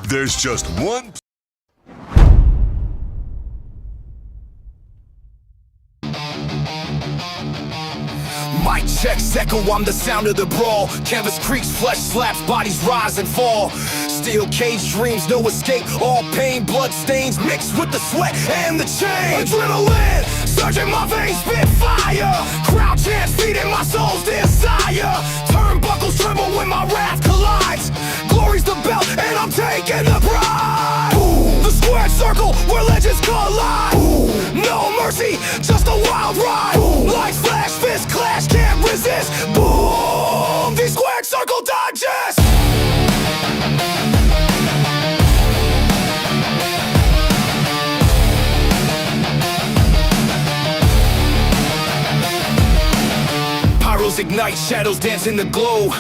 There's just one. Mic checks echo, I'm the sound of the brawl. Canvas creaks, flesh slaps, bodies rise and fall. Steel cage dreams, no escape. All pain, blood stains mixed with the sweat and the chain. Adrenaline surging my veins, spit fire. Crowd chants feeding my soul's desire. Turnbuckles tremble when my wrath collides. Glory's the belt and I'm taking the pride. Boom. The squared circle where legends collide. Boom. No mercy, just a wild ride. Boom. Lights flash, fist clash, can't resist. Boom. The squared circle digest. Pyros ignite, shadows dance in the glow.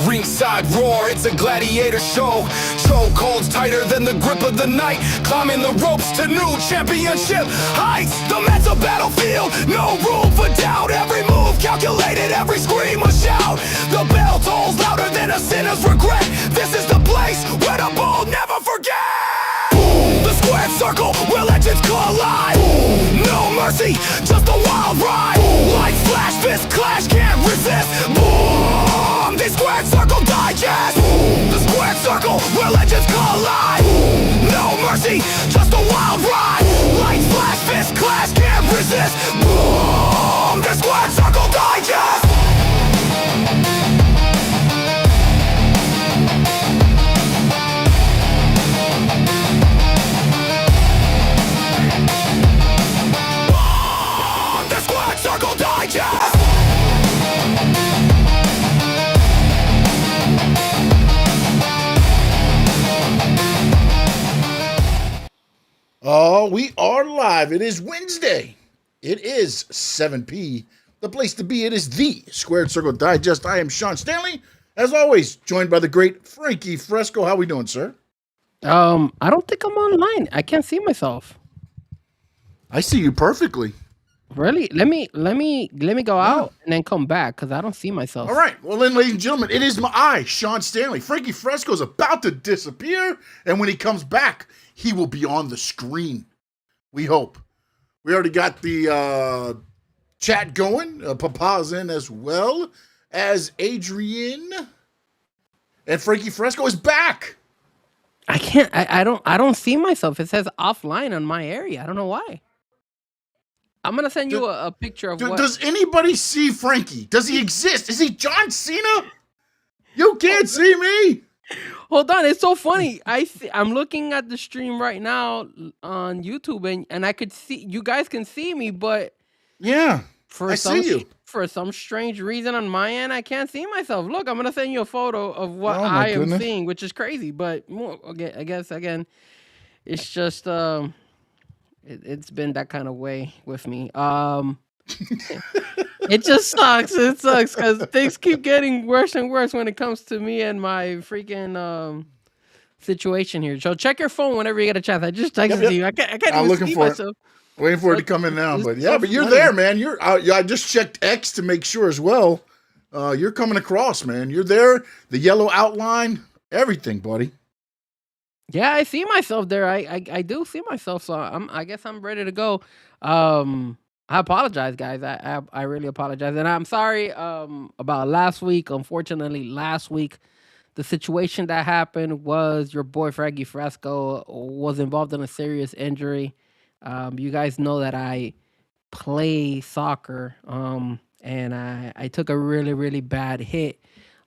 Ringside roar, it's a gladiator show. Chokeholds tighter than the grip of the night. Climbing the ropes to new championship heights. The mental battlefield, no room for doubt. Every move calculated, every scream a shout. The bell tolls louder than a sinner's regret. This is the place where the bold never forget. Boom. The squared circle where legends collide. Boom. No mercy, just a wild ride. Boom. Lights flash, fist clash, can't resist. Boom. The squared circle digest. Boom. The squared circle where legends collide. Boom. No mercy, just a wild ride. Boom. Lights flash, fist clash, can't resist. Boom. The squared circle digest. Circle Digest! Oh, we are live. It is Wednesday. It is 7 p. The place to be. It is the Squared Circle Digest. I am Sean Stanley. As always, joined by the great Frankie Fresco. How we doing, sir? I don't think I'm online. I can't see myself. I see you perfectly. Really? Let me go out and then come back because I don't see myself. All right. Well, then, ladies and gentlemen, it is I, Sean Stanley. Frankie Fresco is about to disappear, and when he comes back, he will be on the screen. We hope. We already got the chat going. Papa's in as well as Adrian, and Frankie Fresco is back. I can't. I don't see myself. It says offline on my area. I don't know why. I'm gonna send you a picture of what. Does anybody see Frankie? Does he exist? Is he John Cena? You can't see me. Hold on, it's so funny. I'm looking at the stream right now on YouTube, and I could see you guys can see me, but yeah, I see you. For some strange reason on my end, I can't see myself. Look, I'm gonna send you a photo of what I am seeing, which is crazy. But okay, I guess again, it's just It's been that kind of way with me. It just sucks. It sucks because things keep getting worse and worse when it comes to me and my freaking situation here. So check your phone whenever you get a chance. I just texted you. I can't even see myself. Waiting for it to come in now, but yeah, but you're there, man. I just checked X to make sure as well. You're coming across, man. You're there. The yellow outline, everything, buddy. Yeah, I see myself there. I do see myself, so I guess I'm ready to go. I apologize, guys. I really apologize, and I'm sorry about last week. Unfortunately, last week the situation that happened was your boy Frankie Fresco was involved in a serious injury. You guys know that I play soccer, and I took a really, really bad hit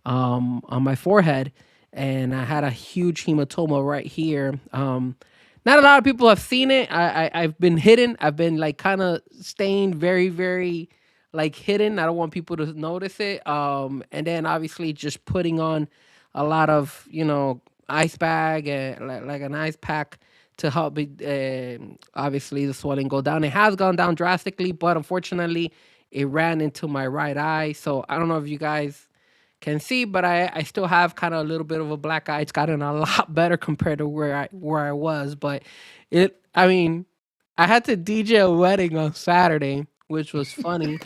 on my forehead. And I had a huge hematoma right here. Not a lot of people have seen it. I've been hidden. I've been like kind of staying very, very like hidden. I don't want people to notice it. And then obviously just putting on a lot of, ice bag and like an ice pack to help obviously the swelling go down. It has gone down drastically, but unfortunately it ran into my right eye. So I don't know if you guys can see, but I still have kind of a little bit of a black eye. It's gotten a lot better compared to where I was, but I had to DJ a wedding on Saturday, which was funny.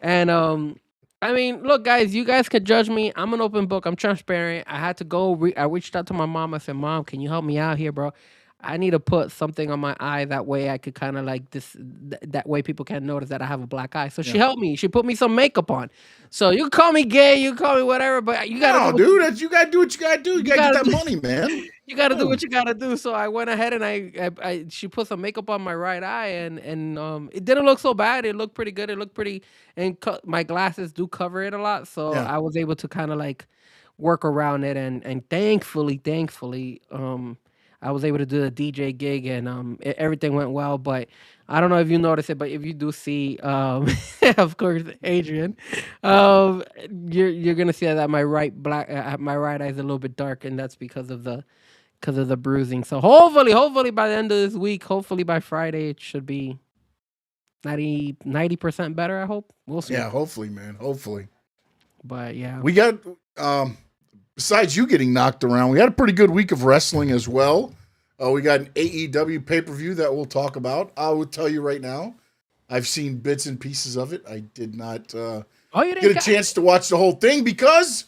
And I mean, look, guys, you guys could judge me. I'm an open book. I'm transparent. I had to go. I reached out to my mom. I said, "Mom, can you help me out here, bro? I need to put something on my eye that way I could kind of like this. That way people can't notice that I have a black eye." So she Yeah. helped me. She put me some makeup on. So you can call me gay. You can call me whatever, but you gotta do No, what dude, you gotta do what you gotta do. You gotta get gotta that do. money, man. You gotta do Oh, what you gotta do. So I went ahead and she put some makeup on my right eye, and it didn't look so bad. It looked pretty good. It looked pretty, and my glasses do cover it a lot, so yeah. I was able to kind of like work around it, and thankfully, I was able to do the DJ gig, and everything went well. But I don't know if you notice it, but if you do see, of course, Adrian, um, you're gonna see that my right eye is a little bit dark, and that's because of the bruising. So hopefully by the end of this week, hopefully by Friday, it should be 90% better. I hope. We'll see. Yeah, hopefully, man. Hopefully. But yeah. We got besides you getting knocked around, we had a pretty good week of wrestling as well. We got an AEW pay-per-view that we'll talk about. I will tell you right now, I've seen bits and pieces of it. I did not You get didn't a chance to watch the whole thing because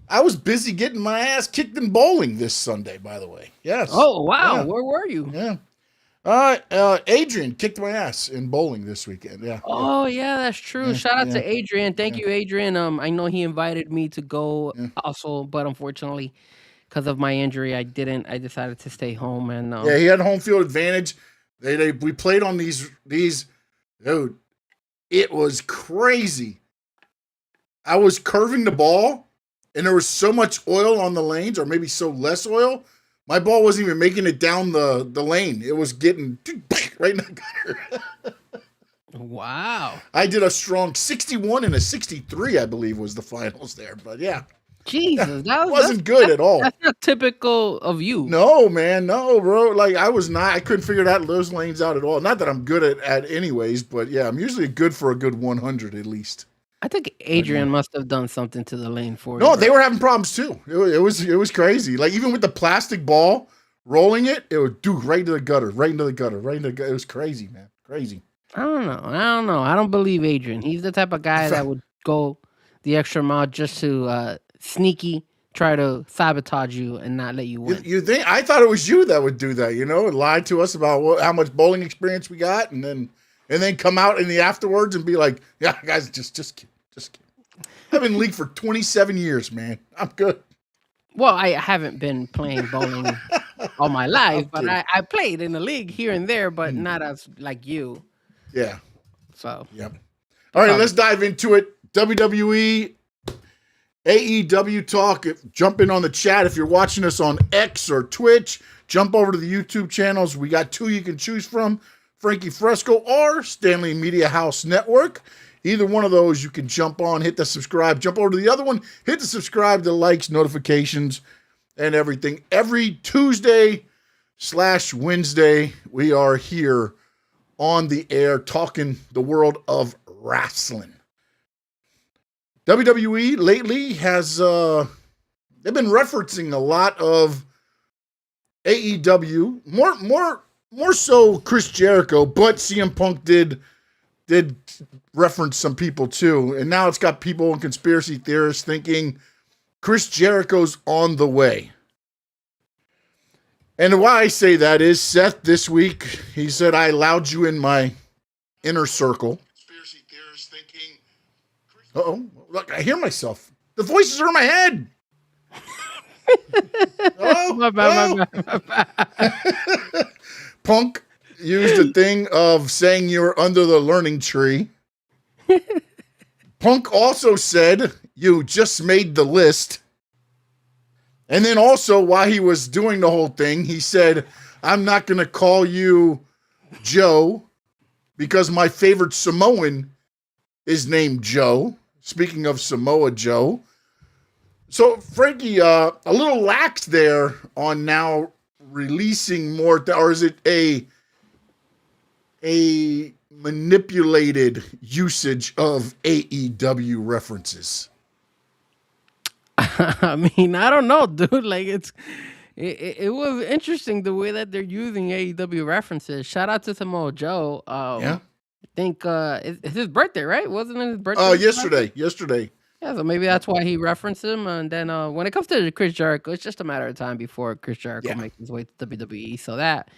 I was busy getting my ass kicked in bowling this Sunday, by the way. Yes. Oh wow, Yeah. where were you? Yeah. Adrian kicked my ass in bowling this weekend. Yeah. Oh yeah, that's true. Yeah, Shout out yeah, to Adrian. Thank yeah. you, Adrian. I know he invited me to go Yeah. also, but unfortunately, because of my injury, I didn't. I decided to stay home and Yeah, he had home field advantage. We played on these dude. It was crazy. I was curving the ball, and there was so much oil on the lanes, or maybe so less oil. My ball wasn't even making it down the lane. It was getting right in the gutter. wow. I did a strong 61 and a 63, I believe, was the finals there. But yeah, Jesus, it wasn't good at all. That's not typical of you. No, man, no, bro. Like I couldn't figure those lanes out at all. Not that I'm good at anyways, but yeah, I'm usually good for a good 100 at least. I think Adrian must have done something to the lane for you. No, bro. they were having problems too. It was crazy. Like even with the plastic ball rolling it would do right into the gutter, right into the gutter, right into the gutter. It was crazy, man. Crazy. I don't know. I don't believe Adrian. He's the type of guy that would go the extra mile just to sneaky try to sabotage you and not let you win. You think I thought it was you that would do that, and lie to us about how much bowling experience we got, and then come out in the afterwards and be like, "Yeah, guys, just kidding, just kidding." I've been in league for 27 years, man. I'm good. Well, I haven't been playing bowling all my life, but I played in the league here and there, but not as like you. Yeah. So. Yep. All right, let's dive into it. WWE, AEW talk. Jump in on the chat. If you're watching us on X or Twitch, jump over to the YouTube channels. We got two you can choose from, Frankie Fresco or Stanley Media House Network. Either one of those you can jump on, hit the subscribe, jump over to the other one, hit the subscribe, the likes, notifications, and everything. Every Tuesday/Wednesday, we are here on the air talking the world of wrestling. WWE lately has they've been referencing a lot of AEW, more so Chris Jericho, but CM Punk did reference some people too, and now it's got people and conspiracy theorists thinking Chris Jericho's on the way. And why I say that is Seth this week, he said, "I allowed you in my inner circle." Conspiracy theorists thinking, uh-oh, look, I hear myself. The voices are in my head. My bad. Punk used a thing of saying you're under the learning tree. Punk also said you just made the list. And then also, while he was doing the whole thing, he said, "I'm not going to call you Joe because my favorite Samoan is named Joe." Speaking of Samoa Joe. So, Frankie, a little lax there on now releasing more, or is it a manipulated usage of AEW references? I mean, I don't know, dude. Like it was interesting the way that they're using AEW references. Shout out to Samoa Joe. Yeah. I think it's his birthday, right? Wasn't it his birthday? Yesterday. Yeah, so maybe that's why he referenced him. And then when it comes to Chris Jericho, it's just a matter of time before Chris Jericho Yeah. makes his way to WWE. So that,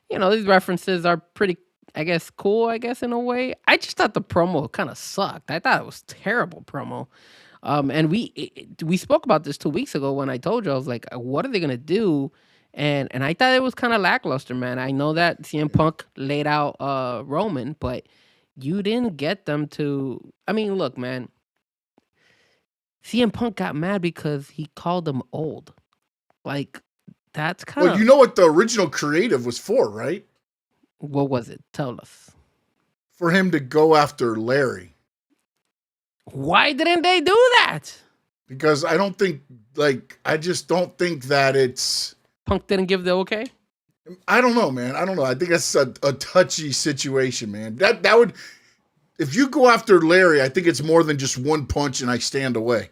these references are pretty, I guess, cool, I guess, in a way. I just thought the promo kind of sucked. I thought it was terrible promo. And we spoke about this 2 weeks ago when I told you, I was like, what are they gonna do? And I thought it was kind of lackluster, man. I know that CM Punk laid out Roman, but you didn't get them to. I mean, look, man. CM Punk got mad because he called him old. Like, that's kind Well, of. you know what the original creative was for, right? What was it? Tell us. For him to go after Larry. Why didn't they do that? Because I just don't think that it's. Punk didn't give the okay? I don't know, man. I don't know. I think that's a touchy situation, man. That would. If you go after Larry, I think it's more than just one punch and I stand away.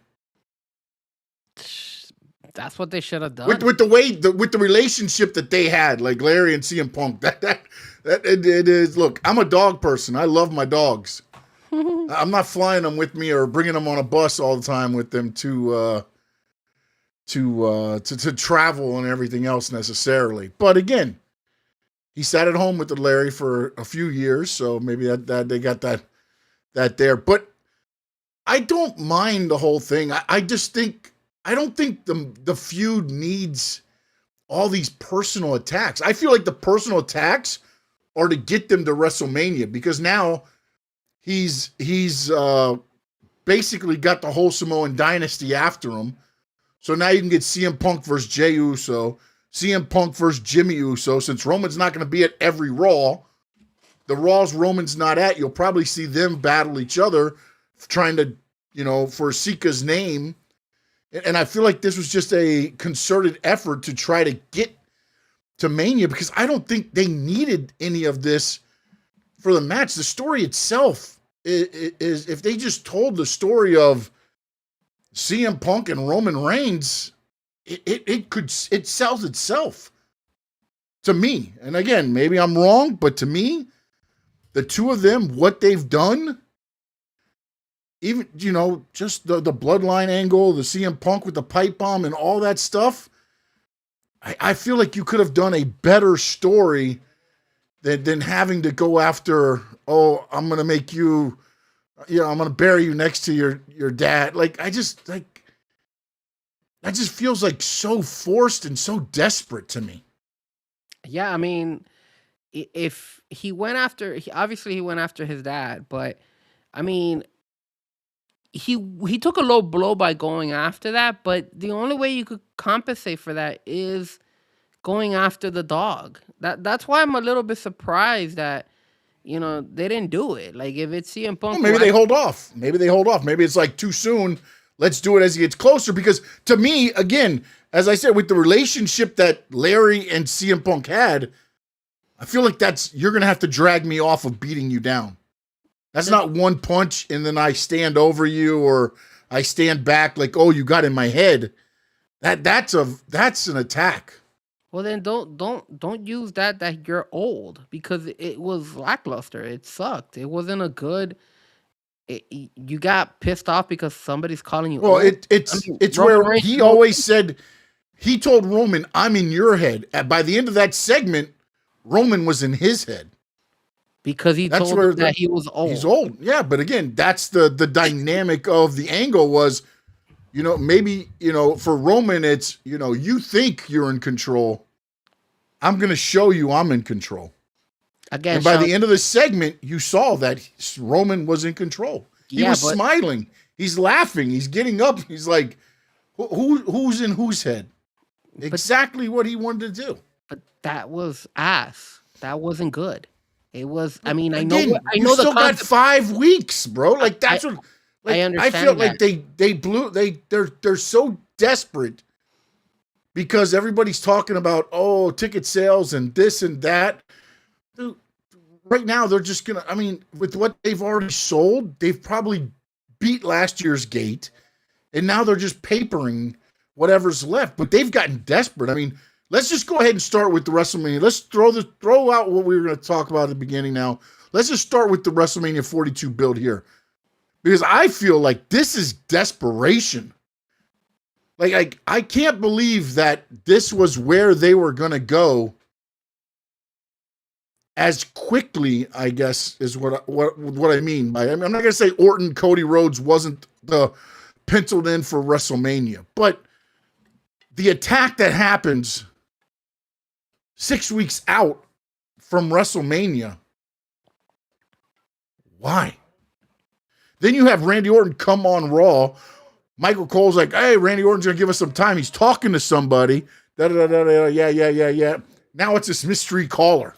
That's what they should have done. With the relationship that they had, like Larry and CM Punk, that it is. Look, I'm a dog person. I love my dogs. I'm not flying them with me or bringing them on a bus all the time with them to travel and everything else necessarily. But again, he sat at home with the Larry for a few years, so maybe that they got that there. But I don't mind the whole thing. I just think. I don't think the feud needs all these personal attacks. I feel like the personal attacks are to get them to WrestleMania because now he's basically got the whole Samoan dynasty after him. So now you can get CM Punk versus Jey Uso, CM Punk versus Jimmy Uso. Since Roman's not going to be at every Raw, the Raws Roman's not at, you'll probably see them battle each other, trying to, for Sika's name. And I feel like this was just a concerted effort to try to get to Mania because I don't think they needed any of this for the match. The story itself is if they just told the story of CM Punk and Roman Reigns, it sells itself to me. And again, maybe I'm wrong, but to me, the two of them, what they've done. Even, just the bloodline angle, the CM Punk with the pipe bomb and all that stuff, I feel like you could have done a better story than having to go after, I'm going to make you, I'm going to bury you next to your dad. That just feels like so forced and so desperate to me. Yeah, I mean, if he went after, obviously he went after his dad, but I mean, he took a low blow by going after that, but the only way you could compensate for that is going after the dog. That's why I'm a little bit surprised that they didn't do it. Like if it's CM Punk, maybe they hold off. Maybe it's like too soon. Let's do it as he gets closer. Because to me, again, as I said, with the relationship that Larry and CM Punk had, I feel like you're gonna have to drag me off of beating you down. That's not one punch and then I stand over you or I stand back like, you got in my head. That's an attack. Well, then don't use that you're old because it was lackluster. It sucked. It wasn't a good. You got pissed off because somebody's calling you. Well, old? it's where he always said he told Roman, "I'm in your head." By the end of that segment, Roman was in his head. Because he told him that he was old. He's old. Yeah, but again, that's the dynamic of the angle was, maybe, for Roman, it's, you think you're in control. I'm going to show you I'm in control. Again, and by the end of the segment, you saw that Roman was in control. He was smiling. He's laughing. He's getting up. He's like, who's in whose head? Exactly what he wanted to do. But that was ass. That wasn't good. It was. I mean, I know. You still got 5 weeks, bro. Like that's what. Like, I understand. I feel like they're so desperate because everybody's talking about ticket sales and this and that. Dude, right now they're just gonna. I mean, with what they've already sold, they've probably beat last year's gate, and now they're just papering whatever's left. But they've gotten desperate. I mean, let's just go ahead and start with the WrestleMania. Let's throw out what we were going to talk about at the beginning now. Let's just start with the WrestleMania 42 build here. Because I feel like this is desperation. Like I can't believe that this was where they were going to go as quickly, I guess, is what I mean by. I'm not going to say Orton, Cody Rhodes wasn't the penciled in for WrestleMania, but the attack that happens 6 weeks out from WrestleMania, why? Then you have Randy Orton come on Raw. Michael Cole's like, hey, Randy Orton's going to give us some time. He's talking to somebody. Yeah. Now it's this mystery caller.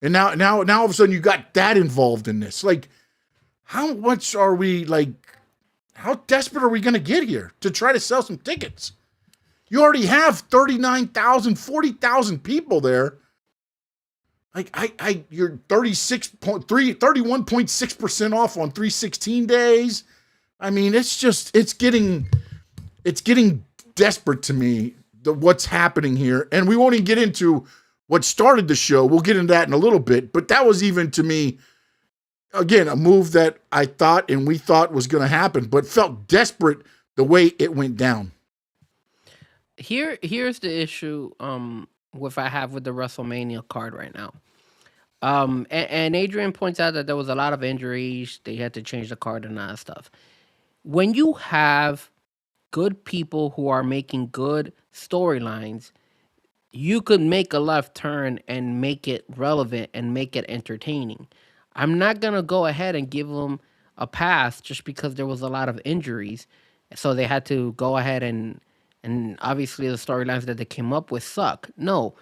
And now all of a sudden you got that involved in this. Like, how much are we, like, how desperate are we going to get here to try to sell some tickets? You already have 39,000, 40,000 people there. Like, you're 31.6% off on 316 days. I mean, it's getting desperate to me, what's happening here. And we won't even get into what started the show. We'll get into that in a little bit. But that was even, to me, again, a move that I thought and we thought was going to happen, but felt desperate the way it went down. Here's the issue with I have with the WrestleMania card right now. And Adrian points out that there was a lot of injuries. They had to change the card and all that stuff. When you have good people who are making good storylines, you could make a left turn and make it relevant and make it entertaining. I'm not going to go ahead and give them a pass just because there was a lot of injuries. So they had to go ahead and obviously the storylines that they came up with suck. No,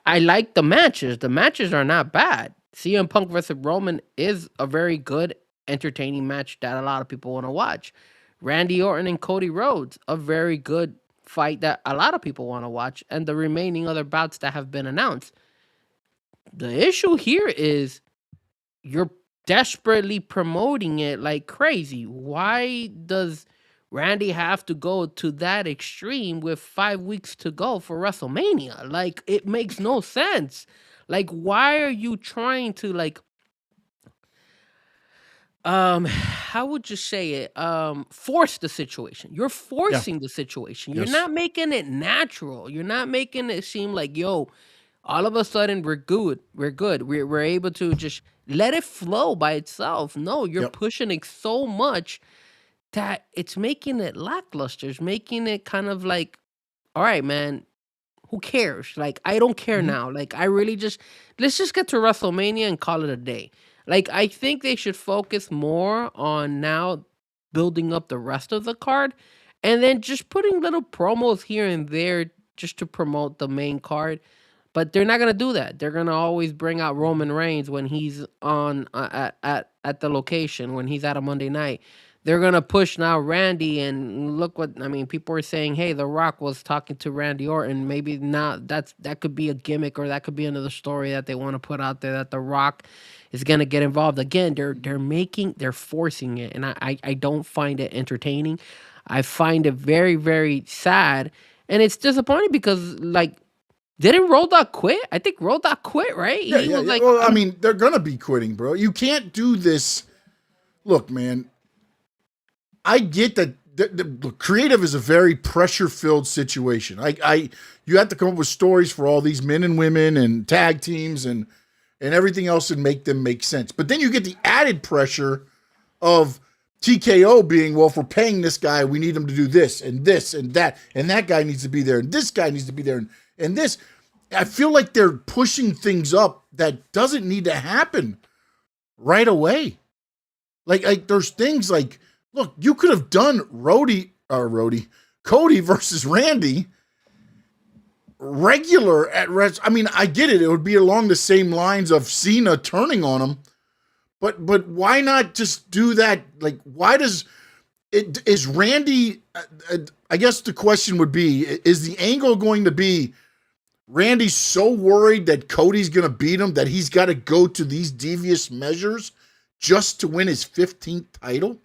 I like the matches. The matches are not bad. CM Punk versus Roman is a very good, entertaining match that a lot of people want to watch. Randy Orton and Cody Rhodes, a very good fight that a lot of people want to watch, and the remaining other bouts that have been announced. The issue here is you're desperately promoting it like crazy. Why does Randy have to go to that extreme with 5 weeks to go for WrestleMania? Like, it makes no sense. Like, why are you trying to, like, how would you say it? Force the situation. You're forcing the situation. You're not making it natural. You're not making it seem like, yo, all of a sudden we're good. We're able to just let it flow by itself. No, you're pushing it so much that it's making it lackluster. It's making it kind of like, all right, man, who cares? Like, I don't care now. Like, I really let's just get to WrestleMania and call it a day. Like, I think they should focus more on now building up the rest of the card and then just putting little promos here and there just to promote the main card. But they're not going to do that. They're going to always bring out Roman Reigns when he's on at the location, when he's at a Monday night. They're going to push now Randy, and look what, I mean, people are saying, hey, The Rock was talking to Randy Orton. Maybe not, that could be a gimmick, or that could be another story that they want to put out there, that The Rock is going to get involved. Again, they're forcing it, and I don't find it entertaining. I find it very, very sad, and it's disappointing because, like, didn't Road Dogg quit? I think Road Dogg quit, right? Yeah. Like, well, I mean, they're going to be quitting, bro. You can't do this. Look, man, I get that the creative is a very pressure-filled situation. You have to come up with stories for all these men and women and tag teams and everything else and make them make sense. But then you get the added pressure of TKO being, well, if we're paying this guy, we need him to do this and that guy needs to be there, and this guy needs to be there, and this. I feel like they're pushing things up that doesn't need to happen right away. Like there's things like, look, you could have done Cody versus Randy regular at I mean, I get it. It would be along the same lines of Cena turning on him. But why not just do that? Like, why is Randy, I guess the question would be, is the angle going to be Randy's so worried that Cody's going to beat him that he's got to go to these devious measures just to win his 15th title?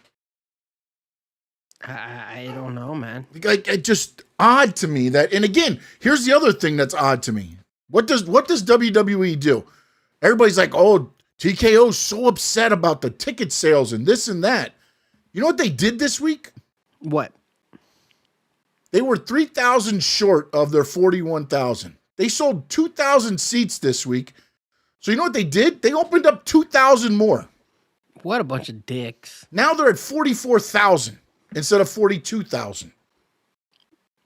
I don't know, man. Like, it just odd to me that, and again, here's the other thing that's odd to me. What does WWE do? Everybody's like, oh, TKO's so upset about the ticket sales and this and that. You know what they did this week? What? They were 3,000 short of their 41,000. They sold 2,000 seats this week. So you know what they did? They opened up 2,000 more. What a bunch of dicks. Now they're at 44,000 instead of 42,000.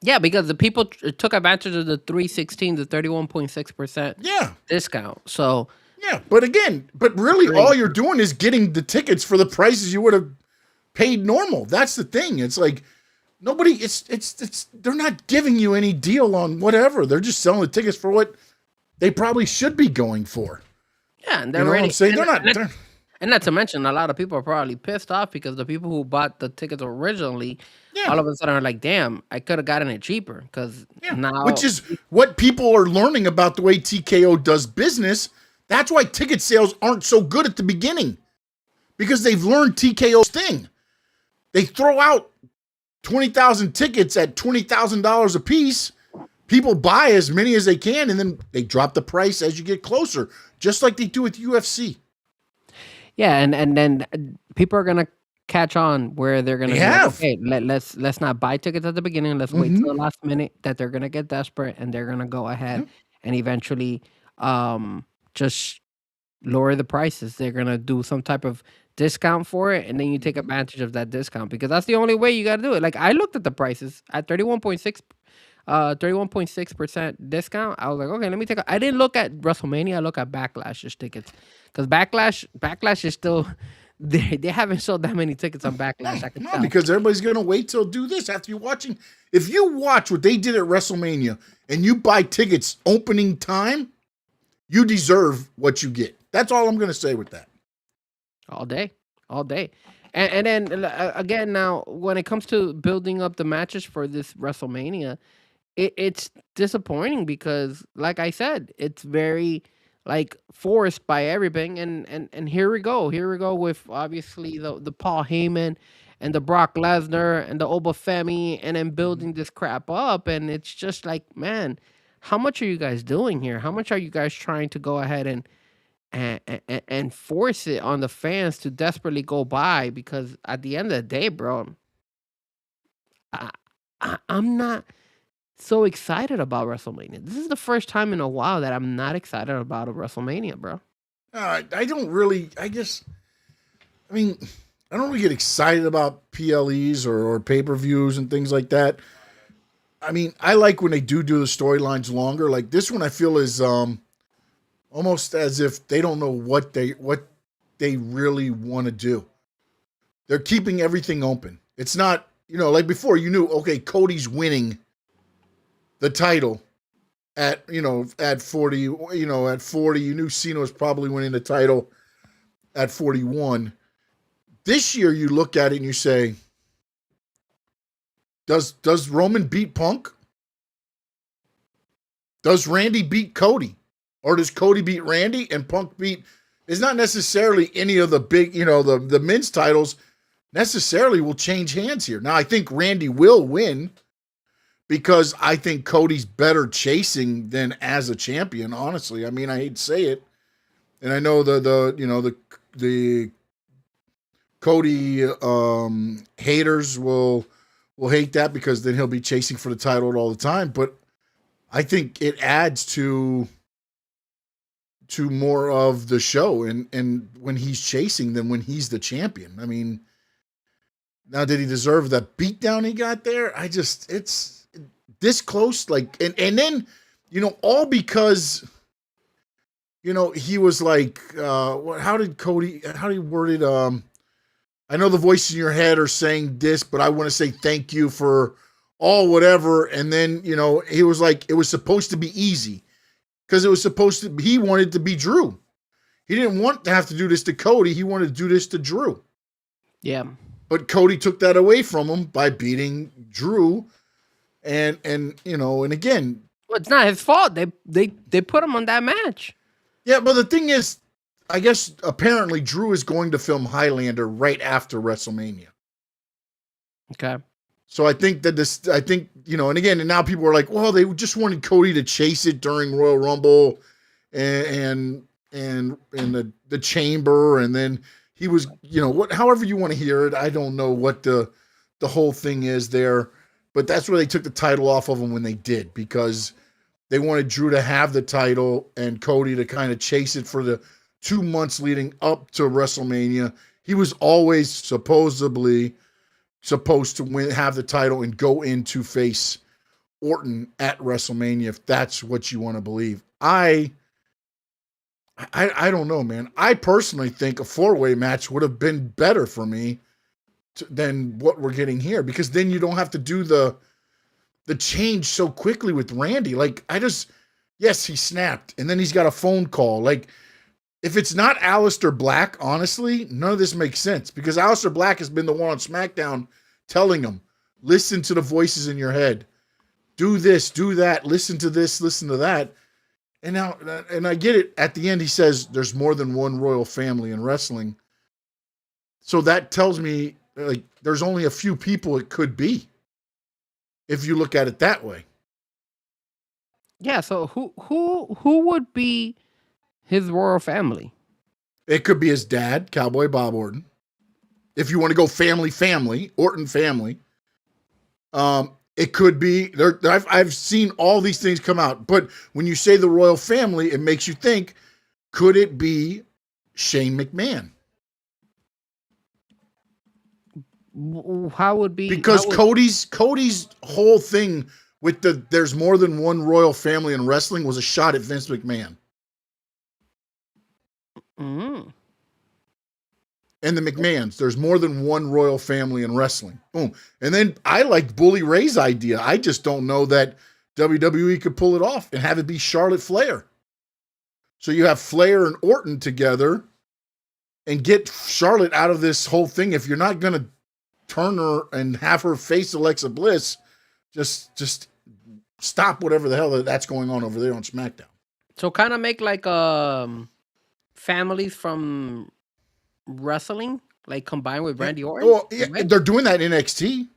Yeah, because the people took advantage of the 316, the 31.6% Yeah. discount. So Yeah, but really all you're doing is getting the tickets for the prices you would have paid normal. That's the thing. It's like nobody they're not giving you any deal on whatever. They're just selling the tickets for what they probably should be going for. yeah, and You they're know what ready. I'm saying? They're not. And not to mention, a lot of people are probably pissed off because the people who bought the tickets originally, Yeah. all of a sudden are like, damn, I could have gotten it cheaper. Because now. Which is what people are learning about the way TKO does business. That's why ticket sales aren't so good at the beginning. Because they've learned TKO's thing. They throw out 20,000 tickets at $20,000 a piece. People buy as many as they can, and then they drop the price as you get closer, just like they do with UFC. Yeah, and then people are gonna catch on where they're gonna They be like, have. okay, let's not buy tickets at the beginning. Let's wait till the last minute that they're gonna get desperate and they're gonna go ahead and eventually just lower the prices. They're gonna do some type of discount for it, and then you take advantage of that discount because that's the only way you gotta do it. Like I looked at the prices at 31.6% discount. I was like, okay, let me take I didn't look at WrestleMania, I look at Backlash's tickets. Because Backlash is still they haven't sold that many tickets on Backlash. I can No, tell. because everybody's gonna wait till do this after you watching. If you watch what they did at WrestleMania and you buy tickets opening time, you deserve what you get. That's all I'm gonna say with that. All day. And then again, now when it comes to building up the matches for this WrestleMania, it's disappointing because, like I said, it's very like forced by everything. And here we go with obviously the Paul Heyman and the Brock Lesnar and the Obafemi, and then building this crap up, and it's just like, man, how much are you guys doing here? How much are you guys trying to go ahead and force it on the fans to desperately go by? Because at the end of the day, bro, I'm not so excited about WrestleMania. This is the first time in a while that I'm not excited about a WrestleMania, bro. I don't really. I mean, I don't really get excited about PLEs or pay-per-views and things like that. I mean, I like when they do the storylines longer. Like this one, I feel is almost as if they don't know what they really want to do. They're keeping everything open. It's not, like before you knew, okay, Cody's winning the title at 40, at 40, you knew Cena was probably winning the title at 41. This year you look at it and you say, does Roman beat Punk? Does Randy beat Cody? Or does Cody beat Randy and Punk beat? It's not necessarily any of the big, the men's titles necessarily will change hands here. Now, I think Randy will win because I think Cody's better chasing than as a champion, honestly. I mean, I hate to say it. And I know the Cody haters will hate that because then he'll be chasing for the title all the time. But I think it adds to more of the show and when he's chasing than when he's the champion. I mean, now did he deserve that beatdown he got there? It's this close, like, and then, all because, he was like, how did he word it? I know the voices in your head are saying this, but I want to say thank you for all whatever. And then, he was like, it was supposed to be easy because he wanted to be Drew. He didn't want to have to do this to Cody. He wanted to do this to Drew. Yeah. But Cody took that away from him by beating Drew. And again, well, it's not his fault. They put him on that match. Yeah, but the thing is, I guess apparently Drew is going to film Highlander right after WrestleMania. Okay. So I think that and again, and now people are like, well, they just wanted Cody to chase it during Royal Rumble and in the chamber, and then he was, however you want to hear it. I don't know what the whole thing is there, but that's where they took the title off of him when they did, because they wanted Drew to have the title and Cody to kind of chase it for the 2 months leading up to WrestleMania. He was always supposedly supposed to have the title and go in to face Orton at WrestleMania, if that's what you want to believe. I don't know, man. I personally think a 4-way match would have been better for me than what we're getting here, because then you don't have to do the change so quickly with Randy. Like, yes, he snapped, and then he's got a phone call. Like, if it's not Aleister Black, honestly, none of this makes sense, because Aleister Black has been the one on SmackDown telling him, listen to the voices in your head. Do this, do that, listen to this, listen to that. And I get it. At the end, he says there's more than one royal family in wrestling. So that tells me, like, there's only a few people it could be, if you look at it that way. Yeah. So who would be his royal family? It could be his dad, Cowboy Bob Orton. If you want to go family, Orton family. It could be there. I've seen all these things come out, but when you say the royal family, it makes you think: could it be Shane McMahon? How would be? Because Cody's whole thing with there's more than one royal family in wrestling was a shot at Vince McMahon. Mm. And the McMahons, there's more than one royal family in wrestling. Boom. And then I like Bully Ray's idea. I just don't know that WWE could pull it off and have it be Charlotte Flair. So you have Flair and Orton together and get Charlotte out of this whole thing. If you're not going to turn her and have her face Alexa Bliss, just stop whatever the hell that's going on over there on SmackDown. So kind of make like families from wrestling, like combined with Randy Orton. Well, yeah, they're doing that in NXT.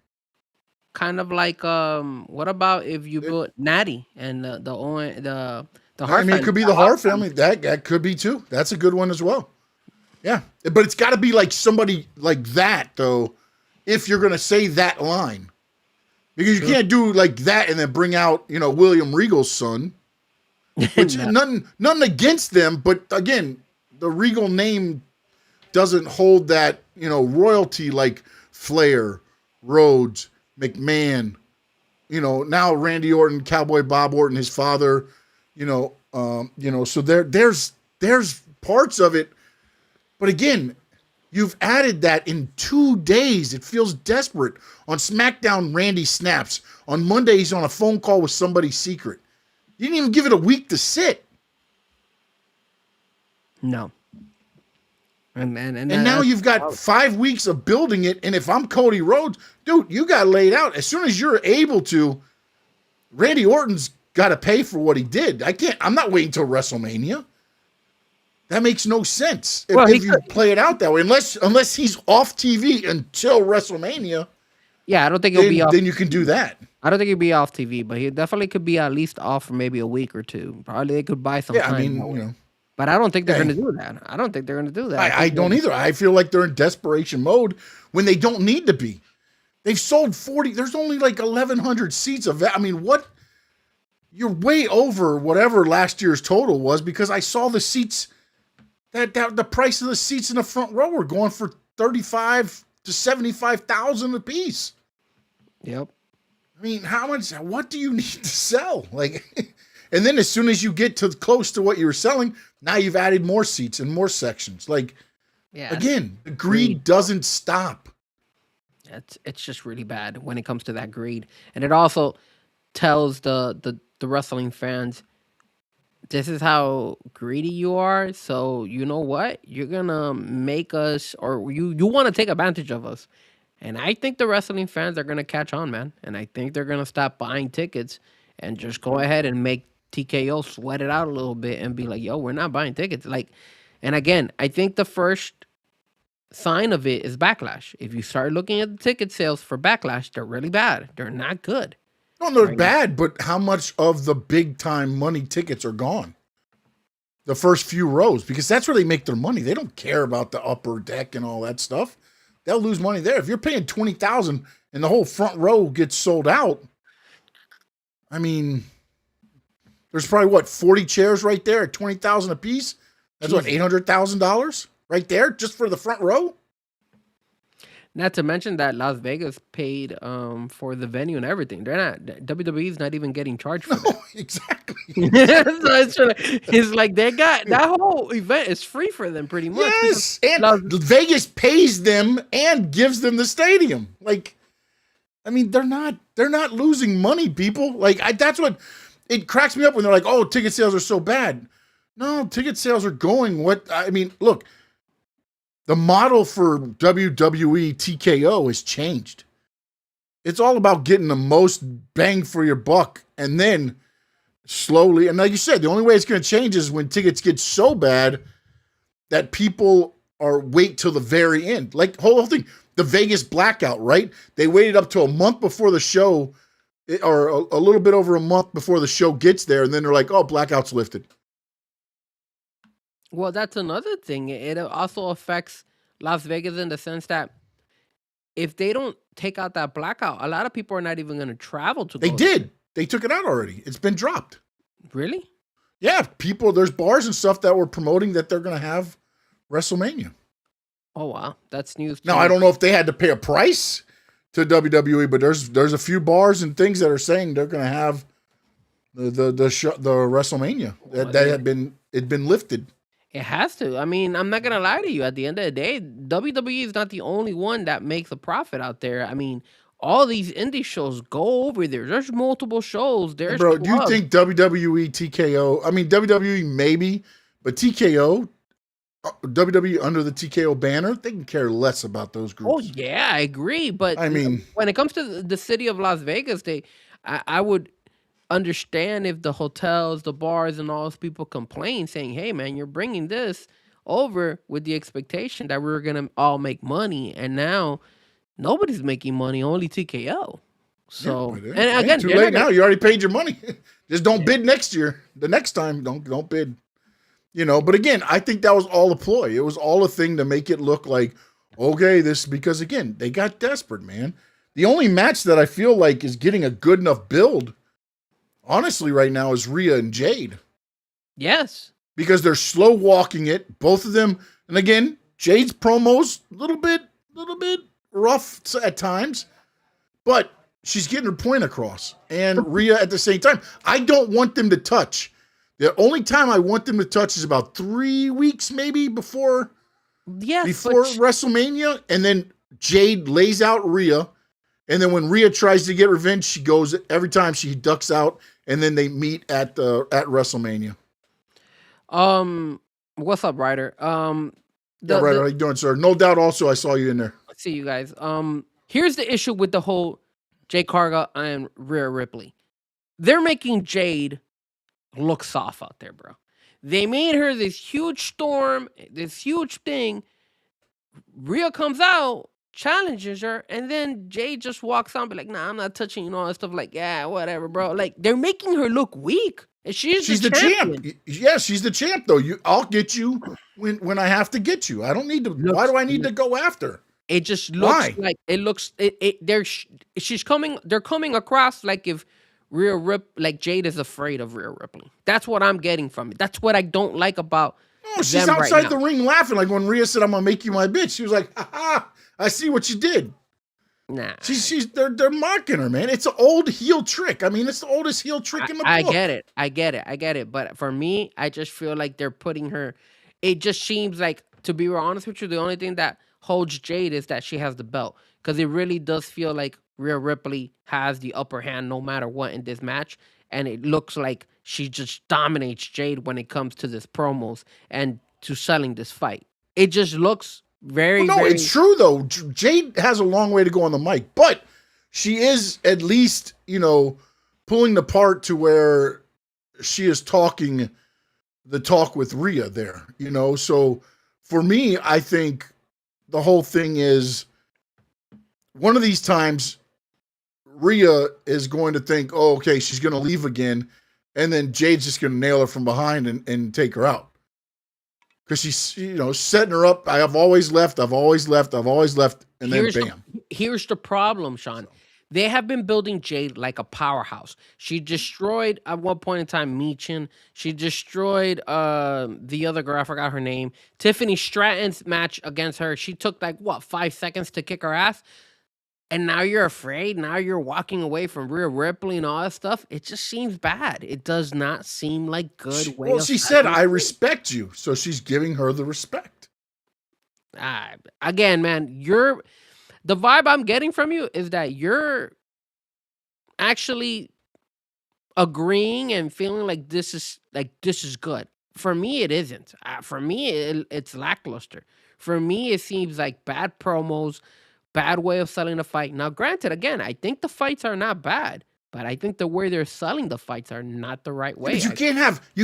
Kind of like what about if you put Natty and the Hart? I mean, it could be the Hart family. That could be too. That's a good one as well. Yeah, but it's got to be like somebody like that though, if you're gonna say that line, because you can't do like that and then bring out William Regal's son. Which nothing against them, but again, the Regal name doesn't hold that royalty like Flair, Rhodes, McMahon. Now Randy Orton, Cowboy Bob Orton, his father. So there's parts of it, but again, you've added that in 2 days. It feels desperate. On SmackDown, Randy snaps. On Monday, he's on a phone call with somebody secret. You didn't even give it a week to sit. No. And now you've got 5 weeks of building it. And if I'm Cody Rhodes, dude, you got laid out. As soon as you're able to, Randy Orton's got to pay for what he did. I'm not waiting till WrestleMania. That makes no sense. If you play it out that way, unless he's off TV until WrestleMania. Yeah, I don't think he'll be off. Then you can do that. I don't think he'll be off TV, but he definitely could be at least off for maybe a week or two. Probably they could buy some time. I mean, but I don't think they're going to do that. I don't think they're going to do that. I don't either. I feel like they're in desperation mode when they don't need to be. They've sold 40. There's only like 1,100 seats of that. I mean, what? You're way over whatever last year's total was, because I saw the seats. That the price of the seats in the front row were going for $35,000 to $75,000 a piece. Yep. I mean, how much? What do you need to sell? Like, and then as soon as you get to close to what you were selling, now you've added more seats and more sections. Like, again, the greed doesn't stop. It's just really bad when it comes to that greed, and it also tells the wrestling fans, this is how greedy you are. So you know what? You're gonna make us, or you want to take advantage of us. And I think the wrestling fans are gonna catch on, man. And I think they're gonna stop buying tickets and just go ahead and make TKO sweat it out a little bit and be like, "Yo, we're not buying tickets." Like, and again, I think the first sign of it is Backlash. If you start looking at the ticket sales for Backlash, they're really bad. They're not good. No, they're Right now. bad, but how much of the big time money tickets are gone? The first few rows, because that's where they make their money. They don't care about the upper deck and all that stuff. They'll lose money there. If you're paying $20,000 and the whole front row gets sold out, I mean, there's probably what 40 chairs right there at $20,000 a piece. That's what $800,000 right there just for the front row. Not to mention that Las Vegas paid for the venue and everything. They're not WWE's not even getting charged for that. No, exactly. So it's like they got that whole event is free for them pretty much. Yes, and Las- Vegas pays them and gives them the stadium. Like, I mean, they're not losing money, people. Like, that's what it cracks me up when they're like, "Oh, ticket sales are so bad." No, ticket sales are going. Look, the model for WWE TKO has changed. It's all about getting the most bang for your buck, and then slowly, and like you said, the only way it's going to change is when tickets get so bad that people wait till the very end. Like whole thing, the Vegas blackout, right? They waited up to a month before the show, or a little bit over a month before the show gets there, and then they're like, "Oh, blackout's lifted." Well, that's another thing. It also affects Las Vegas in the sense that if they don't take out that blackout, a lot of people are not even going to travel to. They did. They took it out already. It's been dropped. Really? Yeah, there's bars and stuff that were promoting that they're going to have WrestleMania. Oh wow, that's news. Now, I don't know if they had to pay a price to WWE, but there's a few bars and things that are saying they're going to have the WrestleMania that had been lifted. It has to. I mean, I'm not gonna lie to you. At the end of the day, WWE is not the only one that makes a profit out there. I mean, all these indie shows go over there. There's multiple shows. There's Bro, do you clubs. think WWE TKO? I mean, WWE maybe, but TKO, WWE under the TKO banner, they can care less about those groups. Oh yeah, I agree. But I mean, when it comes to the city of Las Vegas, I would understand if the hotels, the bars, and all those people complain, saying, "Hey, man, you're bringing this over with the expectation that we're gonna all make money, and now nobody's making money, only TKO." So, yeah, and again, too they're late not now. gonna- You already paid your money. Just don't bid next year. The next time, don't bid. But again, I think that was all a ploy. It was all a thing to make it look like, okay, because again, they got desperate, man. The only match that I feel like is getting a good enough build, honestly, right now is Rhea and Jade. Yes. Because they're slow walking it, both of them. And again, Jade's promos, a little bit rough at times, but she's getting her point across. And Rhea at the same time. I don't want them to touch. The only time I want them to touch is about 3 weeks maybe before WrestleMania. And then Jade lays out Rhea. And then when Rhea tries to get revenge, she goes every time she ducks out. And then they meet at WrestleMania. What's up, Ryder? Yeah, right. How you doing, sir? No doubt. Also, I saw you in there. Let's see you guys. Here's the issue with the whole Jade Cargill and Rhea Ripley. They're making Jade look soft out there, bro. They made her this huge storm, this huge thing. Rhea comes out, challenges her, and then Jade just walks on, be like, "Nah, I'm not touching you," and all that stuff. Like, yeah, whatever, bro. Like, they're making her look weak. And she's the champ. Yeah, she's the champ, though. I'll get you when I have to get you. I don't need to. Why do I need to go after? It just looks like it looks. She's coming. They're coming across like if like Jade is afraid of Rhea Ripley. That's what I'm getting from it. That's what I don't like about. Oh, she's outside the ring laughing like when Rhea said, "I'm gonna make you my bitch." She was like, "Ha ha! I see what you did." Nah, they're mocking her, man. It's an old heel trick. I mean, it's the oldest heel trick in the book. I get it. But for me, I just feel like they're putting her. It just seems like, to be honest with you, the only thing that holds Jade is that she has the belt, because it really does feel like Rhea Ripley has the upper hand no matter what in this match, and it looks like she just dominates Jade when it comes to this promos and to selling this fight. It just looks very. It's true though. Jade has a long way to go on the mic, but she is at least, pulling the part to where she is talking the talk with Rhea there, So for me, I think the whole thing is one of these times Rhea is going to think, oh, okay, she's going to leave again. And then Jade's just going to nail her from behind and take her out. Because she's, setting her up. I've always left. And then bam. Here's the problem, Sean. They have been building Jade like a powerhouse. She destroyed, at one point in time, Meechin. She destroyed the other girl. I forgot her name. Tiffany Stratton's match against her. She took 5 seconds to kick her ass. And now you're afraid. Now you're walking away from Rhea Ripley and all that stuff. It just seems bad. It does not seem like good way. Well, she said, "I respect you," so she's giving her the respect. Again, man, the vibe I'm getting from you is that you're actually agreeing and feeling like this is good. For me, it isn't. For me, it's lackluster. For me, it seems like bad promos. Bad way of selling the fight. Now, granted, again, I think the fights are not bad, but I think the way they're selling the fights are not the right way. But you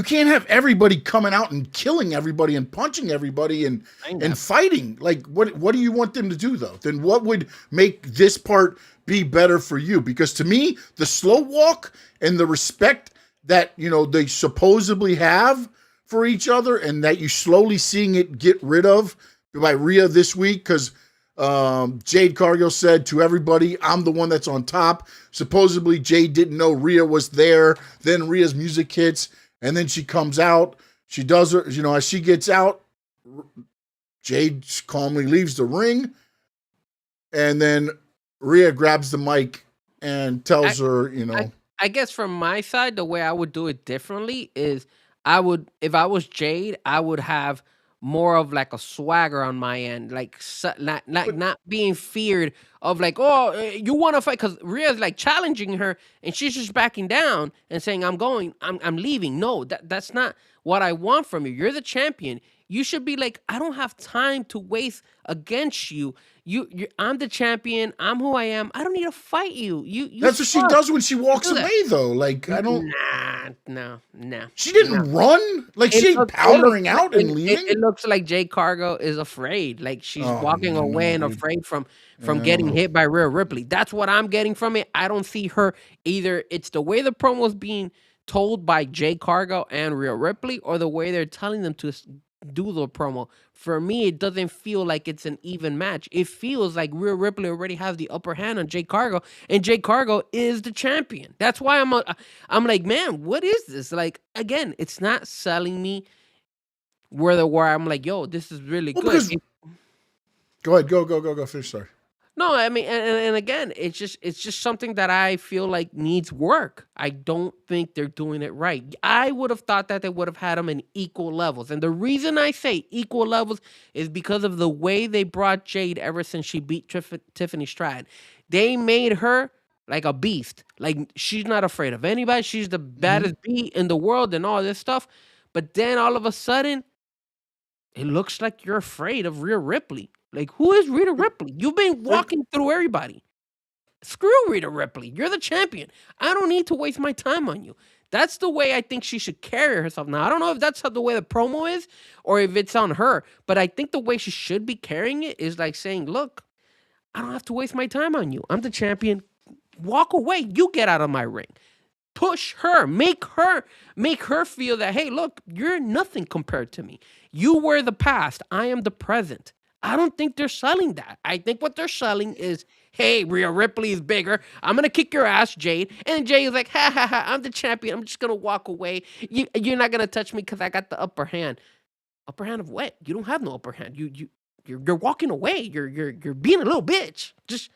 can't have everybody coming out and killing everybody and punching everybody and fighting. Like, what do you want them to do though? Then what would make this part be better for you? Because to me, the slow walk and the respect that they supposedly have for each other, and that you slowly seeing it get rid of by Rhea this week, because Jade Cargill said to everybody, "I'm the one that's on top." Supposedly Jade didn't know Rhea was there. Then Rhea's music hits, and then she comes out. She does her, as she gets out, Jade calmly leaves the ring, and then Rhea grabs the mic and tells her, I guess from my side, the way I would do it differently is if I was Jade, I would have more of like a swagger on my end, not being feared of you want to fight, because Rhea's challenging her and she's just backing down and saying, I'm leaving. No, that's not what I want from you. You're the champion. You should be like, I don't have time to waste against you. I'm the champion. I'm who I am. I don't need to fight you. That's what she does when she walks away, though. Like, I don't. No. She didn't run. Like, she ain't powdering out and leaving. It looks like Jade Cargill is afraid. Like, she's walking away and afraid from getting hit by Rhea Ripley. That's what I'm getting from it. I don't see her either. It's the way the promo's being told by Jade Cargill and Rhea Ripley, or the way they're telling them to do the promo. For me, it doesn't feel like it's an even match. It feels like Rhea Ripley already has the upper hand on Jade Cargill, and Jade Cargill is the champion. That's why I'm like, man, what is this? Like, again, it's not selling me where I'm like, yo, this is really good. Go ahead, go finish. Sorry. No, I mean, and again, it's just something that I feel like needs work. I don't think they're doing it right. I would have thought that they would have had them in equal levels. And the reason I say equal levels is because of the way they brought Jade ever since she beat Tiffany Stratton. They made her like a beast. Like, she's not afraid of anybody. She's the baddest bee in the world and all this stuff. But then all of a sudden, it looks like you're afraid of Rhea Ripley. Like, who is Rhea Ripley? You've been walking through everybody. Screw Rhea Ripley. You're the champion. I don't need to waste my time on you. That's the way I think she should carry herself. Now, I don't know if that's the way the promo is or if it's on her, but I think the way she should be carrying it is like saying, look, I don't have to waste my time on you. I'm the champion. Walk away. You get out of my ring. Push her. Make her feel that, hey, look, you're nothing compared to me. You were the past. I am the present. I don't think they're selling that. I think what they're selling is, hey, Rhea Ripley is bigger. I'm going to kick your ass, Jade. And Jade is like, ha, ha, ha, I'm the champion. I'm just going to walk away. You're not going to touch me because I got the upper hand. Upper hand of what? You don't have no upper hand. You're walking away. You're being a little bitch. Just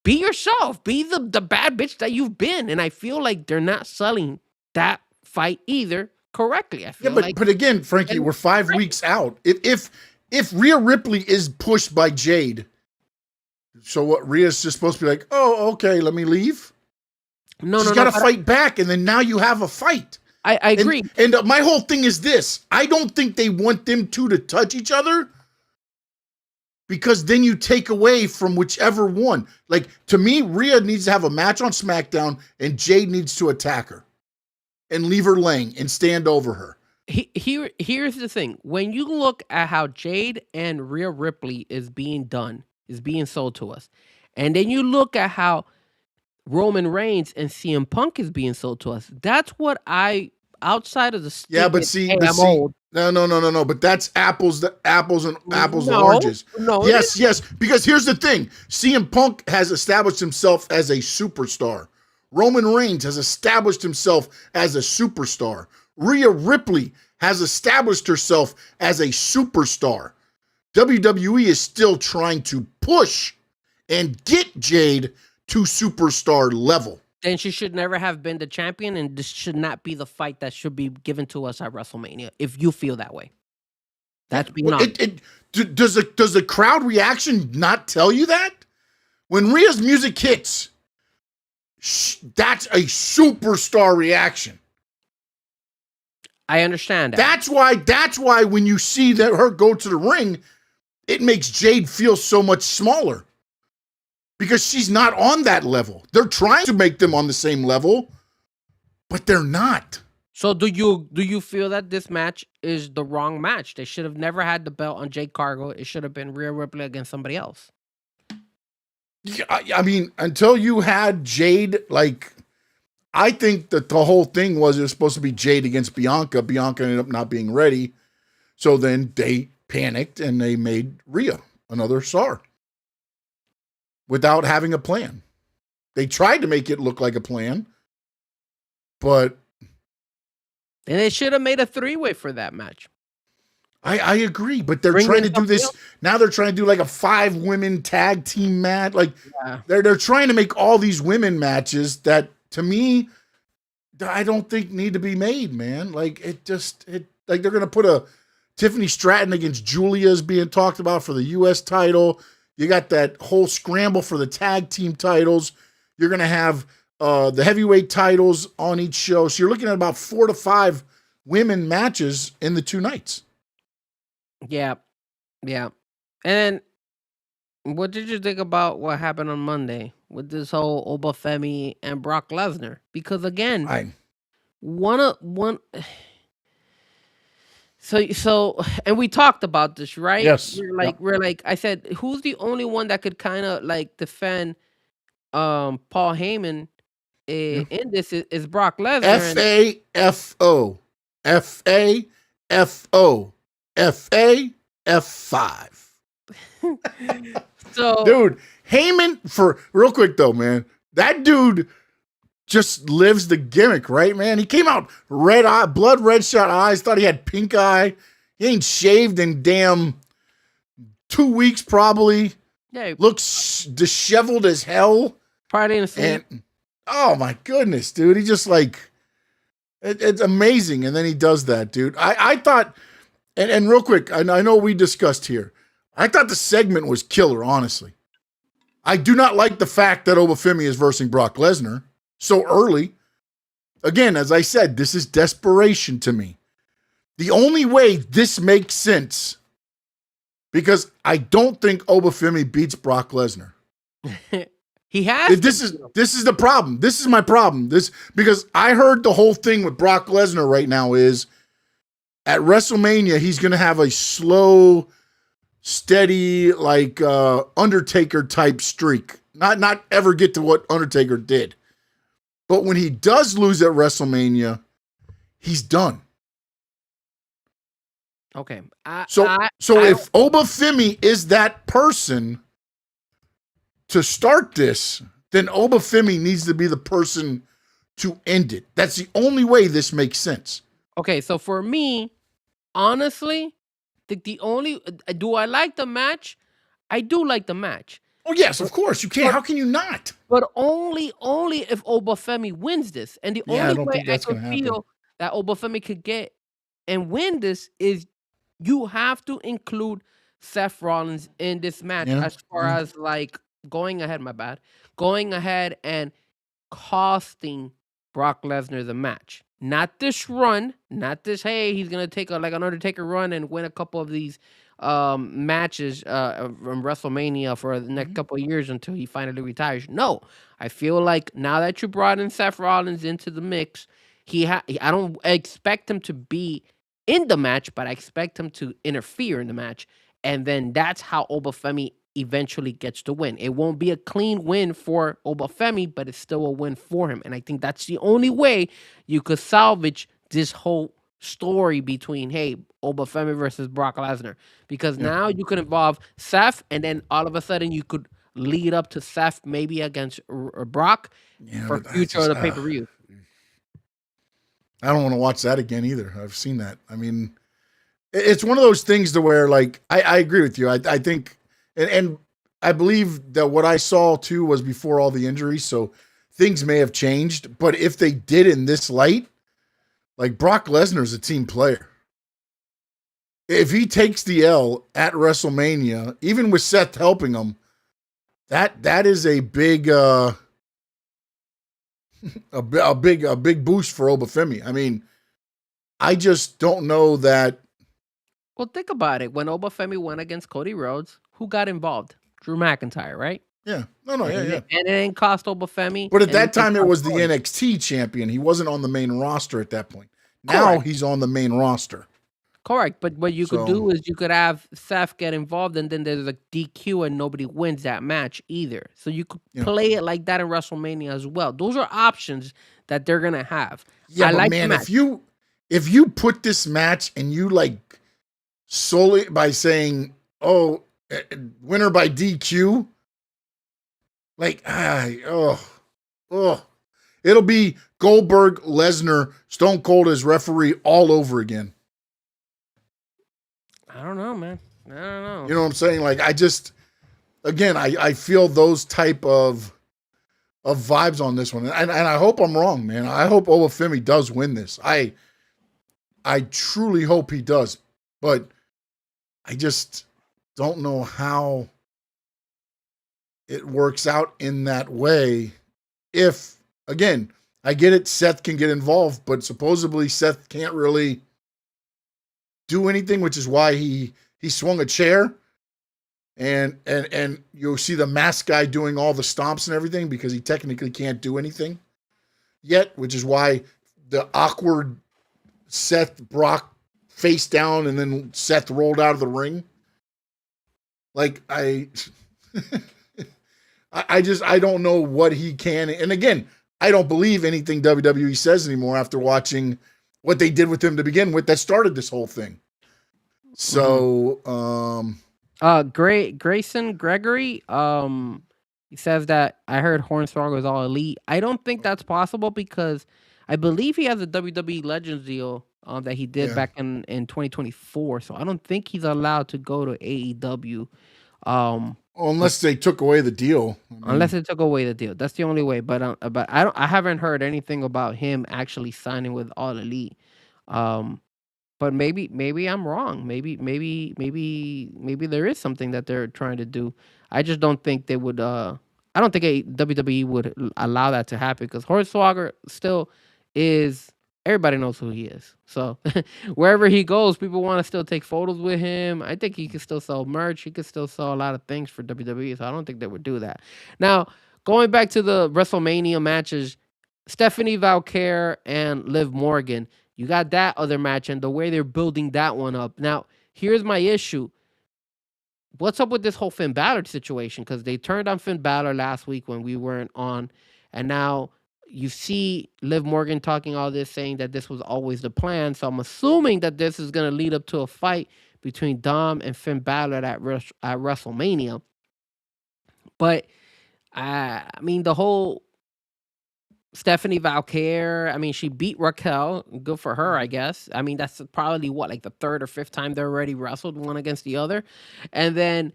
be yourself. Be the bad bitch that you've been. And I feel like they're not selling that fight either correctly. I feel but again, Frankie, we're 5 weeks out. If Rhea Ripley is pushed by Jade, so what? Rhea's just supposed to be like, oh, okay, let me leave? She's got to fight back, and then now you have a fight. I agree. And my whole thing is this. I don't think they want them two to touch each other, because then you take away from whichever one. Like, to me, Rhea needs to have a match on SmackDown, and Jade needs to attack her and leave her laying and stand over her. Here's the thing. When you look at how Jade and Rhea Ripley is being sold to us, and then you look at how Roman Reigns and CM Punk is being sold to us, that's what outside of the Yeah, but stupid, see, "Hey, I'm old." no. But that's apples and apples and No, oranges. no, it Yes, yes. Because here's the thing: CM Punk has established himself as a superstar. Roman Reigns has established himself as a superstar. Rhea Ripley has established herself as a superstar. WWE is still trying to push and get Jade to superstar level. Then she should never have been the champion, and this should not be the fight that should be given to us at WrestleMania, if you feel that way. That's being Well, honest. does the crowd reaction not tell you that? When Rhea's music hits, that's a superstar reaction. I understand that. That's why when you see that her go to the ring, it makes Jade feel so much smaller. Because she's not on that level. They're trying to make them on the same level, but they're not. So do you feel that this match is the wrong match? They should have never had the belt on Jade Cargill. It should have been Rhea Ripley against somebody else. Yeah, I mean, until you had Jade, like, I think that the whole thing was it was supposed to be Jade against Bianca. Bianca ended up not being ready. So then they panicked and they made Rhea another star without having a plan. They tried to make it look like a plan, but... And they should have made a three-way for that match. I agree, but they're Bring trying in to do somebody this else. now. They're trying to do like a 5-women tag team match. Like Yeah. they're trying to make all these women matches that, to me, I don't think need to be made. Man, like like they're gonna put a Tiffany Stratton against Julia is being talked about for the U.S. title. You got that whole scramble for the tag team titles. You're gonna have the heavyweight titles on each show. So you're looking at about 4 to 5 women matches in the 2 nights. Yeah. Yeah. And what did you think about what happened on Monday with this whole Obafemi and Brock Lesnar? Because again, I one so and we talked about this, right? Yes. We're like I said, who's the only one that could kind of like defend Paul Heyman in this is Brock Lesnar. FAFO. FAFO. FAF5. So Dude, Heyman, for real quick though, man, that dude just lives the gimmick, right, man? He came out red eye, blood red shot eyes, thought he had pink eye. He ain't shaved in damn 2 weeks, probably. yeah, Looks disheveled as hell. Friday and sleep. And oh my goodness, dude. He just like it's amazing. And then he does that, dude. I thought, and real quick, I know we discussed here. I thought the segment was killer, honestly. I do not like the fact that Obafemi is versing Brock Lesnar so early. Again, as I said, this is desperation to me. The only way this makes sense, because I don't think Obafemi beats Brock Lesnar. He has. This is the problem. This is my problem. Because I heard the whole thing with Brock Lesnar right now is at WrestleMania he's going to have a slow, steady, like Undertaker type streak. Not ever get to what Undertaker did. But when he does lose at WrestleMania, he's done. Okay. So if Obafemi is that person to start this, then Obafemi needs to be the person to end it. That's the only way this makes sense. Okay, so for me, honestly, the only do I like the match? I do like the match, Oh yes, of course you can. How can you not? but only if Obafemi wins this. And the Yeah, I only don't way think I that's could gonna happen. feel that Obafemi could get and win this is you have to include Seth Rollins in this match Yeah, as far yeah. as like going ahead and costing Brock Lesnar the match. Not this run, not this, hey, he's gonna take like an Undertaker run and win a couple of these matches from WrestleMania for the next couple of years until he finally retires. No, I feel like now that you brought in Seth Rollins into the mix, I don't expect him to be in the match, but I expect him to interfere in the match. And then that's how Obafemi eventually gets the win. It won't be a clean win for Obafemi, but it's still a win for him. And I think that's the only way you could salvage this whole story between, hey, Obafemi versus Brock Lesnar. Because Yeah. now you could involve Seth, and then all of a sudden you could lead up to Seth maybe against Brock Yeah, for but future of the pay-per-view. I don't want to watch that again either. I've seen that. I mean, it's one of those things to where, like, I agree with you. I think, and I believe that what I saw too was before all the injuries, so things may have changed. But if they did in this light, like, Brock Lesnar's a team player. If he takes the L at WrestleMania, even with Seth helping him, that is a big a big boost for Obafemi. I mean, I just don't know that. Well, think about it. When Obafemi went against Cody Rhodes, who got involved? Drew McIntyre, right? Yeah, no, yeah, And yeah. it didn't cost Obafemi. But at and that didn't time, it cost was the Cody. NXT champion. He wasn't on the main roster at that point. Now Correct. he's on the main roster. Correct. But what you could So- do is you could have Seth get involved, and then there's a DQ and nobody wins that match either. So you could Yeah. play it like that in WrestleMania as well. Those are options that they're gonna have. Yeah, I but like the man, match. if you put this match and you, like, solely by saying, "Oh, winner by DQ," like, it'll be Goldberg, Lesnar, Stone Cold as referee all over again. I don't know, man. I don't know. You know what I'm saying? Like, I feel those type of vibes on this one, and I hope I'm wrong, man. I hope Obafemi does win this. I truly hope he does, but I just don't know how it works out in that way. If, again, I get it, Seth can get involved, but supposedly Seth can't really do anything, which is why he swung a chair, and you'll see the mask guy doing all the stomps and everything because he technically can't do anything yet, which is why the awkward Seth Brock face down and then Seth rolled out of the ring. Like, I don't know what he can. And again, I don't believe anything WWE says anymore after watching what they did with him to begin with that started this whole thing. So, Grayson Gregory, he says that I heard Hornswoggle was all elite. I don't think that's possible because I believe he has a WWE Legends deal that he did Yeah. back in 2024. So I don't think he's allowed to go to AEW. unless they took away the deal. I mean, Unless they took away the deal, that's the only way. But I haven't heard anything about him actually signing with All Elite. But maybe I'm wrong. Maybe there is something that they're trying to do. I just don't think they would. I don't think WWE would allow that to happen because Hornswoggle still is. Everybody knows who he is. So wherever he goes, people want to still take photos with him. I think he can still sell merch. He could still sell a lot of things for WWE. So I don't think they would do that. Now, going back to the WrestleMania matches, Stephanie Valkyrie and Liv Morgan, you got that other match and the way they're building that one up. Now, here's my issue. What's up with this whole Finn Balor situation? Because they turned on Finn Balor last week when we weren't on. And now you see Liv Morgan talking all this, saying that this was always the plan. So I'm assuming that this is going to lead up to a fight between Dom and Finn Balor at WrestleMania. But, I mean, the whole Stephanie Valkyrie, I mean, she beat Raquel. Good for her, I guess. I mean, that's probably like the third or fifth time they already wrestled one against the other. And then,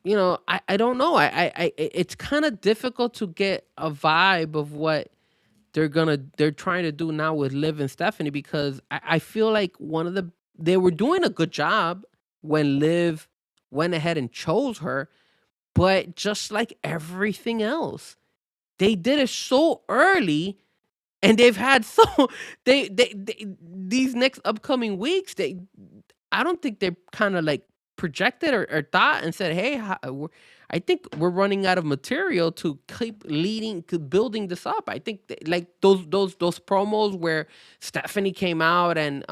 you know, I don't know. It's kind of difficult to get a vibe of what they're trying to do now with Liv and Stephanie because I feel like they were doing a good job when Liv went ahead and chose her, but just like everything else, they did it so early, and they've had they these next upcoming weeks. I don't think they're kind of like projected or thought and said, "Hey, I think we're running out of material to keep building this up." I think like those promos where Stephanie came out and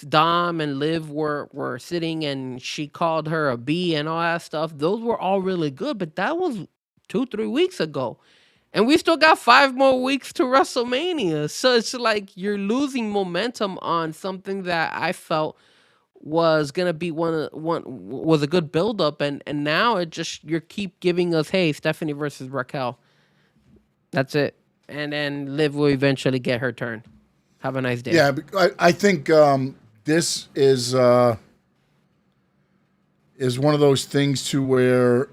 Dom and Liv were sitting and she called her a B and all that stuff. Those were all really good, but that was 2-3 weeks ago. And we still got 5 more weeks to WrestleMania. So it's like you're losing momentum on something that I felt was gonna be one was a good build up, and now it just you keep giving us, hey, Stephanie versus Raquel. That's it. And then Liv will eventually get her turn. Have a nice day. Yeah, I think this is one of those things to where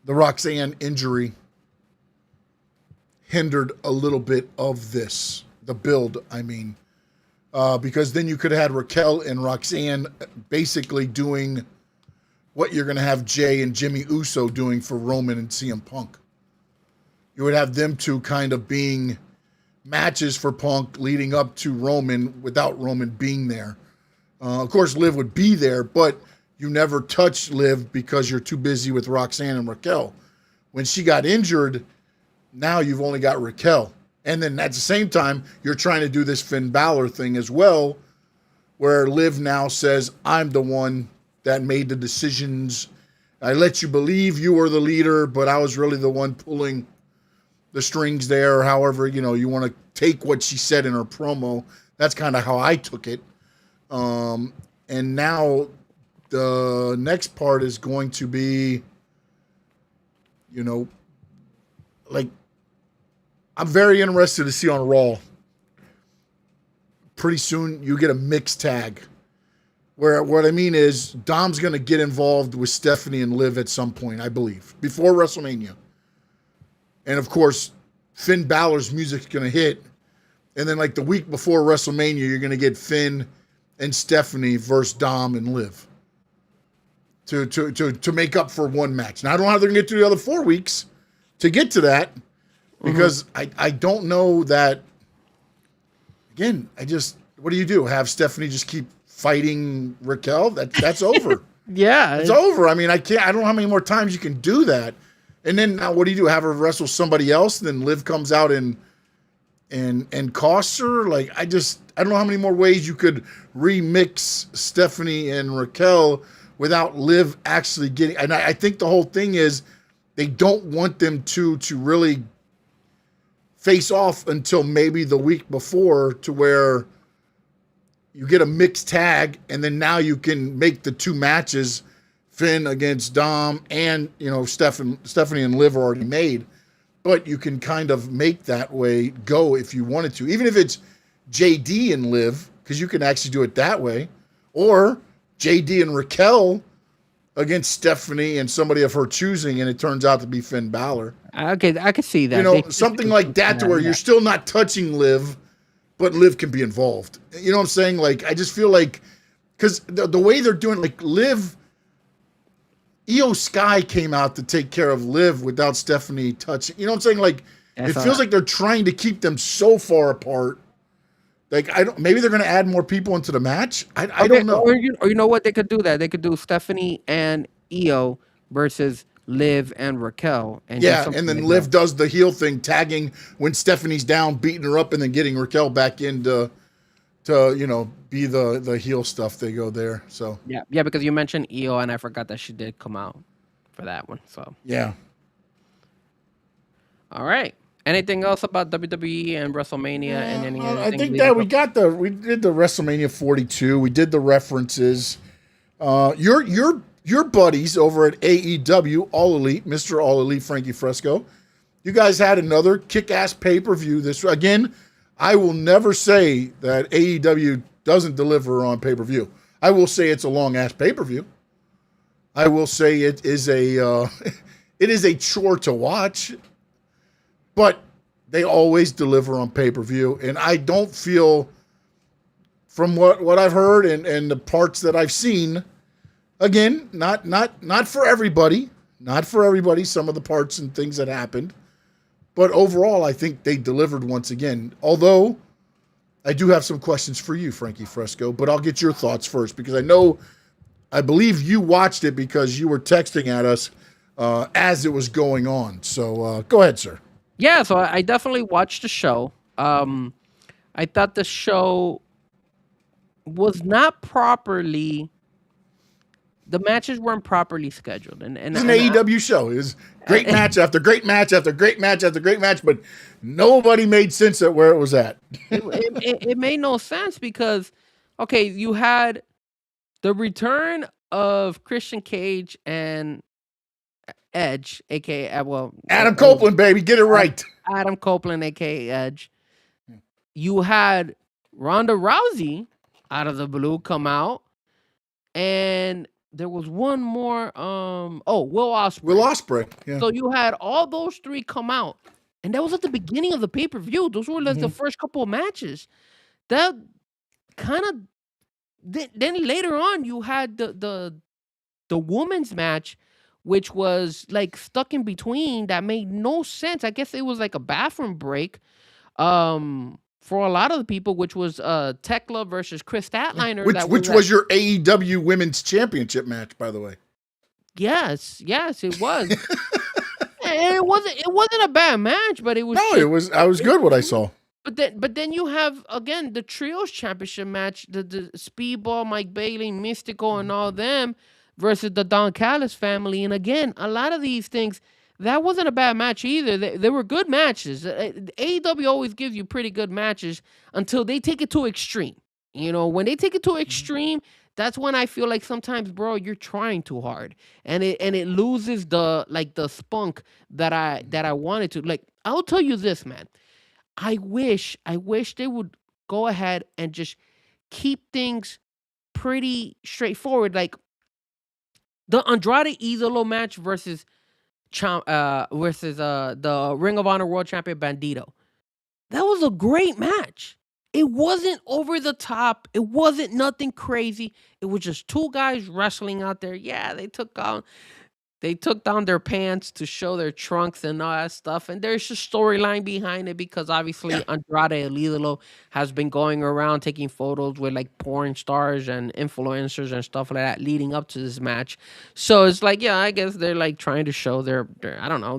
the Roxanne injury hindered a little bit of this, the build, I mean. Because then you could have had Raquel and Roxanne basically doing what you're going to have Jay and Jimmy Uso doing for Roman and CM Punk. You would have them two kind of being matches for Punk leading up to Roman without Roman being there. Of course, Liv would be there, but you never touch Liv because you're too busy with Roxanne and Raquel. When she got injured, now you've only got Raquel. And then at the same time, you're trying to do this Finn Balor thing as well, where Liv now says, I'm the one that made the decisions. I let you believe you were the leader, but I was really the one pulling the strings there. However, you want to take what she said in her promo. That's kind of how I took it. And now the next part is going to be, like, I'm very interested to see on Raw. Pretty soon, you get a mixed tag. Where what I mean is, Dom's going to get involved with Stephanie and Liv at some point, I believe, before WrestleMania. And of course, Finn Balor's music's going to hit. And then, like, the week before WrestleMania, you're going to get Finn and Stephanie versus Dom and Liv to make up for one match. Now, I don't know how they're going to get through the other 4 weeks to get to that. Because I don't know that, again, what do? Have Stephanie just keep fighting Raquel? That's over. Yeah. It's over. I mean, I don't know how many more times you can do that. And then now what do? Have her wrestle somebody else? And then Liv comes out and costs her? Like, I don't know how many more ways you could remix Stephanie and Raquel without Liv actually getting, and I think the whole thing is they don't want them to really face off until maybe the week before, to where you get a mixed tag, and then now you can make the two matches, Finn against Dom, and Stephanie and Liv are already made, but you can kind of make that way go if you wanted to, even if it's JD and Liv, because you can actually do it that way, or JD and Raquel against Stephanie and somebody of her choosing, and it turns out to be Finn Balor. Okay, I could see that. Something like that, to where you're still not touching Liv, but Liv can be involved. You know what I'm saying? Like, I just feel like, because the way they're doing, like, Liv, Io Sky came out to take care of Liv without Stephanie touching. You know what I'm saying? Like, it feels like they're trying to keep them so far apart. Like, maybe they're going to add more people into the match. I don't know. Or you know what they could do? That they could do Stephanie and Io versus Liv and Raquel. And and then Liv does the heel thing, tagging when Stephanie's down, beating her up, and then getting Raquel back in to be the heel stuff. They go there. So yeah, because you mentioned Io, and I forgot that she did come out for that one. So yeah. All right. Anything else about WWE and WrestleMania and anything? I think that we did the WrestleMania 42. We did the references. Your buddies over at AEW, All Elite, Mr. All Elite, Frankie Fresco, you guys had another kick-ass pay-per-view. Again, I will never say that AEW doesn't deliver on pay-per-view. I will say it's a long-ass pay-per-view. I will say it is a chore to watch. But they always deliver on pay-per-view. And I don't feel, from what I've heard and the parts that I've seen, again, not for everybody. Not for everybody, some of the parts and things that happened. But overall, I think they delivered once again. Although, I do have some questions for you, Frankie Fresco. But I'll get your thoughts first, because I believe you watched it because you were texting at us as it was going on. So go ahead, sir. Yeah, so I definitely watched the show. I I thought the show was not properly. The matches weren't properly scheduled, It's an AEW show. It was great match after great match after great match after great match, but nobody made sense at where it was at. it made no sense because, okay, you had the return of Christian Cage and Edge, aka Adam Copeland, baby, get it right. Adam Copeland, aka Edge. You had Ronda Rousey out of the blue come out, and there was one more. Will Ospreay. Will Ospreay. Yeah. So you had all those three come out, and that was at the beginning of the pay-per-view. Those were like the first couple of matches. That kind of then later on you had the women's match, which was like stuck in between. That made no sense. I guess it was like a bathroom break. For a lot of the people, which was Tekla versus Chris Statlander, which was your AEW Women's Championship match, by the way. Yes, it was. And it wasn't a bad match, but it was. No, it was. I was good. What I saw. But then you have again the trios championship match, the Speedball, Mike Bailey, Mystico, and all them versus the Don Callis family. And again, a lot of these things. That wasn't a bad match either. They were good matches. AEW always gives you pretty good matches until they take it to extreme. You know, when they take it to extreme, that's when I feel like sometimes, bro, you're trying too hard, and it loses the spunk that I wanted to. Like, I'll tell you this, man. I wish they would go ahead and just keep things pretty straightforward, like the Andrade Idolo match versus the Ring of Honor World Champion Bandito. That was a great match. It wasn't over the top. It wasn't nothing crazy. It was just two guys wrestling out there. Yeah, they took down their pants to show their trunks and all that stuff. And there's a storyline behind it because obviously Andrade El Idolo has been going around taking photos with like porn stars and influencers and stuff like that leading up to this match. So it's like, yeah, I guess they're like trying to show their I don't know,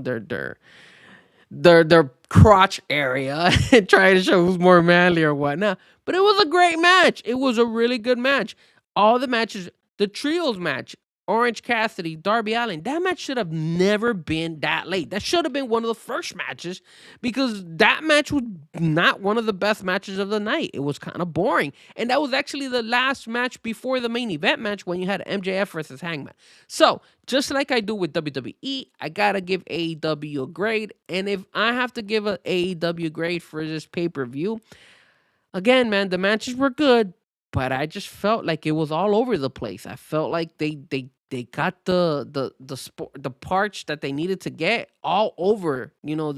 their crotch area and trying to show who's more manly or whatnot. But it was a great match. It was a really good match. All the matches, the trios match, Orange Cassidy, Darby Allin, that match should have never been that late. That should have been one of the first matches because that match was not one of the best matches of the night. It was kind of boring. And that was actually the last match before the main event match when you had MJF versus Hangman. So, just like I do with WWE, I got to give AEW a grade. And if I have to give an AEW grade for this pay-per-view, again, man, the matches were good, but I just felt like it was all over the place. I felt like they got the parts that they needed to get all over. You know,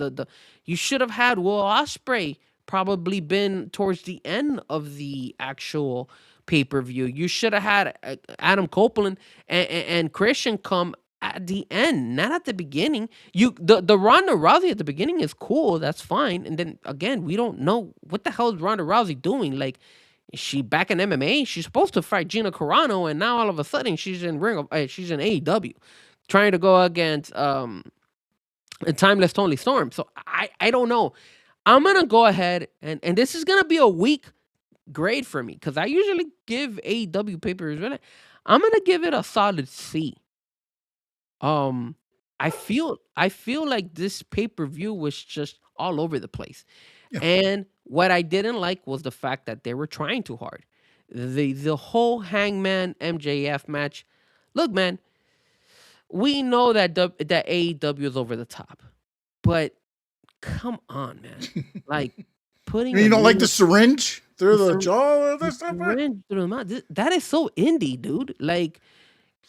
you should have had Will Ospreay probably been towards the end of the actual pay-per-view. You should have had Adam Copeland and Christian come at the end, not at the beginning. The Ronda Rousey at the beginning is cool, that's fine. And then again, we don't know what the hell is Ronda Rousey doing. Like, is she back in MMA? She's supposed to fight Gina Carano, and now all of a sudden she's in AEW, trying to go against Timeless Tony Storm. So I don't know. I'm gonna go ahead and this is gonna be a weak grade for me because I usually give AEW pay-per-views. I'm gonna give it a solid C. I feel like this pay-per-view was just all over the place. Yeah. And what I didn't like was the fact that they were trying too hard. The whole Hangman MJF match. Look, man, we know that that AEW is over the top, but come on, man, like putting. You don't like the syringe through the jaw or that stuff? Syringe through the mouth. That is so indie, dude. Like,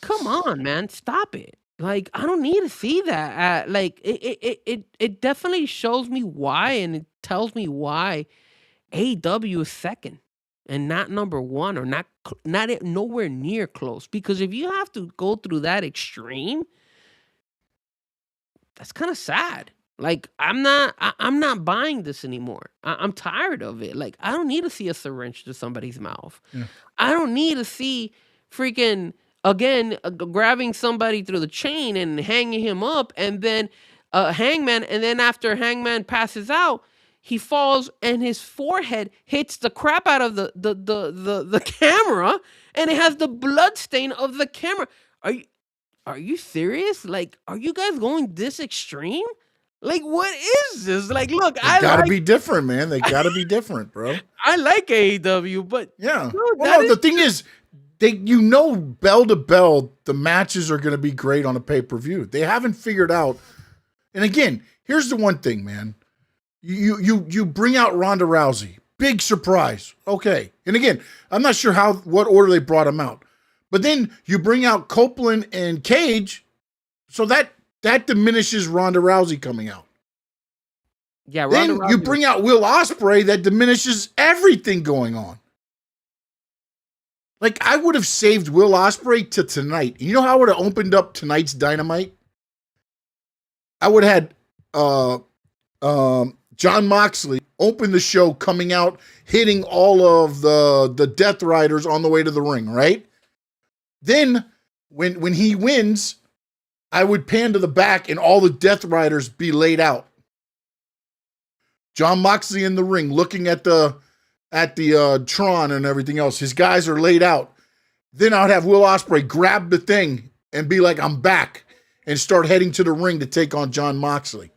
come on, man, stop it. Like, I don't need to see that. Like, it definitely shows me why, and it tells me why AEW is second and not number one, or not nowhere near close. Because if you have to go through that extreme, that's kind of sad. Like, I'm not buying this anymore. I'm tired of it. Like, I don't need to see a syringe to somebody's mouth. Yeah. I don't need to see freaking. Again, grabbing somebody through the chain and hanging him up, and then Hangman, and then after Hangman passes out, he falls and his forehead hits the crap out of the camera, and it has the blood stain of the camera. Are you serious? Like, are you guys going this extreme? Like, what is this? Like, look, They gotta be different, man. They gotta be different, bro. I like AEW, but Yeah. dude, Well, no, the thing is, bell to bell, the matches are gonna be great on a pay-per-view. They haven't figured out. And again, here's the one thing, man. You bring out Ronda Rousey. Big surprise. Okay. And again, I'm not sure what order they brought him out. But then you bring out Copeland and Cage, so that diminishes Ronda Rousey coming out. yeah, Then you bring out Will Ospreay, that diminishes everything going on. Like, I would have saved Will Ospreay to tonight. You know how I would have opened up tonight's Dynamite? I would have had John Moxley open the show, coming out, hitting all of the Death Riders on the way to the ring, right? Then, when he wins, I would pan to the back and all the Death Riders be laid out. John Moxley in the ring, looking at the Tron and everything else. His guys are laid out. Then I would have Will Ospreay grab the thing and be like, I'm back, and start heading to the ring to take on John Moxley.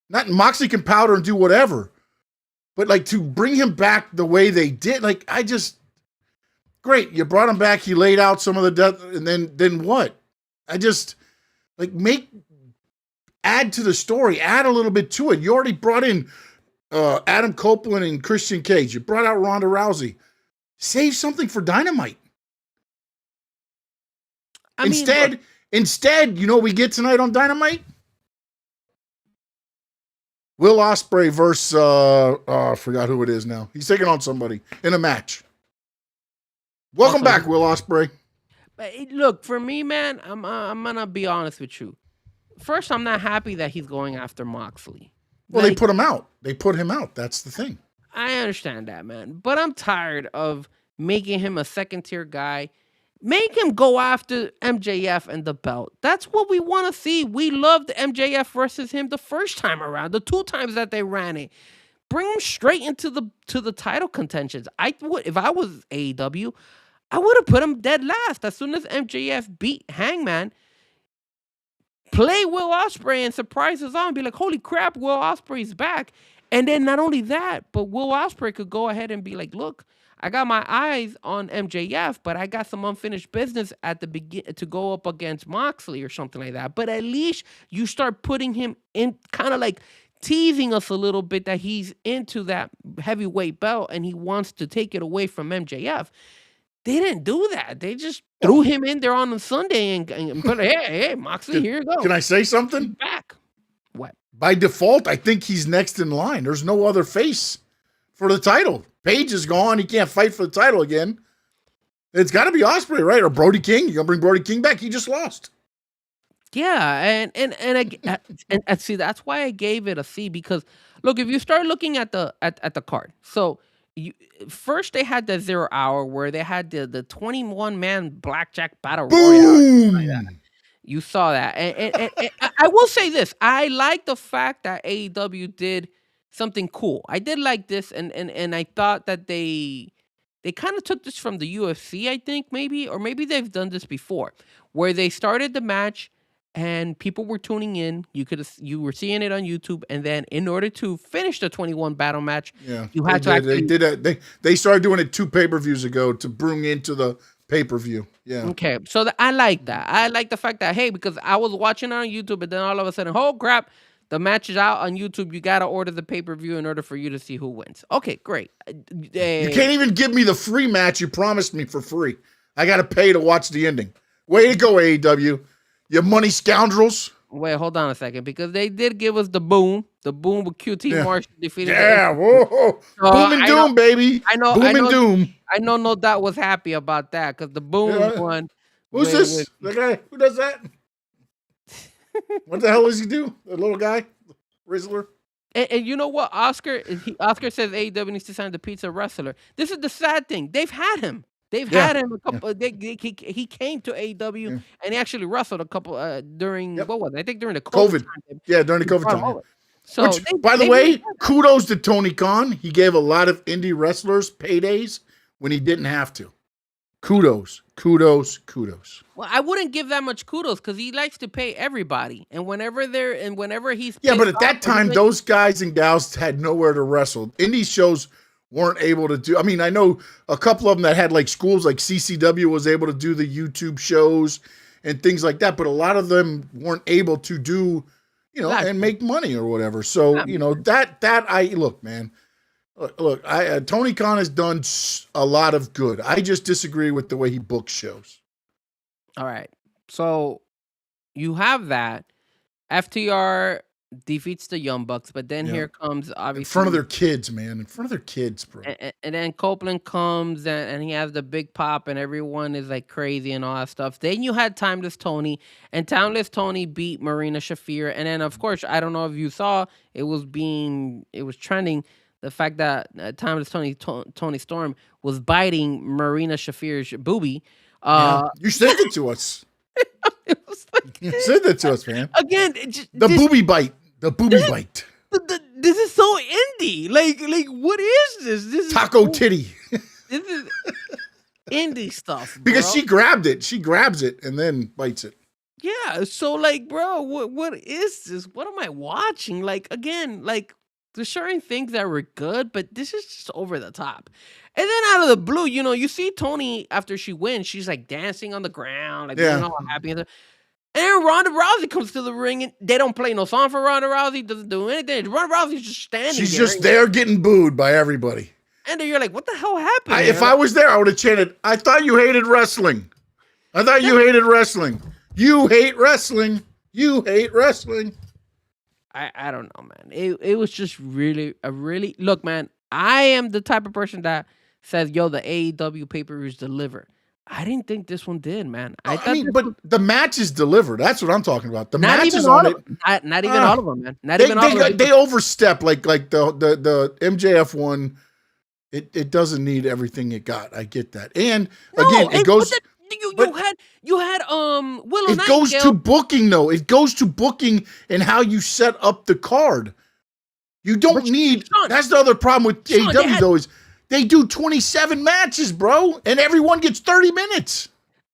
Not Moxley can powder and do whatever, but like, to bring him back the way they did, like, great. You brought him back. He laid out some of the death, and then what? I just, like, add to the story, add a little bit to it. You already brought in Adam Copeland and Christian Cage. You brought out Ronda Rousey. Save something for Dynamite. Instead, you know what we get tonight on Dynamite? Will Ospreay versus I forgot who it is now. He's taking on somebody in a match. Welcome back, Will Ospreay. Look, for me, man, I'm gonna be honest with you. First, I'm not happy that he's going after Moxley. Well, they put him out. They put him out. That's the thing. I understand that, man. But I'm tired of making him a second-tier guy. Make him go after MJF and the belt. That's what we want to see. We loved MJF versus him the first time around, the 2 times that they ran it. Bring him straight into the title contentions. If I was AEW, I would have put him dead last as soon as MJF beat Hangman. Play Will Ospreay and surprise us on. Be like, holy crap, Will Ospreay's back. And then not only that, but Will Ospreay could go ahead and be like, look, I got my eyes on MJF, but I got some unfinished business at the begin to go up against Moxley or something like that. But at least you start putting him in, kind of like teasing us a little bit that he's into that heavyweight belt and he wants to take it away from MJF. They didn't do that. They just threw him in there on a Sunday and put, hey, Moxley, here you go. Can I say something? He's back. What? By default, I think he's next in line. There's no other face for the title. Page is gone. He can't fight for the title again. It's got to be Ospreay, right? Or Brody King. You gonna bring Brody King back? He just lost. Yeah, and see, that's why I gave it a C, because look, if you start looking at the card, so first they had the 0 hour where they had the 21-man blackjack battle royale. Like that. You saw that, and I will say this: I like the fact that AEW did something cool. I did like this, and I thought that they kind of took this from the UFC, I think, maybe they've done this before, where they started the match and people were tuning in. You were seeing it on YouTube, and then in order to finish the 21 battle match, you had to actually. They started doing it 2 pay-per-views ago to bring into the pay-per-view. Yeah. Okay, so I like that. I like the fact that, hey, because I was watching it on YouTube, but then all of a sudden, oh crap, the match is out on YouTube. You gotta order the pay-per-view in order for you to see who wins. Okay, great. You can't even give me the free match you promised me for free. I gotta pay to watch the ending. Way to go, AEW. You money scoundrels. Wait, hold on a second, because they did give us the boom with QT Marshall defeating. Yeah, whoa. Boom and Doom, baby. I know. Boom and Doom. I know. No doubt was happy about that, because the Boom one. Who's this? The guy who does that? What the hell does he do? The little guy, Rizzler. And you know what, Oscar says AEW needs to sign the pizza wrestler. This is the sad thing. They've had him. They've had him a couple. He came to AEW and he actually wrestled a couple during what was it? I think during the COVID time. Yeah, during the COVID time. So Which, by the way, kudos to Tony Khan. He gave a lot of indie wrestlers paydays when he didn't have to. Kudos. well, I wouldn't give that much kudos because he likes to pay everybody, and whenever he's Yeah, but at pissed that off or time, he's those guys and gals had nowhere to wrestle. Indie shows weren't able to do. I mean, I know a couple of them that had like schools, like CCW was able to do the YouTube shows and things like that, but a lot of them weren't able to do, and make money or whatever. So, look, man. Look, Tony Khan has done a lot of good. I just disagree with the way he books shows. All right. So you have that. FTR defeats the Young Bucks, but then here comes obviously in front of their kids, man. In front of their kids, bro. And then Copeland comes and he has the big pop and everyone is like crazy and all that stuff. Then you had Timeless Tony, and Timeless Tony beat Marina Shafir. And then of course, I don't know if you saw, it was trending, the fact that Timeless Tony Storm was biting Marina Shafir's boobie. You sent it to us. It was like, you sent it to us, man. Again, the booby bite. The booby bite. This is so indie. Like what is this? This is Taco titty. This is indie stuff. Because bro. she grabbed it. She grabs it and then bites it. Yeah. So like, bro, what is this? What am I watching? Like again, like there's certain things that were good, but this is just over the top. And then out of the blue, you see Tony after she wins, she's like dancing on the ground, like being all happy. And Ronda Rousey comes to the ring, and they don't play no song for Ronda Rousey. Doesn't do anything. Ronda Rousey's just standing. She's just there getting booed by everybody. And then you're like, what the hell happened? If I was there, I would have chanted, "I thought you hated wrestling. I thought you hated wrestling. You hate wrestling. You hate wrestling." I don't know, man. It was just really look, man. I am the type of person that says, "Yo, the AEW pay-per-views deliver." I didn't think this one did, man. But the matches delivered. That's what I'm talking about. The matches on it. Not even all of them, man. Not even all of them. They overstep like the MJF one. It doesn't need everything it got. I get that. And again, it goes. You had Willow It goes to booking though. It goes to booking and how you set up the card. You don't need. Sean, that's the other problem with AEW though is they do 27 matches, bro, and everyone gets 30 minutes.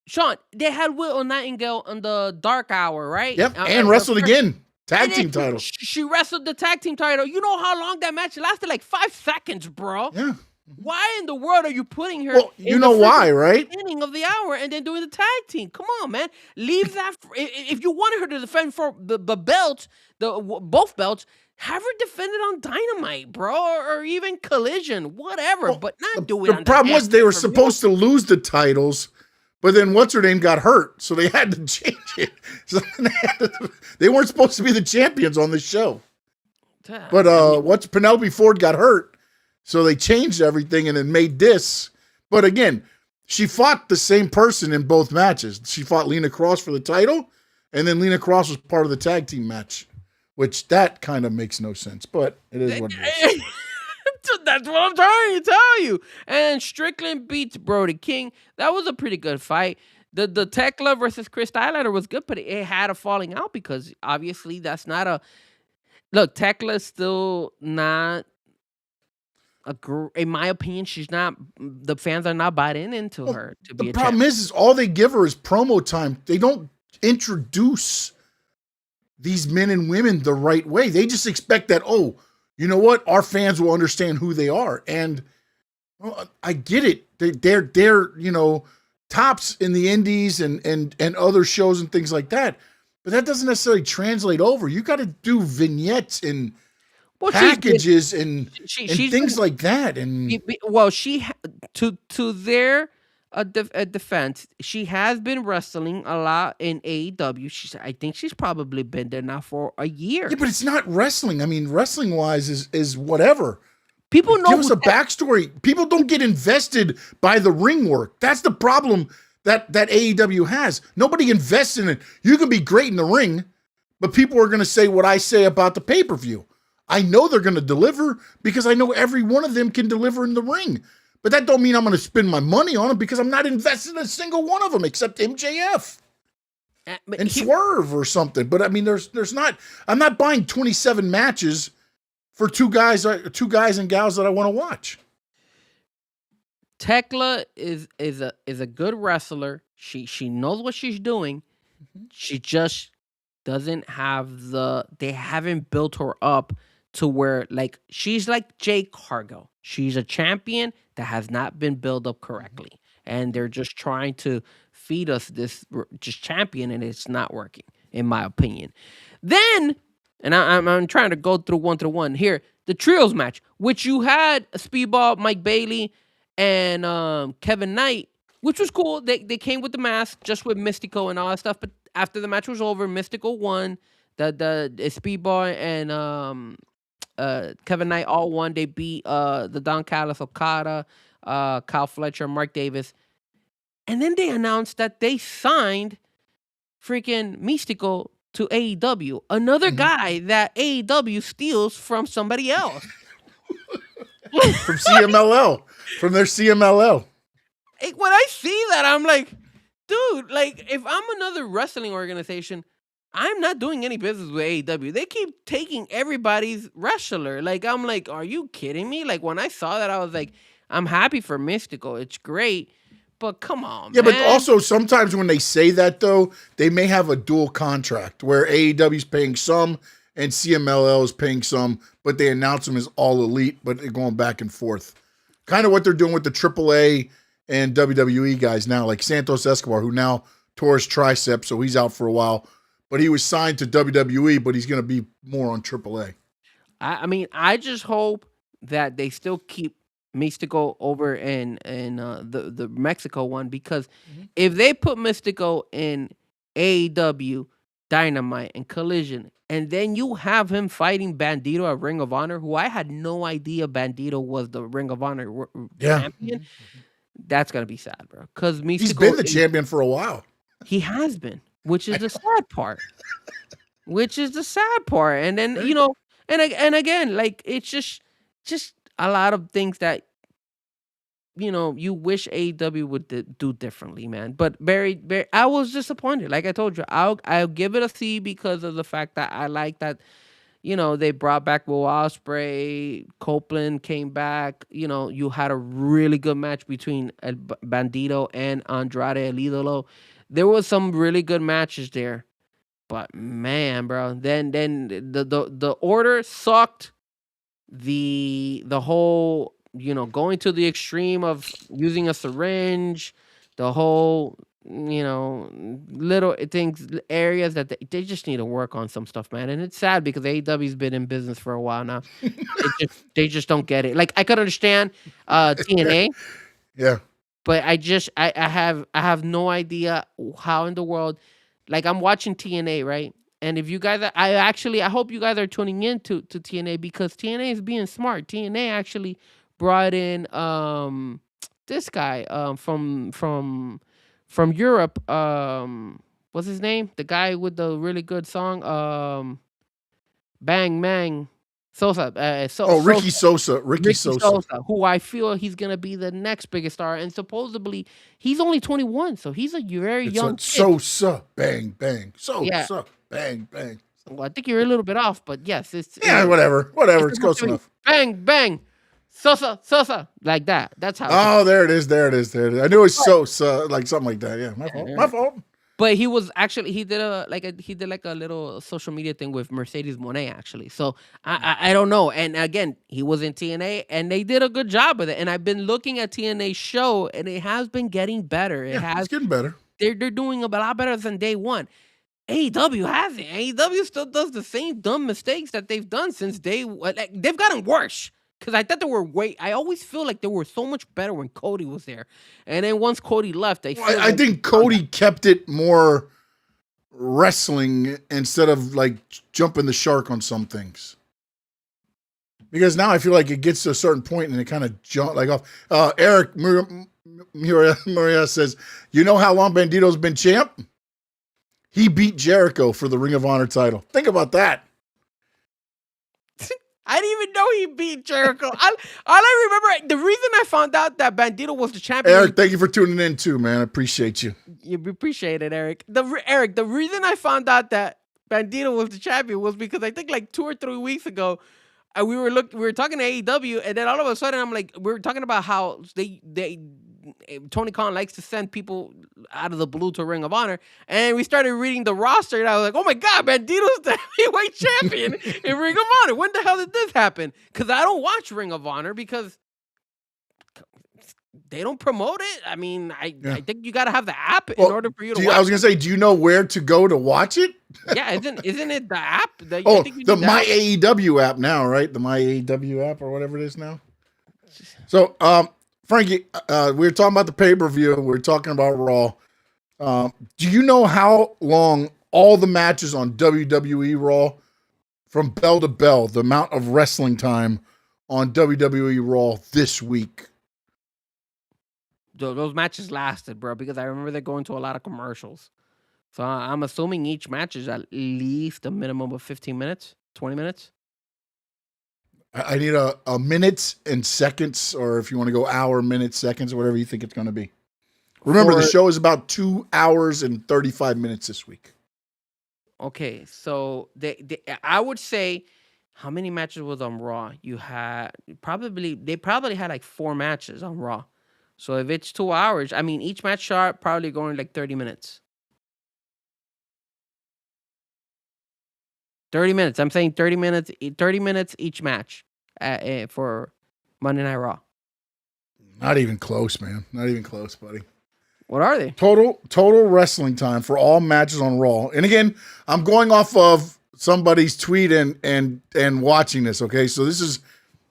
Sean, they had Willow Nightingale on the Dark Hour, right? Yep, and wrestled again. Tag team title. She wrestled the tag team title. You know how long that match lasted? Like 5 seconds, bro. Yeah. Why in the world are you putting her? Well, you know why, right? Beginning of the hour and then doing the tag team. Come on, man. Leave that. If you wanted her to defend for the belts, both belts, have her defend it on Dynamite, bro, or even Collision, whatever. But not do it. The problem was they were supposed to lose the titles, but then what's her name got hurt, so they had to change it. So they weren't supposed to be the champions on the show. But Penelope Ford got hurt. So they changed everything and then made this. But again, she fought the same person in both matches. She fought Lena Cross for the title, and then Lena Cross was part of the tag team match, which that kind of makes no sense, but it is what it is. That's what I'm trying to tell you. And Strickland beats Brody King. That was a pretty good fight. The Tekla versus Chris Stylander was good, but it had a falling out because obviously that's not a... Look, Tekla's still not... in my opinion, she's not. The fans are not buying into her. The problem is all they give her is promo time. They don't introduce these men and women the right way. They just expect that. Oh, you know what? Our fans will understand who they are, and I get it. They're tops in the indies and other shows and things like that. But that doesn't necessarily translate over. You got to do vignettes and. Packages and things like that, and to their defense, she has been wrestling a lot in AEW. I think she's probably been there now for a year. Yeah, but it's not wrestling. I mean, wrestling wise is whatever. People know. Give us a backstory. People don't get invested by the ring work. That's the problem that AEW has. Nobody invests in it. You can be great in the ring, but people are going to say what I say about the pay-per-view. I know they're going to deliver because I know every one of them can deliver in the ring. But that don't mean I'm going to spend my money on them because I'm not invested in a single one of them except MJF. and Swerve or something. But I mean, there's not. I'm not buying 27 matches for two guys and gals that I want to watch. Tekla is a good wrestler. She knows what she's doing. She just doesn't have they haven't built her up to where, like, she's like Jade Cargill. She's a champion that has not been built up correctly. And they're just trying to feed us this just champion, and it's not working, in my opinion. Then, and I'm trying to go through one here, the trios match, which you had Speedball, Mike Bailey, and Kevin Knight, which was cool. They came with the mask, just with Mystico and all that stuff. But after the match was over, Mystico won. The Speedball and Kevin Knight all won. They beat the Don Callis, Okada, Kyle Fletcher, Mark Davis. And then they announced that they signed freaking Mystico to AEW. Another guy that AEW steals from somebody else. From CMLL. From their CMLL. When I see that, I'm like, dude, like, if I'm another wrestling organization, I'm not doing any business with AEW. They keep taking everybody's wrestler. Like, I'm like, are you kidding me? Like, when I saw that, I was like, I'm happy for Mystico. It's great. But come on, yeah, man. But also sometimes when they say that, though, they may have a dual contract where AEW's paying some and CMLL is paying some, but they announce them as all elite, but they're going back and forth. Kind of what they're doing with the AAA and WWE guys now, like Santos Escobar, who now tore his tricep, so he's out for a while. But he was signed to WWE, but he's going to be more on AAA. I mean, I just hope that they still keep Mystico over in the Mexico one, because if they put Mystico in AEW, Dynamite, and Collision, and then you have him fighting Bandito at Ring of Honor, who I had no idea Bandito was the Ring of Honor champion, that's gonna be sad, bro. Because Mystico, he's been the champion for a while. He has been, which is the sad part. And then and again, like, it's just a lot of things that you wish AEW would do differently, man. But Barry, I was disappointed. Like I told you, I'll give it a C because of the fact that I like that. They brought back Will Ospreay, Copeland came back. You had a really good match between Bandito and Andrade El Idolo. There was some really good matches there. But man, bro, then the order sucked. The whole, going to the extreme of using a syringe, the whole, little things, areas that they just need to work on some stuff, man. And it's sad because AEW's been in business for a while now. they just don't get it. Like, I could understand TNA. Yeah. But I have no idea how in the world. Like, I'm watching TNA, right? And if you guys, I hope you guys are tuning in to TNA, because TNA is being smart. TNA actually brought in this guy from Europe. What's his name? The guy with the really good song, Bang Bang Sosa. Ricky Sosa. Ricky Sosa, who I feel he's gonna be the next biggest star, and supposedly he's only 21, so he's a very young kid. Sosa, bang bang, Sosa, bang bang. Well, I think you're a little bit off, but yes, it's whatever. It's close enough. Bang bang, Sosa, like that. That's how. Oh, there it is. I knew it was Sosa, like something like that. Yeah, my fault. But he was actually, he did a little social media thing with Mercedes Moné, actually. So I don't know. And again, he was in TNA, and they did a good job with it. And I've been looking at TNA's show, and it has been getting better. It's getting better. They're doing a lot better than day one. AEW hasn't. AEW still does the same dumb mistakes that they've done since they've gotten worse. Because I thought I always feel like they were so much better when Cody was there. And then once Cody left, I think Cody kept it more wrestling instead of like jumping the shark on some things. Because now I feel like it gets to a certain point and it kind of jump like off. Eric Maria says, you know how long Bandito's been champ? He beat Jericho for the Ring of Honor title. Think about that. I didn't even know he beat Jericho. All I remember, the reason I found out that Bandito was the champion. Eric, thank you for tuning in too, man. I appreciate you. You appreciate it, Eric. Eric, the reason I found out that Bandito was the champion was because I think like 2 or 3 weeks ago, we were talking to AEW, and then all of a sudden I'm like, we were talking about how Tony Khan likes to send people out of the blue to Ring of Honor, and we started reading the roster, and I was like, oh my God, Bandito's the heavyweight champion in Ring of Honor. When the hell did this happen? Because I don't watch Ring of Honor because they don't promote it. I mean, I think you got to have the app in order for you to watch I was going to say, do you know where to go to watch it? Yeah, isn't it the app? The My AEW app now, right? The My AEW app or whatever it is now. So, Frankie, we were talking about the pay-per-view. We were talking about Raw. Do you know how long all the matches on WWE Raw, from bell to bell, the amount of wrestling time on WWE Raw this week? Those matches lasted, bro, because I remember they going to a lot of commercials. So I'm assuming each match is at least a minimum of 15 minutes, 20 minutes. I need a minutes and seconds, or if you want to go hour, minutes, seconds, or whatever you think it's going to be. Remember, the show is about 2 hours and 35 minutes this week. Okay, so I would say, how many matches was on Raw? They probably had like 4 matches on Raw. So if it's 2 hours, I mean, each match sharp probably going like 30 minutes. 30 minutes. I'm saying 30 minutes. 30 minutes each match for Monday Night Raw. Not even close, man. Not even close, buddy. What are they? Total wrestling time for all matches on Raw. And again, I'm going off of somebody's tweet and watching this. Okay, so this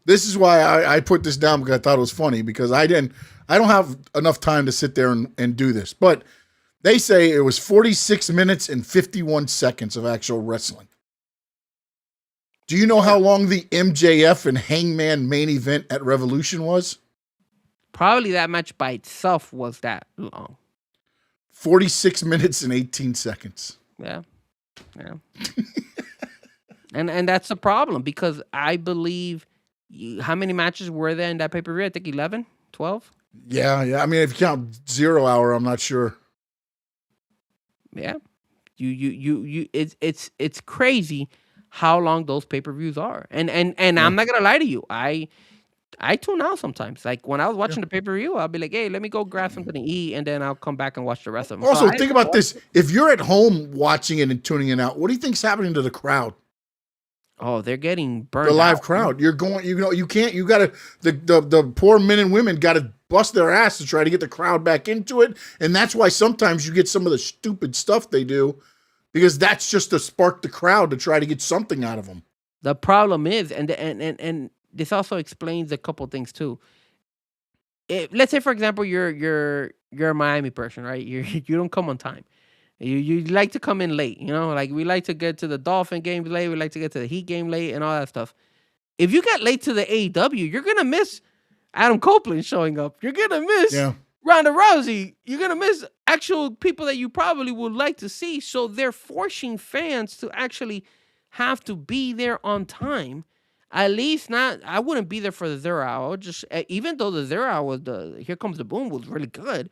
is why I put this down, because I thought it was funny, because I don't have enough time to sit there and do this. But they say it was 46 minutes and 51 seconds of actual wrestling. Do you know how long the MJF and Hangman main event at Revolution was? Probably that match by itself was that long. 46 minutes and 18 seconds. Yeah. and that's the problem, because I believe, how many matches were there in that pay-per-view? I think 11, 12? Yeah. I mean, if you count 0 hour, I'm not sure. Yeah. It's crazy how long those pay-per-views are. And I'm not gonna lie to you. I tune out sometimes. Like when I was watching the pay-per-view, I'll be like, hey, let me go grab something to eat, and then I'll come back and watch the rest of them. Also, think about this. If you're at home watching it and tuning it out, what do you think's happening to the crowd? Oh, they're getting burned. The live crowd. You gotta, the poor men and women gotta bust their ass to try to get the crowd back into it. And that's why sometimes you get some of the stupid stuff they do, because that's just to spark the crowd to try to get something out of them. The problem is, and this also explains a couple things too. Let's say, for example, you're a Miami person, right? You don't come on time. You like to come in late, like we like to get to the Dolphin games late. We like to get to the Heat game late and all that stuff. If you get late to the AEW, you're going to miss Adam Copeland showing up. You're going to miss Ronda Rousey. You're going to miss actual people that you probably would like to see. So they're forcing fans to actually have to be there on time. At least not, I wouldn't be there for the 0 hour. Just, even though the 0 hour, the Here Comes the Boom was really good.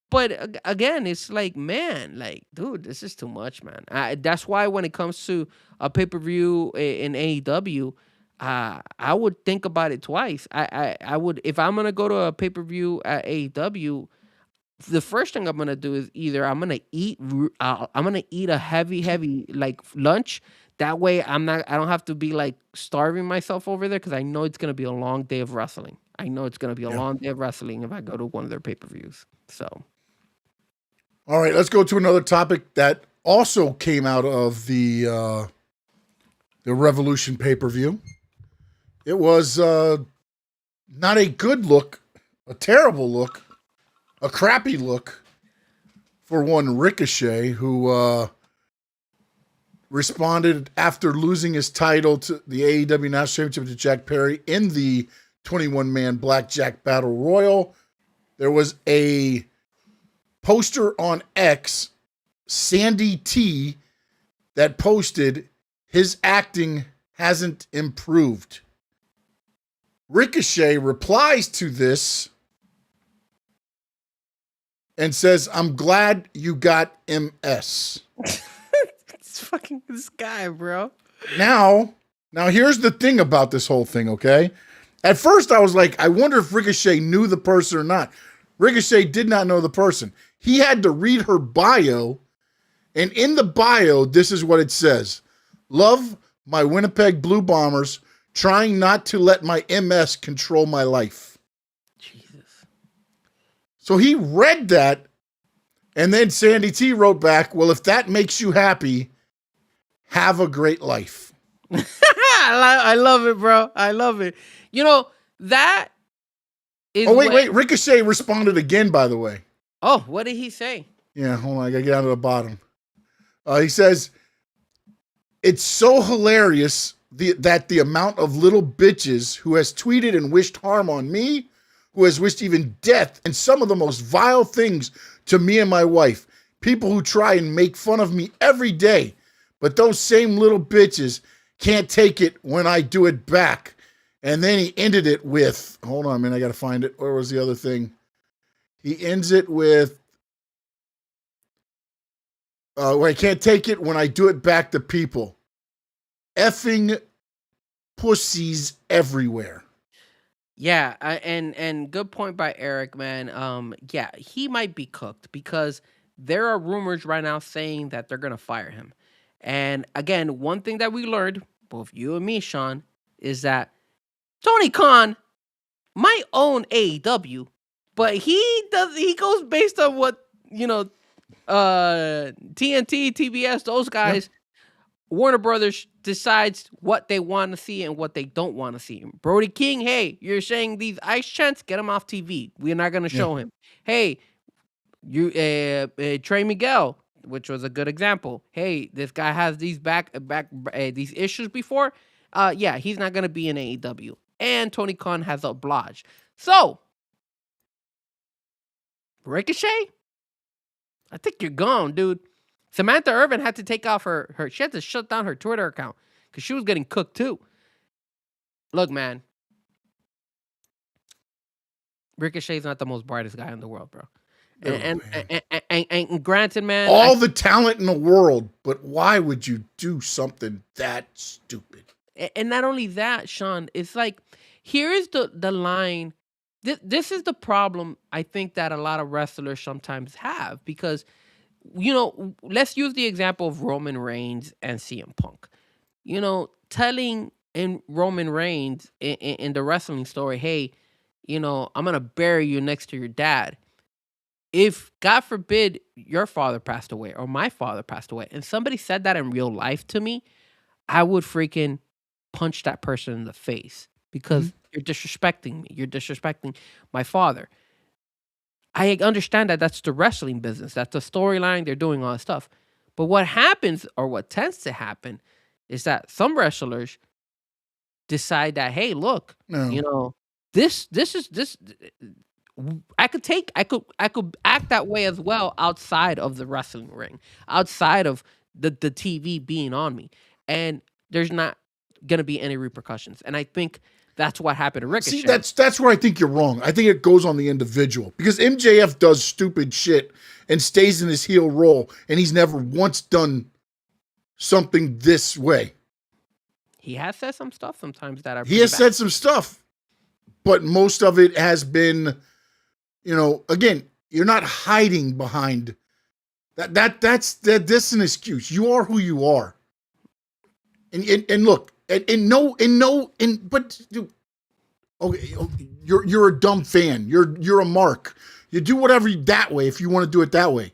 But again, it's like, man, like, dude, this is too much, man. That's why when it comes to a pay-per-view in AEW, I would think about it twice. I would, if I'm going to go to a pay-per-view at AEW, the first thing I'm going to do is either I'm going to eat a heavy like lunch. That way I don't have to be like starving myself over there, because I know it's going to be a long day of wrestling. I know it's going to be a long day of wrestling if I go to one of their pay-per-views. So. All right, let's go to another topic that also came out of the Revolution pay-per-view. It was not a good look, a terrible look, a crappy look for one Ricochet, who responded after losing his title to the AEW National Championship to Jack Perry in the 21-man Blackjack Battle Royal. There was a poster on X, Sandy T, that posted, his acting hasn't improved. Ricochet replies to this and says, I'm glad you got MS. It's fucking this guy, bro. Now here's the thing about this whole thing, okay? At first I was like, I wonder if Ricochet knew the person or not. Ricochet did not know the person. He had to read her bio, and in the bio, this is what it says. Love my Winnipeg Blue Bombers, trying not to let my MS control my life. Jesus. So he read that, and then Sandy T wrote back, well, if that makes you happy, have a great life. I love it, bro. I love it. You know, that is. Oh, wait. Ricochet responded again, by the way. Oh, what did he say? Yeah, hold on. I got to get down to the bottom. He says, it's so hilarious that the amount of little bitches who has tweeted and wished harm on me, who has wished even death and some of the most vile things to me and my wife. People who try and make fun of me every day. But those same little bitches can't take it when I do it back. And then he ended it with, hold on, man, I got to find it. Where was the other thing? He ends it with, I can't take it when I do it back to people. Effing pussies everywhere. Yeah, and good point by Eric, man. Yeah, he might be cooked because there are rumors right now saying that they're gonna fire him. And again, one thing that we learned, both you and me, Sean, is that Tony Khan might own AEW, but he goes based on what, TNT, TBS, those guys, Warner Brothers decides what they want to see and what they don't want to see. Brody King, hey, you're saying these ice chants, get him off TV. We're not going to show him. Hey, you Trey Miguel, which was a good example. Hey, this guy has these these issues before. Yeah, he's not going to be in AEW. And Tony Khan has obliged. So, Ricochet, I think you're gone, dude. Samantha Irvin had to take off she had to shut down her Twitter account because she was getting cooked too. Look, man. Ricochet's not the most brightest guy in the world, bro. And granted, man. All the talent in the world, but why would you do something that stupid? And not only that, Sean, it's like, here is the line. This is the problem I think that a lot of wrestlers sometimes have because, let's use the example of Roman Reigns and CM Punk. Telling in Roman Reigns in the wrestling story, hey, I'm going to bury you next to your dad. If, God forbid, your father passed away or my father passed away and somebody said that in real life to me, I would freaking punch that person in the face because you're disrespecting me. You're disrespecting my father. I understand that that's the wrestling business. That's the storyline. They're doing all that stuff. But what happens or what tends to happen is that some wrestlers decide that, hey, look, this I could act that way as well outside of the wrestling ring, outside of the TV being on me. And there's not going to be any repercussions. And I think that's what happened to Ricochet. See, that's where I think you're wrong. I think it goes on the individual because MJF does stupid shit and stays in his heel role, and he's never once done something this way. He has said some stuff sometimes that are He has said some stuff, but most of it has been, again, you're not hiding behind that's an excuse. You are who you are. And look, but dude, okay, you're a dumb fan. You're a mark. You do whatever that way if you want to do it that way.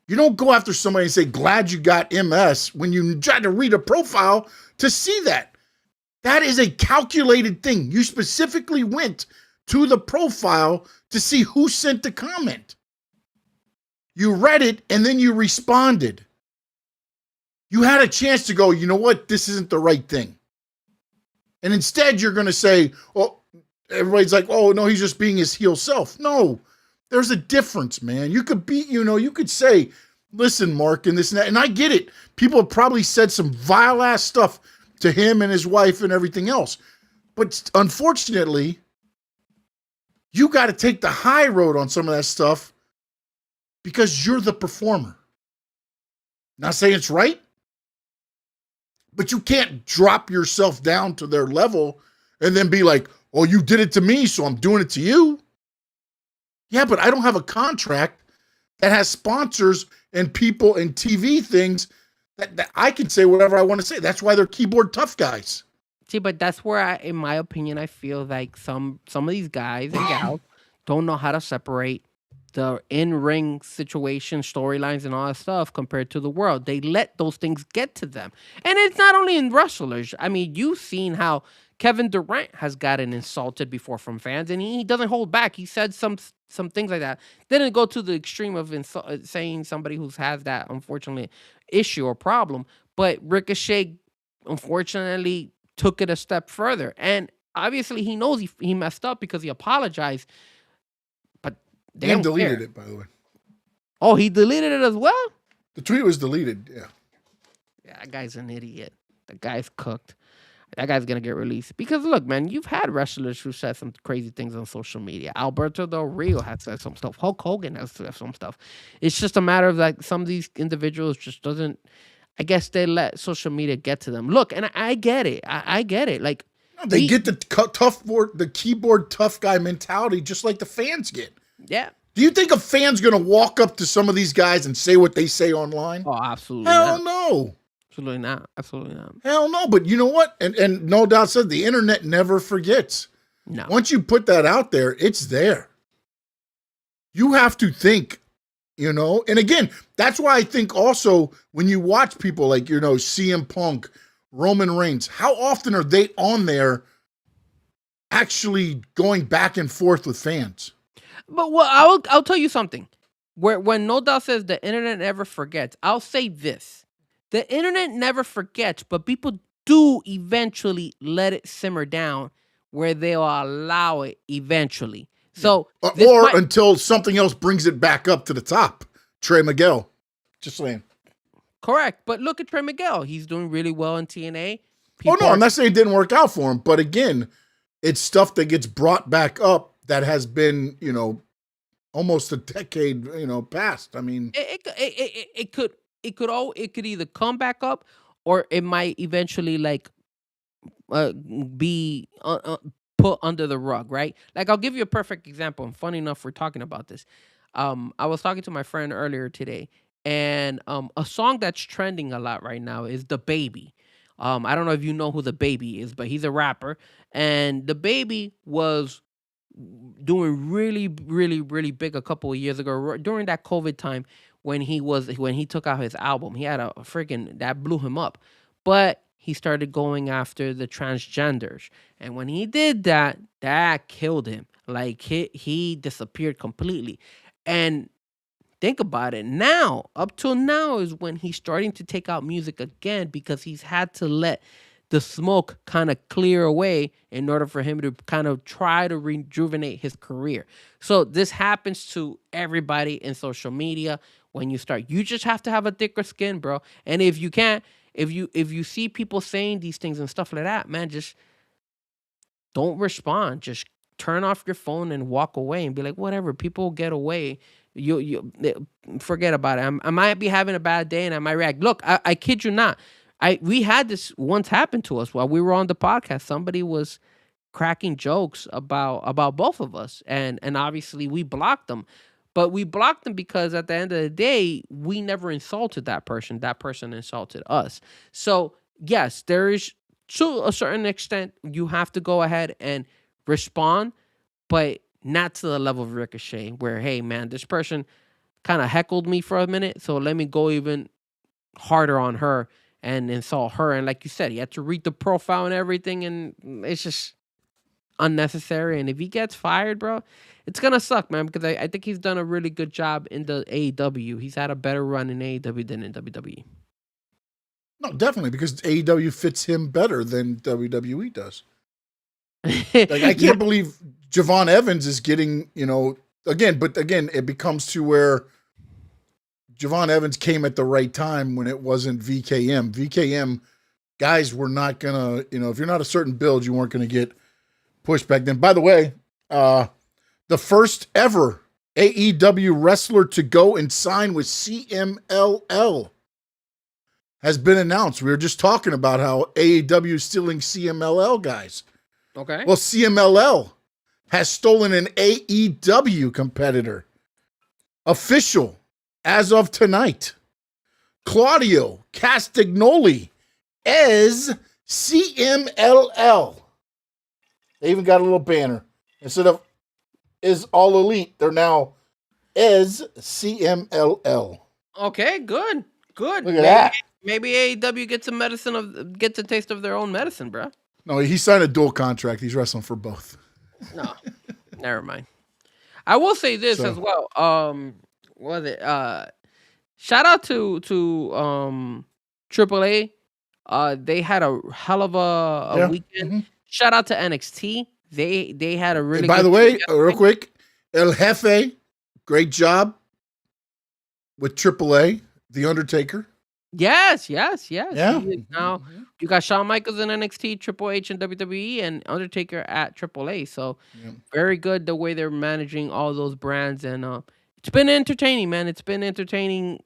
You don't go after somebody and say, glad you got MS when you try to read a profile to see that. That is a calculated thing. You specifically went to the profile to see who sent the comment. You read it and then you responded. You had a chance to go, you know what? This isn't the right thing. And instead you're going to say, oh, everybody's like, oh, no, he's just being his heel self. No, there's a difference, man. You could be, you could say, listen, Mark, and this and that. And I get it. People have probably said some vile ass stuff to him and his wife and everything else. But unfortunately, you got to take the high road on some of that stuff because you're the performer. Not saying it's right, but you can't drop yourself down to their level and then be like, oh, you did it to me, so I'm doing it to you. Yeah, but I don't have a contract that has sponsors and people and TV things that I can say whatever I want to say. That's why they're keyboard tough guys. See, but that's where, in my opinion, I feel like some of these guys and gals don't know how to separate the in-ring situation, storylines, and all that stuff compared to the world. They let those things get to them. And it's not only in wrestlers. I mean, you've seen how Kevin Durant has gotten insulted before from fans, and he doesn't hold back. He said some things like that. Didn't go to the extreme of saying somebody who has that, unfortunately, issue or problem. But Ricochet, unfortunately, took it a step further. And obviously, he knows he messed up because he apologized. But they And deleted it, by the way. Oh, he deleted it as well? The tweet was deleted, yeah. Yeah, that guy's an idiot. The guy's cooked. That guy's going to get released. Because, look, man, you've had wrestlers who said some crazy things on social media. Alberto Del Rio has said some stuff. Hulk Hogan has said some stuff. It's just a matter of, like, some of these individuals just doesn't, I guess they let social media get to them. Look, and I get it. I get it. Like, they get the keyboard tough guy mentality just like the fans get. Yeah. Do you think a fan's going to walk up to some of these guys and say what they say online? Oh, absolutely Hell not. no. Absolutely not. Absolutely not. Hell no. But you know what? And no doubt said the internet never forgets. No. Once you put that out there, it's there. You have to think, you know. And again, that's why I think also when you watch people like, you know, CM Punk, Roman Reigns, how often are they on there actually going back and forth with fans? But well, I'll tell you something. When No Doubt says the internet never forgets, I'll say this. The internet never forgets, but people do eventually let it simmer down where they'll allow it eventually. So until something else brings it back up to the top. Trey Miguel. Just saying. Correct. But look at Trey Miguel. He's doing really well in TNA. I'm not saying it didn't work out for him, but again, it's stuff that gets brought back up that has been, you know, almost a decade, you know, past. I mean, it could either come back up or it might eventually like be put under the rug, right? Like I'll give you a perfect example. And funny enough, we're talking about this. I was talking to my friend earlier today, and a song that's trending a lot right now is "The Baby." I don't know if you know who The Baby is, but he's a rapper, and The Baby was doing really, really, really big a couple of years ago during that COVID time when he took out his album. He had a freaking that blew him up, but he started going after the transgenders, and when he did that, that killed him. Like he disappeared completely, and think about it now. Up till now is when he's starting to take out music again because he's had to let the smoke kind of clear away in order for him to kind of try to rejuvenate his career. So this happens to everybody in social media. When you just have to have a thicker skin, bro. And if you can't, if you see people saying these things and stuff like that, man, just don't respond. Just turn off your phone and walk away and be like, whatever. People get away. You forget about it. I might be having a bad day and I might react. Look, I kid you not. We had this once happen to us while we were on the podcast. Somebody was cracking jokes about both of us, and obviously we blocked them. But we blocked them because at the end of the day, we never insulted that person. That person insulted us. So yes, there is, to a certain extent, you have to go ahead and respond, but not to the level of Ricochet where, hey man, this person kind of heckled me for a minute, so let me go even harder on her and insult her. And like you said, he had to read the profile and everything, and it's just unnecessary. And if he gets fired, bro, it's gonna suck, man, because I think he's done a really good job in the AEW. He's had a better run in AEW than in WWE. No, definitely, because AEW fits him better than WWE does. Like, I can't believe Javon Evans is getting, you know, again, it becomes to where Javon Evans came at the right time when it wasn't VKM. VKM guys were not gonna, if you're not a certain build, you weren't gonna get pushed back then. By the way, the first ever AEW wrestler to go and sign with CMLL has been announced. We were just talking about how AEW is stealing CMLL guys. Okay. Well, CMLL has stolen an AEW competitor. Official as of tonight. Claudio Castagnoli as CMLL. They even got a little banner. Instead of is all elite, they're now as CMLL. Okay, good. Look at that. Maybe AEW gets a taste of their own medicine, bro. No, he signed a dual contract. He's wrestling for both. No, never mind. I will say this as well. Was it? Shout out to AAA. They had a hell of a weekend. Mm-hmm. Shout out to NXT. They had a really. By good the way, real quick, El Jefe, great job with AAA. The Undertaker. Yes. Yeah. Now you got Shawn Michaels in NXT, Triple H in WWE, and Undertaker at AAA. So very good the way they're managing all those brands, and it's been entertaining, man. It's been entertaining.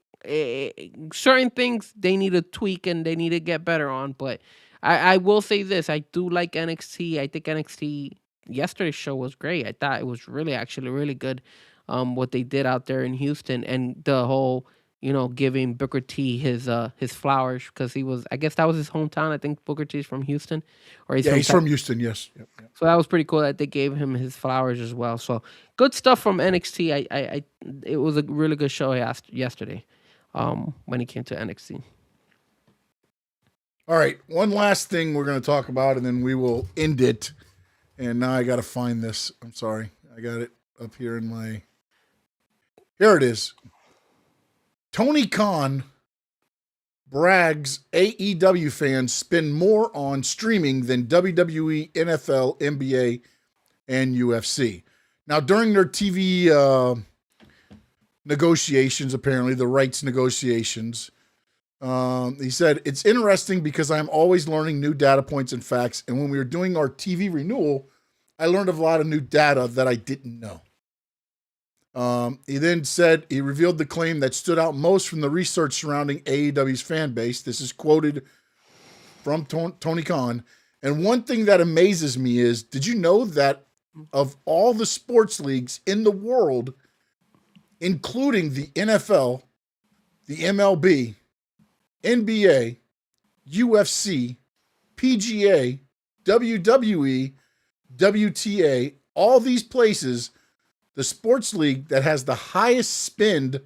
Certain things they need to tweak and they need to get better on, but I will say this: I do like NXT. I think NXT yesterday's show was great. I thought it was actually really good. What they did out there in Houston, and the whole. Giving Booker T his flowers because I guess that was his hometown. I think Booker T is from Houston, or he's from Houston. Yes. Yep. So that was pretty cool that they gave him his flowers as well. So good stuff from NXT. It was a really good show yesterday, when he came to NXT. All right, one last thing we're going to talk about, and then we will end it. And now I got to find this. I'm sorry, I got it up here in my. Here it is. Tony Khan brags AEW fans spend more on streaming than WWE, NFL, NBA, and UFC. Now, during their TV negotiations, apparently, the rights negotiations, he said, it's interesting because I'm always learning new data points and facts. And when we were doing our TV renewal, I learned a lot of new data that I didn't know. He then said he revealed the claim that stood out most from the research surrounding AEW's fan base. This is quoted from Tony Khan. And one thing that amazes me is, did you know that of all the sports leagues in the world, including the NFL, the MLB, NBA, UFC, PGA, WWE, WTA, all these places, the sports league that has the highest spend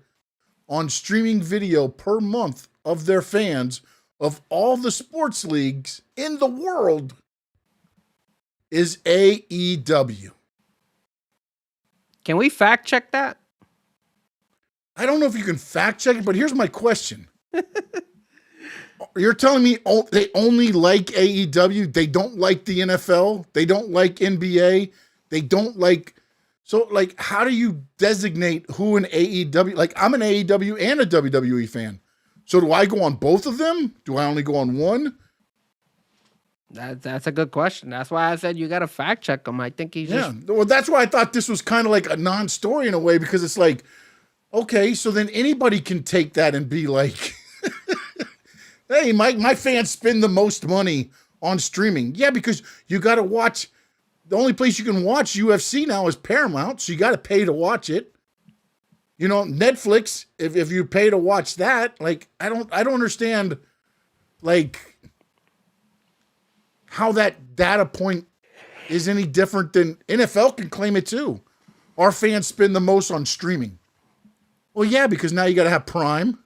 on streaming video per month of their fans of all the sports leagues in the world is AEW. Can we fact check that? I don't know if you can fact check it, but here's my question. You're telling me they only like AEW? They don't like the NFL? They don't like NBA? They don't like... So, how do you designate who an AEW... I'm an AEW and a WWE fan. So do I go on both of them? Do I only go on one? That's a good question. That's why I said you got to fact check him. I think he's just... Well, that's why I thought this was kind of like a non-story in a way, because it's like, okay, so then anybody can take that and be like, hey, my fans spend the most money on streaming. Yeah, because you got to watch... The only place you can watch UFC now is Paramount, so you got to pay to watch it. Netflix, if you pay to watch that, I don't understand, how that data point is any different than NFL can claim it too. Our fans spend the most on streaming. Well, yeah, because now you got to have Prime.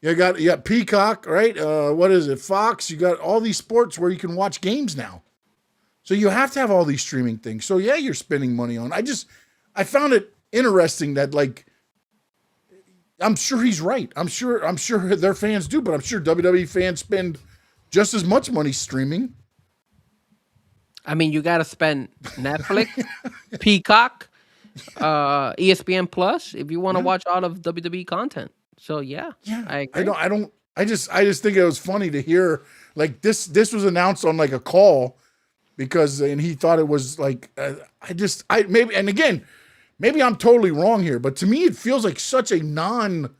You got Peacock, right? What is it? Fox. You got all these sports where you can watch games now. So you have to have all these streaming things. So yeah, you're spending money on. I found it interesting that I'm sure he's right. I'm sure their fans do, but I'm sure WWE fans spend just as much money streaming. I mean, you got to spend Netflix, Peacock, ESPN Plus if you want to watch all of WWE content. So yeah. I agree. I just think it was funny to hear Like this was announced on like a call and he thought it was like maybe, and again, maybe I'm totally wrong here, but to me it feels like such a non-story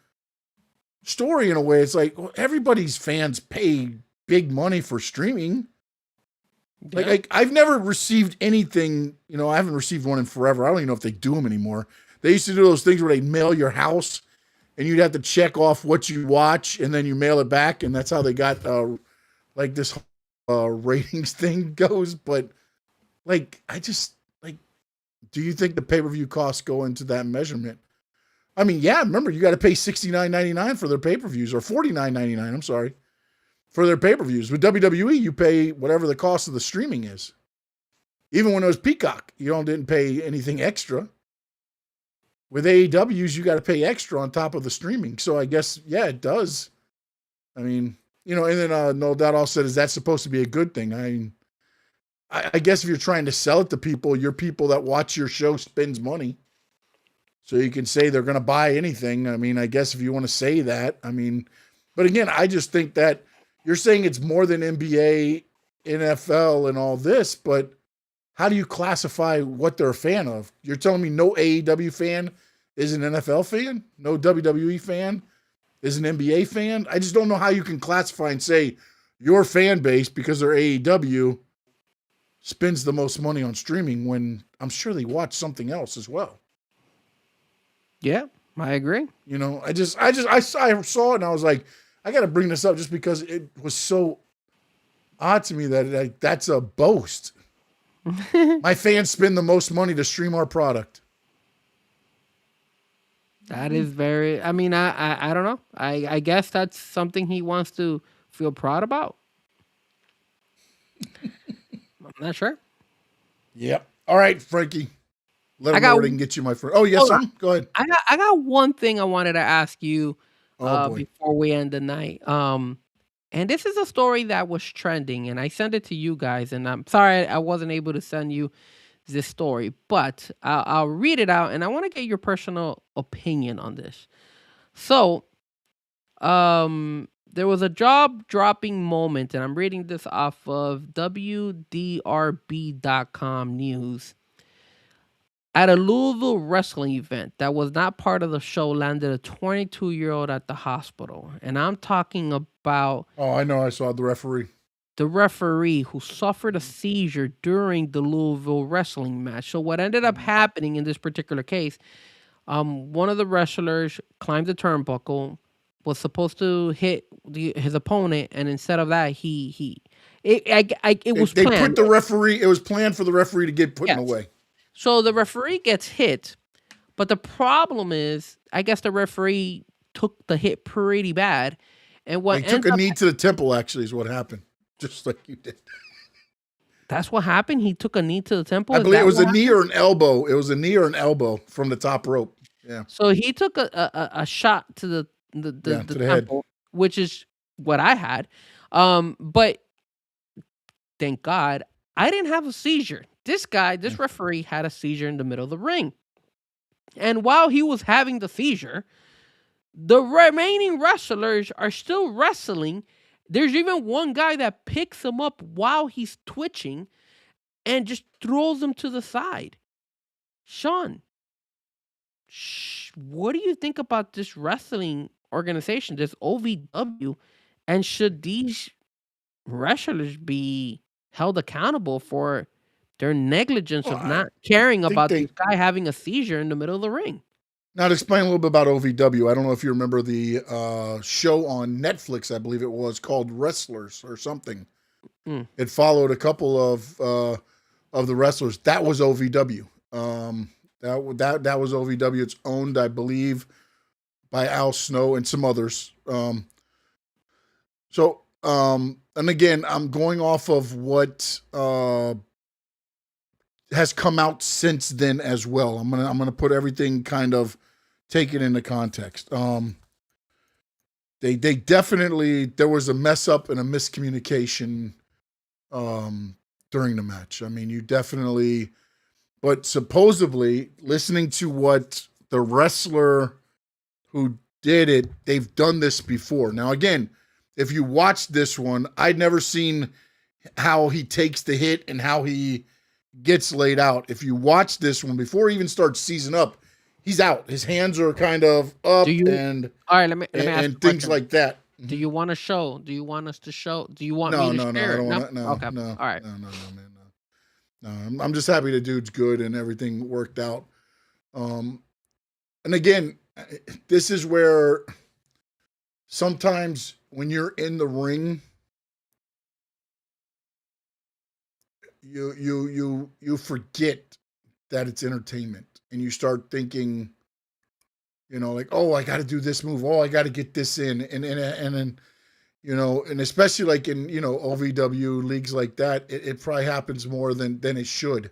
in a way. It's like, well, everybody's fans pay big money for streaming. Like I've never received anything, I haven't received one in forever. I don't even know if they do them anymore. They used to do those things where they mail your house and you'd have to check off what you watch and then you mail it back. And that's how they got like this ratings thing goes. But like, do you think the pay-per-view costs go into that measurement? I mean, yeah, remember, you got to pay $69.99 for their pay-per-views, or $49.99, I'm sorry, for their pay-per-views. With WWE, you pay whatever the cost of the streaming is. Even when it was Peacock, you didn't pay anything extra. With AEWs, you got to pay extra on top of the streaming. So I guess, yeah, it does. I mean, and then No Doubt all said, is that supposed to be a good thing? I guess if you're trying to sell it to people, your people that watch your show spends money. So you can say they're going to buy anything. I mean, I guess if you want to say that, but again, I just think that you're saying it's more than NBA, NFL, and all this, but how do you classify what they're a fan of? You're telling me no AEW fan is an NFL fan? No WWE fan is an NBA fan? I just don't know how you can classify and say your fan base, because they're AEW, spends the most money on streaming when I'm sure they watch something else as well. Yeah, I agree. I saw it and I was like, I got to bring this up just because it was so odd to me that that's a boast. My fans spend the most money to stream our product. That is very, I don't know. I guess that's something he wants to feel proud about. I'm not sure. Yep. All right, Frankie. Let them know where they can get you, my friend. Oh, yes, go ahead. I got one thing I wanted to ask you boy. before we end the night. And this is a story that was trending, and I sent it to you guys, and I'm sorry I wasn't able to send you this story, but I'll read it out, and I want to get your personal opinion on this. So, there was a jaw-dropping moment, and I'm reading this off of WDRB.com news. At a Louisville wrestling event that was not part of the show, landed a 22-year-old at the hospital. And I'm talking about... Oh, I know. I saw the referee. The referee who suffered a seizure during the Louisville wrestling match. So what ended up happening in this particular case, one of the wrestlers climbed the turnbuckle, was supposed to hit his opponent, and instead of that, it was planned. They put the referee... It was planned for the referee to get put in the way. So the referee gets hit, but the problem is, I guess the referee took the hit pretty bad, and he took a knee to the temple. Actually, is what happened, just like you did. That's what happened. He took a knee to the temple. I believe it was a knee or an elbow. It was a knee or an elbow from the top rope. Yeah. So he took a shot to the temple, head, which is what I had. But thank God I didn't have a seizure. This referee had a seizure in the middle of the ring. And while he was having the seizure, the remaining wrestlers are still wrestling. There's even one guy that picks him up while he's twitching and just throws him to the side. Sean, what do you think about this wrestling organization, this OVW, and should these wrestlers be held accountable for their negligence of not caring about this guy having a seizure in the middle of the ring? Now, to explain a little bit about OVW, I don't know if you remember the show on Netflix, I believe it was, called Wrestlers or something. It followed a couple of the wrestlers. That was OVW. That was OVW. It's owned, I believe, by Al Snow and some others. And again, I'm going off of what has come out since then as well. I'm gonna put everything kind of take it into context. They definitely, there was a mess up and a miscommunication during the match. I mean, but supposedly, listening to what the wrestler who did it, they've done this before. Now, again, if you watch this one, I'd never seen how he takes the hit and how he gets laid out. If you watch this one before he even starts season up, he's out. His hands are kind of up Do you? and All right, let me ask you and a things question. like that. Do you want to show? Do you want us to show? Do you want me No, to no, no. share I it? don't No. want to. No, Okay. no, All right. no, man. No. I'm just happy the dude's good and everything worked out. And again, this is where sometimes when you're in the ring, you forget that it's entertainment, and you start thinking, like, oh, I got to do this move, oh, I got to get this in, and then and especially like in OVW leagues like that, it probably happens more than it should.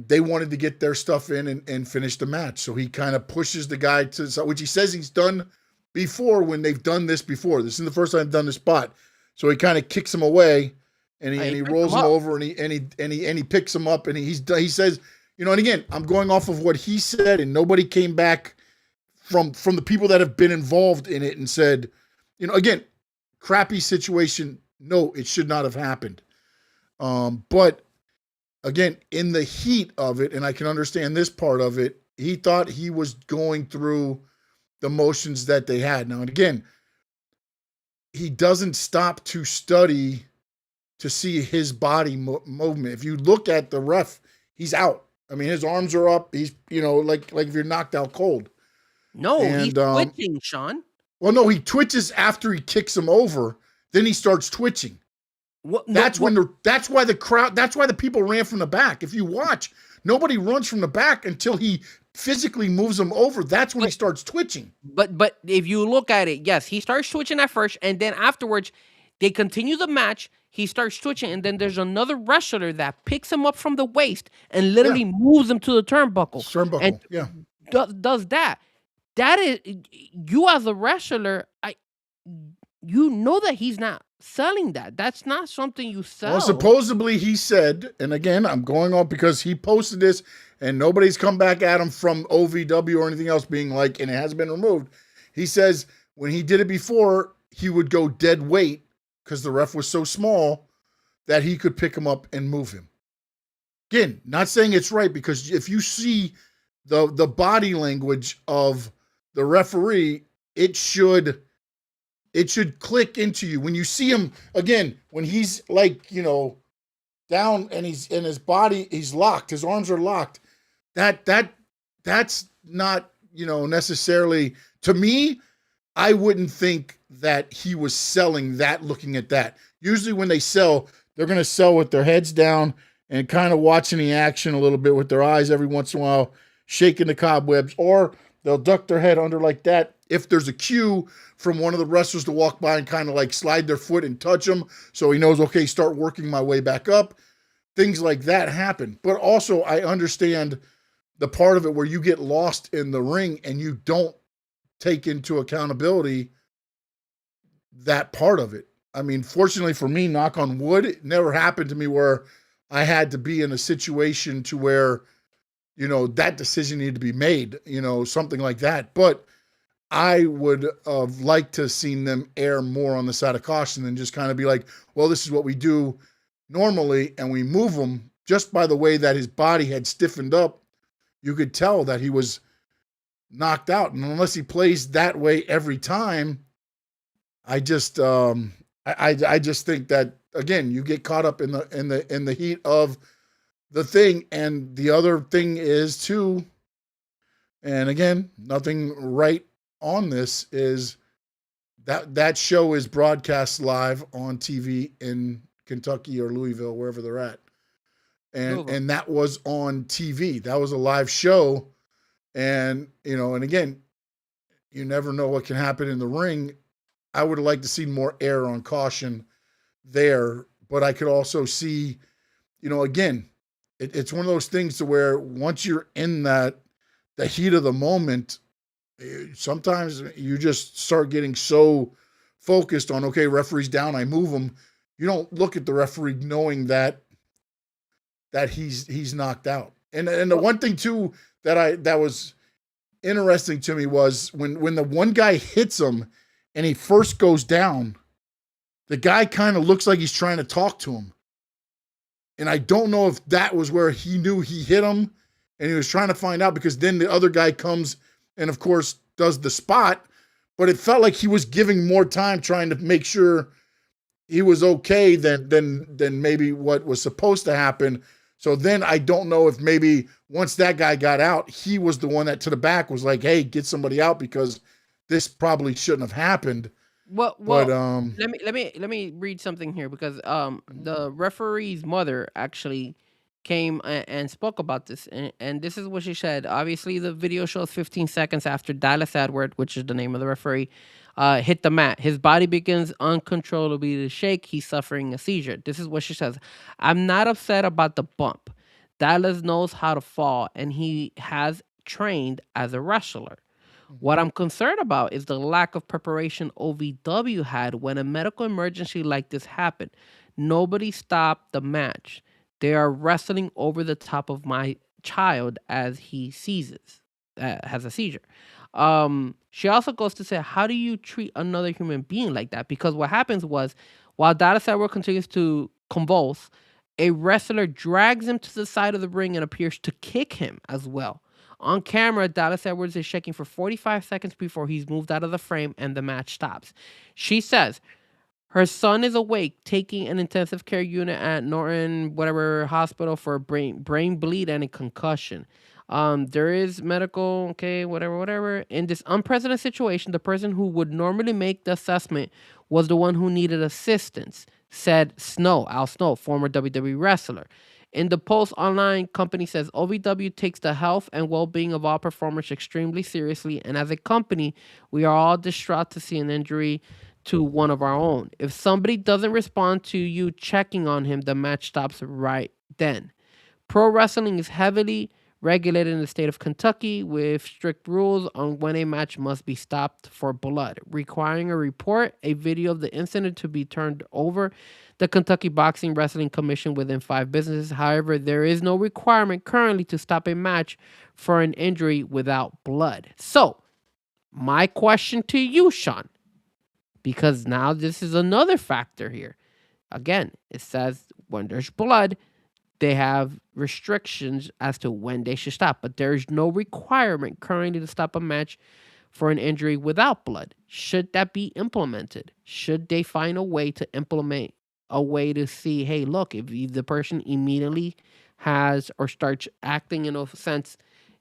They wanted to get their stuff in and finish the match, so he kind of pushes the guy to the side, which he says he's done before when they've done this before. This is the first time I've done this spot, so he kind of kicks him away, and he rolls him over, and he picks him up, and he says, and again, I'm going off of what he said, and nobody came back from the people that have been involved in it and said, again, crappy situation. No, it should not have happened. But again, in the heat of it, and I can understand this part of it, he thought he was going through the motions that they had. Now, and again, he doesn't stop to study to see his body movement. If you look at the ref, he's out. I mean, his arms are up. He's, like if you're knocked out cold. No, he's twitching, Sean. Well, no, he twitches after he kicks him over. Then he starts twitching. That's why the people ran from the back. If you watch, nobody runs from the back until he physically moves them over. That's when he starts twitching. But if you look at it, yes, he starts twitching at first, and then afterwards, they continue the match. He starts twitching, and then there's another wrestler that picks him up from the waist and literally moves him to the turnbuckle. And does that. That is, you as a wrestler, you know that he's not selling that. That's not something you sell. Well, supposedly he said, and again, I'm going off because he posted this, and nobody's come back at him from OVW or anything else being like, and it hasn't been removed. He says when he did it before, he would go dead weight because the ref was so small that he could pick him up and move him. Again, not saying it's right, because if you see the body language of the referee, it should click into you. When you see him, again, when he's like, down and he's in his body, he's locked, his arms are locked. That's not, necessarily, to me, I wouldn't think that he was selling that, looking at that. Usually when they sell, they're going to sell with their heads down and kind of watching the action a little bit with their eyes every once in a while, shaking the cobwebs, or they'll duck their head under like that if there's a cue from one of the wrestlers to walk by and kind of like slide their foot and touch him, so he knows, okay, start working my way back up. Things like that happen. But also, I understand the part of it where you get lost in the ring and you don't take into accountability that part of it. I mean, fortunately for me, knock on wood, it never happened to me where I had to be in a situation to where, that decision needed to be made, something like that. But I would have liked to have seen them err more on the side of caution than just kind of be like, well, this is what we do normally, and we move him. Just by the way that his body had stiffened up, you could tell that he was knocked out. And unless he plays that way every time, I just I just think that, again, you get caught up in the heat of the thing. And the other thing is too, and again, nothing right on this, is that show is broadcast live on TV in Kentucky or Louisville, wherever they're at. And that was on TV. That was a live show. And, and again, you never know what can happen in the ring. I would have liked to see more air on caution there, but I could also see, again, it's one of those things to where once you're in the heat of the moment, sometimes you just start getting so focused on, okay, referee's down, I move him. You don't look at the referee knowing that he's knocked out. And the one thing too that was interesting to me was when the one guy hits him and he first goes down, the guy kind of looks like he's trying to talk to him. And I don't know if that was where he knew he hit him and he was trying to find out, because then the other guy comes and, of course, does the spot. But it felt like he was giving more time trying to make sure he was okay than maybe what was supposed to happen. So then I don't know if maybe once that guy got out, he was the one that to the back was like, hey, get somebody out because this probably shouldn't have happened. Well, But let me read something here because the referee's mother actually came and spoke about this, and this is what she said. Obviously, the video shows 15 seconds after Dallas Edward, which is the name of the referee, hit the mat. His body begins uncontrollably to shake. He's suffering a seizure. This is what she says. I'm not upset about the bump. Dallas knows how to fall, and he has trained as a wrestler. What I'm concerned about is the lack of preparation OVW had when a medical emergency like this happened. Nobody stopped the match. They are wrestling over the top of my child as he has a seizure. She also goes to say, how do you treat another human being like that? Because what happens was, while Dallas Edward continues to convulse, a wrestler drags him to the side of the ring and appears to kick him as well. On camera, Dallas Edwards is shaking for 45 seconds before he's moved out of the frame and the match stops. She says her son is awake, taking an intensive care unit at Norton, whatever hospital for a brain bleed and a concussion. There is medical, okay, whatever. In this unprecedented situation, the person who would normally make the assessment was the one who needed assistance, said Al Snow, former WWE wrestler. In the post online, company says OVW takes the health and well-being of all performers extremely seriously, and as a company, we are all distraught to see an injury to one of our own. If somebody doesn't respond to you checking on him, the match stops right then. Pro wrestling is heavily regulated in the state of Kentucky with strict rules on when a match must be stopped for blood, requiring a report, a video of the incident to be turned over the Kentucky Boxing Wrestling Commission within 5 business. However, there is no requirement currently to stop a match for an injury without blood. So, my question to you, Sean, because now this is another factor here. Again, it says when there's blood, they have restrictions as to when they should stop, but there's no requirement currently to stop a match for an injury without blood. Should that be implemented? Should they find a way to implement a way to see, hey, look, if the person immediately has or starts acting in a sense,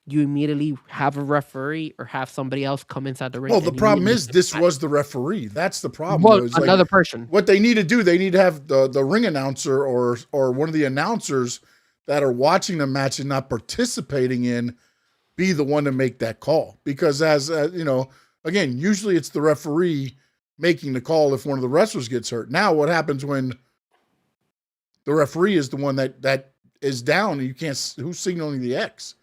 you immediately have a referee or have somebody else come inside the ring. Well, the problem is this was the referee. That's the problem. Well, another person. What they need to do, they need to have the ring announcer or one of the announcers that are watching the match and not participating in be the one to make that call. Because as you know, again, usually it's the referee making the call if one of the wrestlers gets hurt. Now, what happens when the referee is the one that is down and you can't, who's signaling the X?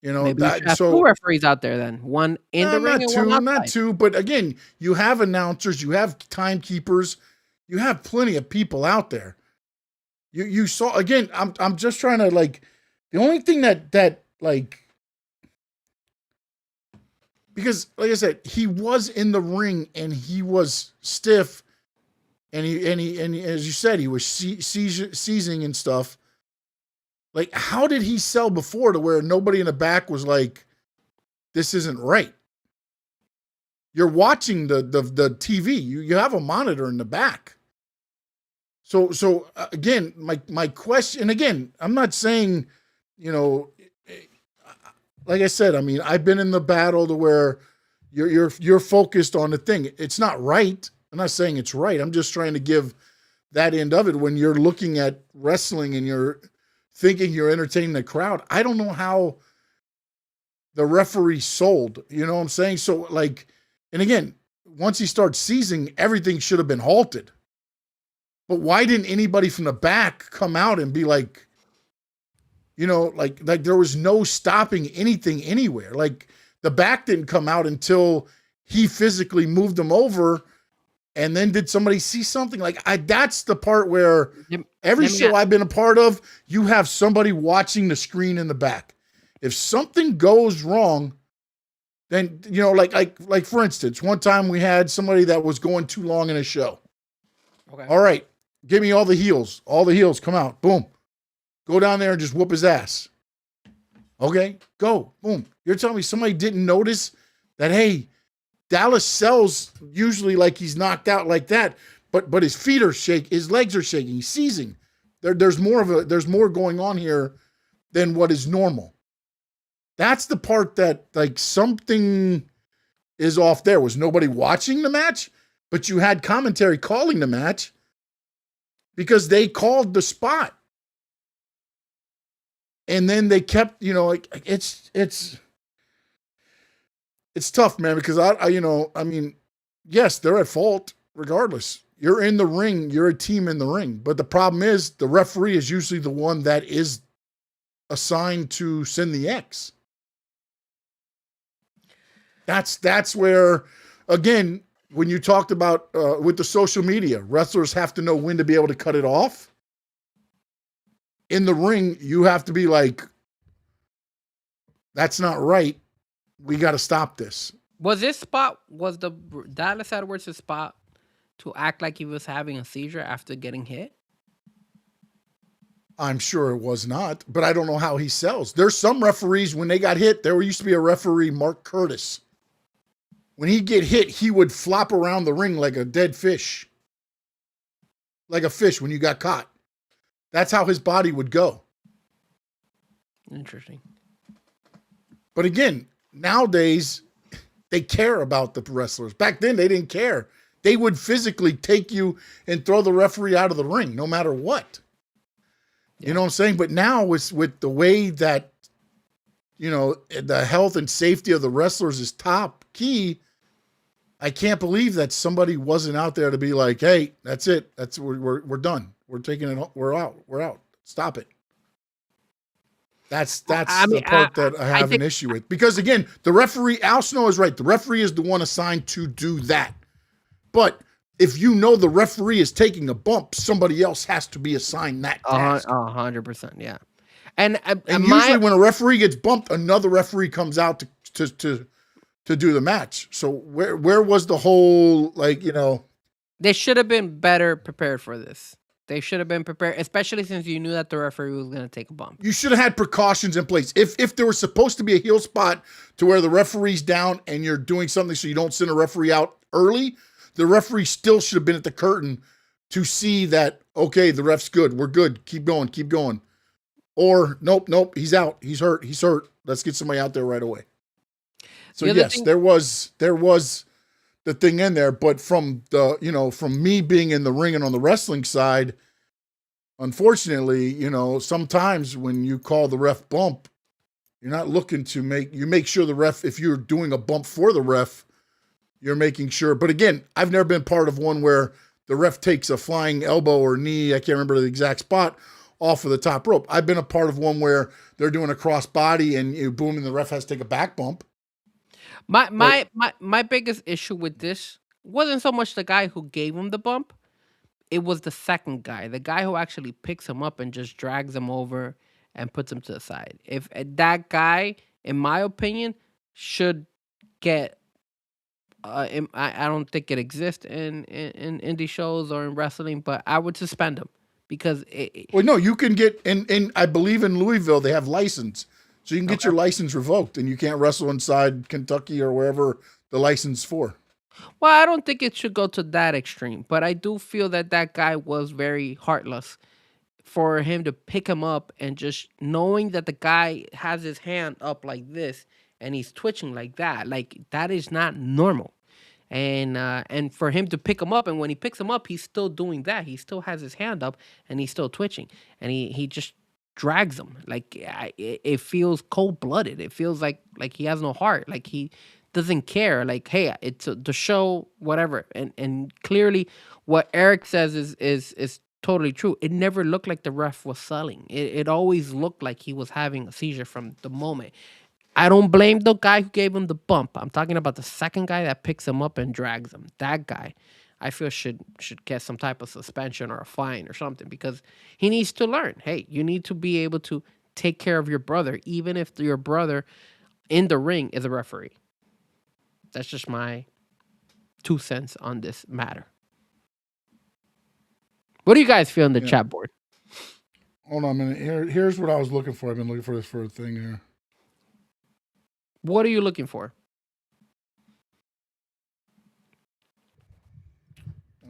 You know, maybe have 2 referees out there then. One in the ring and one outside. Not two, but again, you have announcers, you have timekeepers, you have plenty of people out there. You saw, again, I'm just trying to, like, the only thing that like, because like I said, he was in the ring and he was stiff and he as you said, he was seizing and stuff. Like, how did he sell before to where nobody in the back was like, this isn't right? You're watching the TV. You have a monitor in the back. So again, my question, and again, I'm not saying, you know, like I said, I mean, I've been in the battle to where you're focused on the thing. It's not right. I'm not saying it's right. I'm just trying to give that end of it. When you're looking at wrestling and you're thinking you're entertaining the crowd, I don't know how the referee sold. You know what I'm saying? So, like, and again, once he starts seizing, everything should have been halted. But why didn't anybody from the back come out and be like, you know, like there was no stopping anything anywhere. Like, the back didn't come out until he physically moved them over. And then did somebody see something? Like, that's the part where every show I've been a part of, you have somebody watching the screen in the back. If something goes wrong, then like for instance, one time we had somebody that was going too long in a show. Okay. All right, give me all the heels. All the heels come out. Boom. Go down there and just whoop his ass. Okay, go. Boom. You're telling me somebody didn't notice that, hey, Dallas sells usually like he's knocked out like that, but his feet are shaking, his legs are shaking, he's seizing. There's more going on here than what is normal. That's the part that like something is off there. Was nobody watching the match? But you had commentary calling the match because they called the spot. And then they kept, like it's tough, man, because I mean, yes, they're at fault regardless. You're in the ring, you're a team in the ring. But the problem is the referee is usually the one that is assigned to send the X. That's where, again, when you talked about with the social media, wrestlers have to know when to be able to cut it off. In the ring, you have to be like, that's not right. We got to stop this. Was the Dallas Edwards' spot to act like he was having a seizure after getting hit? I'm sure it was not, but I don't know how he sells. There's some referees, when they got hit, there used to be a referee, Mark Curtis. When he'd get hit, he would flop around the ring like a dead fish. Like a fish when you got caught. That's how his body would go. Interesting. But again, nowadays, they care about the wrestlers. Back then, they didn't care. They would physically take you and throw the referee out of the ring, no matter what. Yeah. You know what I'm saying? But now, with the way that, the health and safety of the wrestlers is top key, I can't believe that somebody wasn't out there to be like, hey, that's it. We're done. We're taking it. We're out. Stop it. That's the part that I have an issue with. Because again, the referee, Al Snow is right. The referee is the one assigned to do that. But if you know the referee is taking a bump, somebody else has to be assigned that task. 100%, yeah. And usually when a referee gets bumped, another referee comes out to do the match. So where was the whole, They should have been better prepared for this. They should have been prepared, especially since you knew that the referee was going to take a bump. You should have had precautions in place. If there was supposed to be a heel spot to where the referee's down and you're doing something so you don't send a referee out early, the referee still should have been at the curtain to see that, okay, the ref's good. We're good. Keep going. Or, nope, he's out. He's hurt. Let's get somebody out there right away. So yes, there was the thing in there, but from from me being in the ring and on the wrestling side, unfortunately, sometimes when you call the ref bump, you're not looking to make sure the ref, if you're doing a bump for the ref, you're making sure. But again, I've never been part of one where the ref takes a flying elbow or knee, I can't remember the exact spot, off of the top rope. I've been a part of one where they're doing a cross body and boom, and the ref has to take a back bump. My biggest issue with this wasn't so much the guy who gave him the bump. It was the second guy, the guy who actually picks him up and just drags him over and puts him to the side. If that guy, in my opinion, should get, I don't think it exists in indie shows or in wrestling, but I would suspend him because well, no, you can get in. I believe in Louisville they have license. So you can get your license revoked and you can't wrestle inside Kentucky or wherever the license for. Well, I don't think it should go to that extreme, but I do feel that guy was very heartless for him to pick him up and just knowing that the guy has his hand up like this and he's twitching like that is not normal. And for him to pick him up, and when he picks him up, he's still doing that. He still has his hand up and he's still twitching, and he just drags him. It feels cold-blooded. It feels like he has no heart, like he doesn't care, like, hey, it's the show, whatever. And clearly what Eric says is totally true. It never looked like the ref was selling. It always looked like he was having a seizure from the moment. I don't blame the guy who gave him the bump. I'm talking about the second guy that picks him up and drags him. That guy, I feel should get some type of suspension or a fine or something, because he needs to learn. Hey, you need to be able to take care of your brother, even if your brother in the ring is a referee. That's just my 2 cents on this matter. What do you guys feel in the Yeah. chat board? Hold on a minute. Here's what I was looking for. I've been looking for this for a thing here. What are you looking for?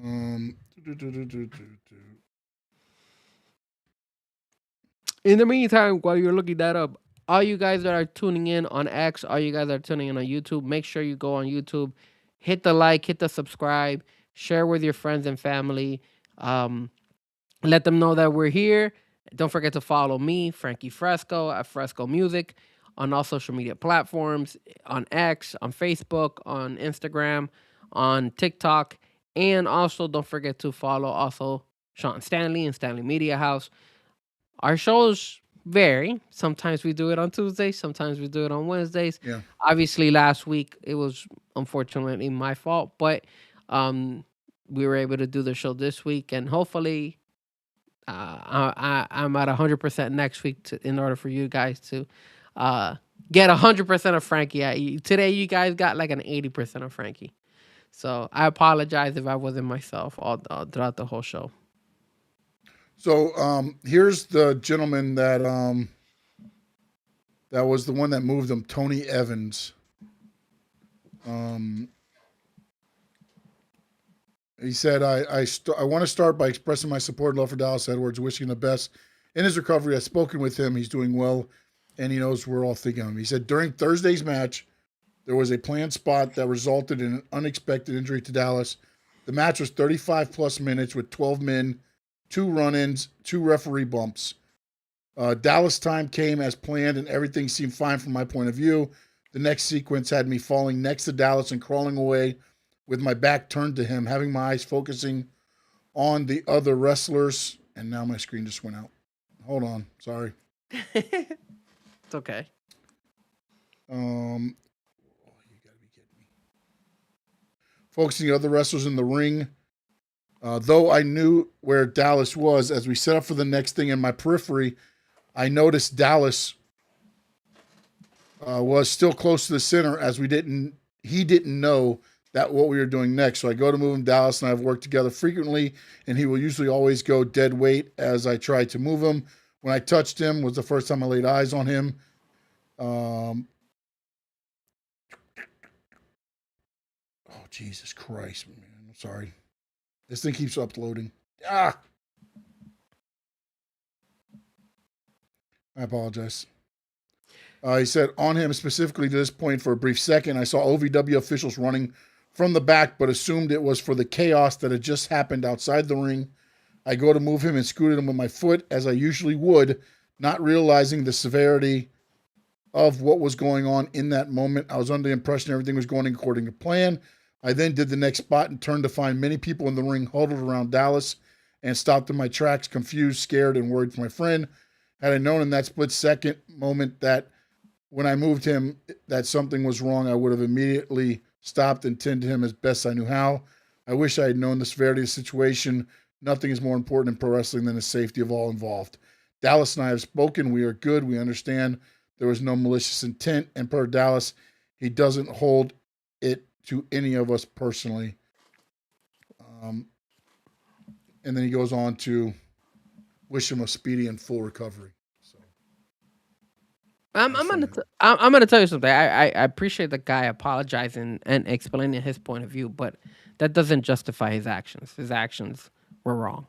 Um, In the meantime, while you're looking that up, all you guys that are tuning in on X, all you guys that are tuning in on YouTube, make sure you go on YouTube, hit the like, hit the subscribe, share with your friends and family. Let them know that we're here. Don't forget to follow me, Frankie Fresco, at Fresco Music, on all social media platforms, on X, on Facebook, on Instagram, on TikTok. And also don't forget to follow also Sean Stanley and Stanley Media House. Our shows vary. Sometimes we do it on Tuesdays, sometimes we do it on Wednesdays. yeah. Obviously, last week it was unfortunately my fault, but we were able to do the show this week, and hopefully, I'm at 100% next week in order for you guys to get 100% of Frankie. Today, you guys got like an 80% of Frankie. So I apologize if I wasn't myself all throughout the whole show. So here's the gentleman that that was the one that moved him, Tony Evans. He said, I want to start by expressing my support and love for Dallas Edwards, wishing him the best in his recovery. I've spoken with him. He's doing well, and he knows we're all thinking of him. He said, during Thursday's match, there was a planned spot that resulted in an unexpected injury to Dallas. The match was 35-plus minutes with 12 men, 2 run-ins, 2 referee bumps. Dallas time came as planned, and everything seemed fine from my point of view. The next sequence had me falling next to Dallas and crawling away with my back turned to him, having my eyes focusing on the other wrestlers. And now my screen just went out. Hold on. Sorry. It's okay. Oh, you gotta be kidding me. Focusing the other wrestlers in the ring. Though I knew where Dallas was, as we set up for the next thing in my periphery, I noticed Dallas was still close to the center, as he didn't know that what we were doing next. So I go to move him. Dallas and I have worked together frequently, and he will usually always go dead weight as I try to move him. When I touched him was the first time I laid eyes on him. Oh, Jesus Christ, man. I'm sorry. This thing keeps uploading. I apologize. He said, on him specifically to this point for a brief second, I saw OVW officials running from the back, but assumed it was for the chaos that had just happened outside the ring. I go to move him and scooted him with my foot, as I usually would, not realizing the severity of what was going on in that moment. I was under the impression everything was going according to plan. I then did the next spot and turned to find many people in the ring huddled around Dallas, and stopped in my tracks, confused, scared, and worried for my friend. Had I known in that split-second moment that when I moved him that something was wrong, I would have immediately stopped and tended him as best I knew how. I wish I had known the severity of the situation. Nothing is more important in pro wrestling than the safety of all involved. Dallas and I have spoken. We are good. We understand there was no malicious intent. And per Dallas, he doesn't hold it to any of us personally. And then he goes on to wish him a speedy and full recovery. So I'm gonna tell you something. I appreciate the guy apologizing and explaining his point of view, but that doesn't justify his actions. His actions were wrong.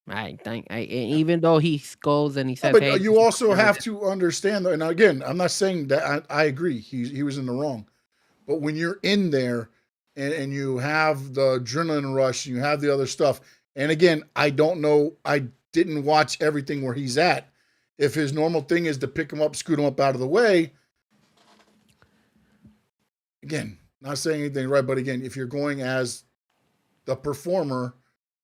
I think, even though he goes and he says, but "Hey," you also have to understand, and again, I'm not saying that I agree. He was in the wrong. But when you're in there and you have the adrenaline rush, and you have the other stuff, and again, I don't know, I didn't watch everything where he's at. If his normal thing is to pick him up, scoot him up out of the way, again, not saying anything right, but again, if you're going as the performer,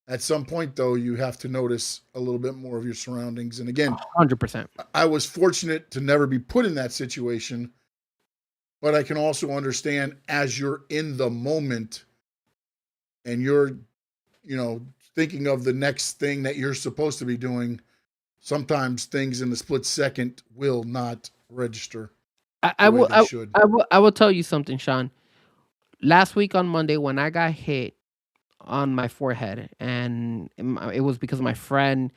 at some point, though, you have to notice a little bit more of your surroundings. And again, 100%. I was fortunate to never be put in that situation, but I can also understand as you're in the moment and you're, thinking of the next thing that you're supposed to be doing, sometimes things in the split second will not register. I will tell you something, Sean. last week on Monday when I got hit on my forehead, and it was because my friend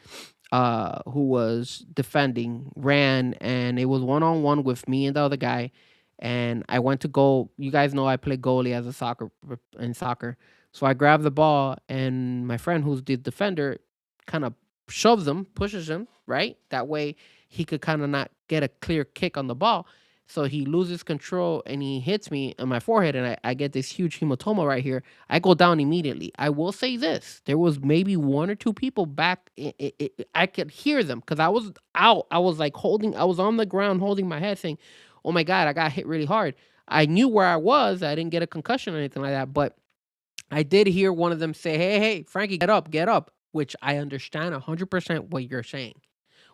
who was defending ran, and it was one on one with me and the other guy, and I went to go. You guys know I play goalie as a soccer, so I grabbed the ball, and my friend who's the defender kind of shoves him, pushes him right that way he could kind of not get a clear kick on the ball. So he loses control and he hits me on my forehead, and I get this huge hematoma right here. I go down immediately. I will say this: there was maybe one or two people back. I could hear them because I was out. I was like holding. I was on the ground holding my head, saying, "Oh my god, I got hit really hard." I knew where I was. I didn't get a concussion or anything like that, but I did hear one of them say, "Hey, hey, Frankie, get up, get up," which I understand 100% what you're saying.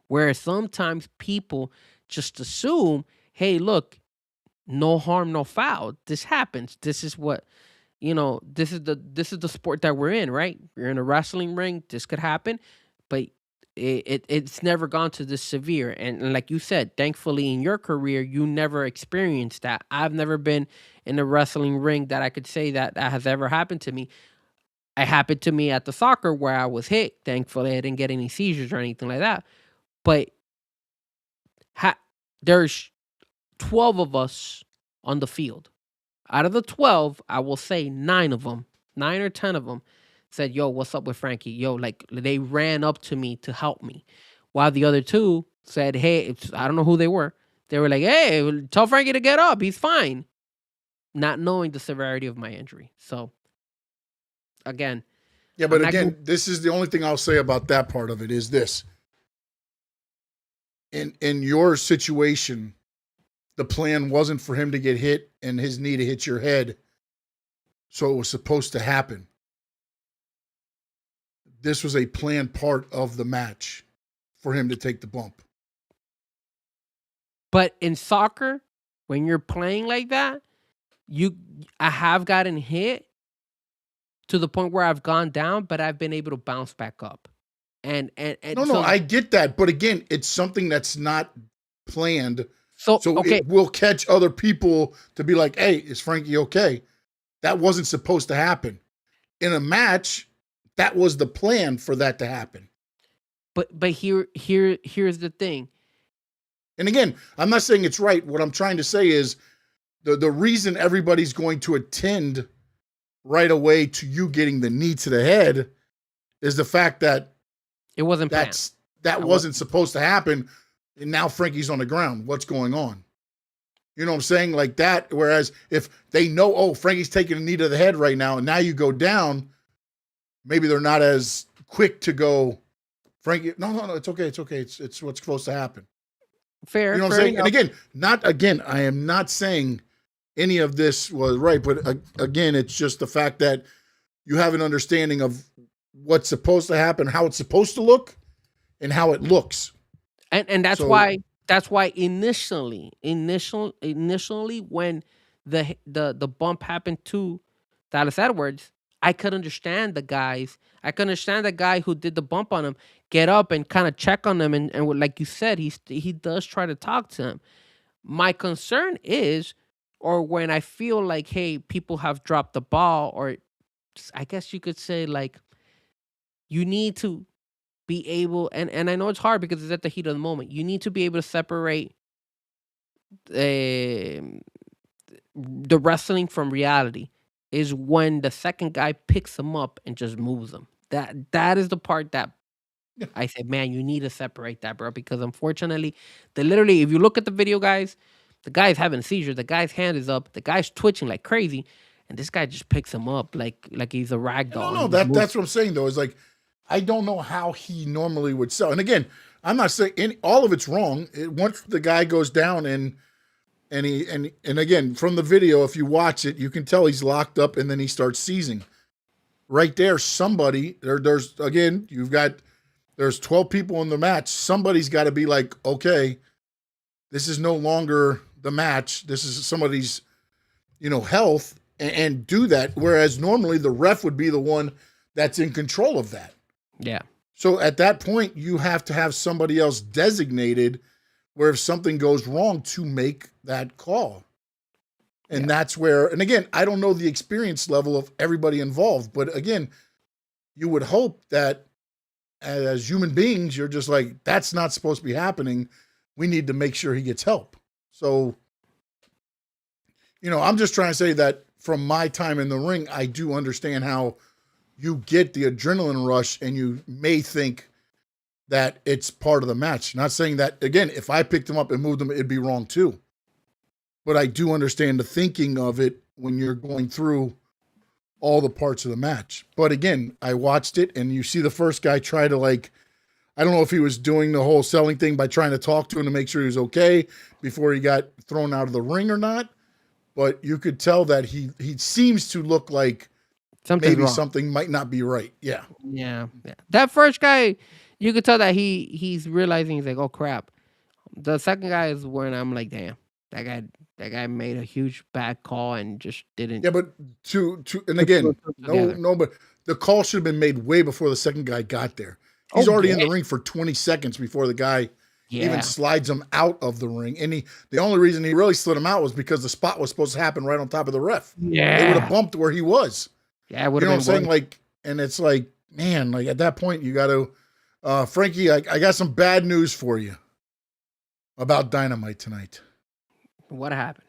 Whereas sometimes people just assume, "Hey, look, no harm, no foul. This happens. This is what this is the sport that we're in, right? You're in a wrestling ring. This could happen, but it's never gone to this severe. And like you said, thankfully in your career, you never experienced that. I've never been in a wrestling ring that I could say that has ever happened to me. It happened to me at the soccer where I was hit. Thankfully, I didn't get any seizures or anything like that. But there's 12 of us on the field. Out of the 12, I will say 9 of them, 9 or 10 of them said, "Yo, what's up with Frankie?" Yo, like they ran up to me to help me. While the other 2 said, "Hey," I don't know who they were. They were like, "Hey, tell Frankie to get up. He's fine." Not knowing the severity of my injury. So again, Yeah, I'm but not gonna, again, this is the only thing I'll say about that part of it is this. In your situation, the plan wasn't for him to get hit and his knee to hit your head. So it was supposed to happen. This was a planned part of the match for him to take the bump. but in soccer, when you're playing like that, I have gotten hit to the point where I've gone down, but I've been able to bounce back up. And No, so I get that. But again, it's something that's not planned. so So okay, it will catch other people to be like, hey, is Frankie okay? That wasn't supposed to happen. In a match, that was the plan for that to happen. but here's the thing. And again, I'm not saying it's right. What I'm trying to say is the reason everybody's going to attend right away to you getting the knee to the head is the fact that It wasn't planned. that I wasn't supposed to happen. And now Frankie's on the ground. What's going on? You know what I'm saying? Like that. Whereas if they know, oh, Frankie's taking a knee to the head right now, and now you go down, maybe they're not as quick to go, Frankie, no, it's okay. It's what's supposed to happen. Fair. You know what I'm fair saying? enough. And again, I am not saying any of this was right, but again, it's just the fact that you have an understanding of what's supposed to happen, how it's supposed to look, and how it looks. And So that's why initially when the bump happened to Dallas Edwards, I could understand the guys. I could understand the guy who did the bump on him get up and kind of check on him, and like you said, he does try to talk to him. My concern is, or when I feel like, hey, people have dropped the ball, or I guess you could say like you need to be able, and I know it's hard because it's at the heat of the moment. You need to be able to separate um, the wrestling from reality. Is when the second guy picks him up and just moves him. That is the part that yeah. I said, man, you need to separate that, bro. Because unfortunately, literally, if you look at the video, guys, the guy's having a seizure. The guy's hand is up. The guy's twitching like crazy, and this guy just picks him up like he's a rag doll. no, that's what I'm saying though. Is like I don't know how he normally would sell. And again, I'm not saying all of it's wrong. Once the guy goes down and again from the video, if you watch it, you can tell he's locked up and then he starts seizing. Right there, there's again, there's 12 people in the match. Somebody's got to be like, okay, this is no longer the match. This is somebody's, health and do that. Whereas normally the ref would be the one that's in control of that. Yeah. So at that point, you have to have somebody else designated where if something goes wrong to make that call. And that's where, and again, I don't know the experience level of everybody involved, but again, you would hope that as human beings, you're just like, that's not supposed to be happening. We need to make sure he gets help. So, I'm just trying to say that from my time in the ring, I do understand how you get the adrenaline rush and you may think that it's part of the match. Not saying that, again, if I picked him up and moved him, it'd be wrong too. But I do understand the thinking of it when you're going through all the parts of the match. But again, I watched it and you see the first guy try to I don't know if he was doing the whole selling thing by trying to talk to him to make sure he was okay before he got thrown out of the ring or not. But you could tell that he seems to look like maybe something might not be right. Yeah. Yeah. That first guy, you could tell that he's realizing, he's like, oh crap. The second guy is when I'm like, damn, that guy made a huge bad call and just didn't. Yeah, but and again, but the call should have been made way before the second guy got there. He's already in the ring for 20 seconds before the guy even slides him out of the ring. And the only reason he really slid him out was because the spot was supposed to happen right on top of the ref. Yeah. They would have bumped where he was. Yeah, it would have been. You know what I'm saying? And it's like, man, at that point, you got to, Frankie, I got some bad news for you about Dynamite tonight. What happened?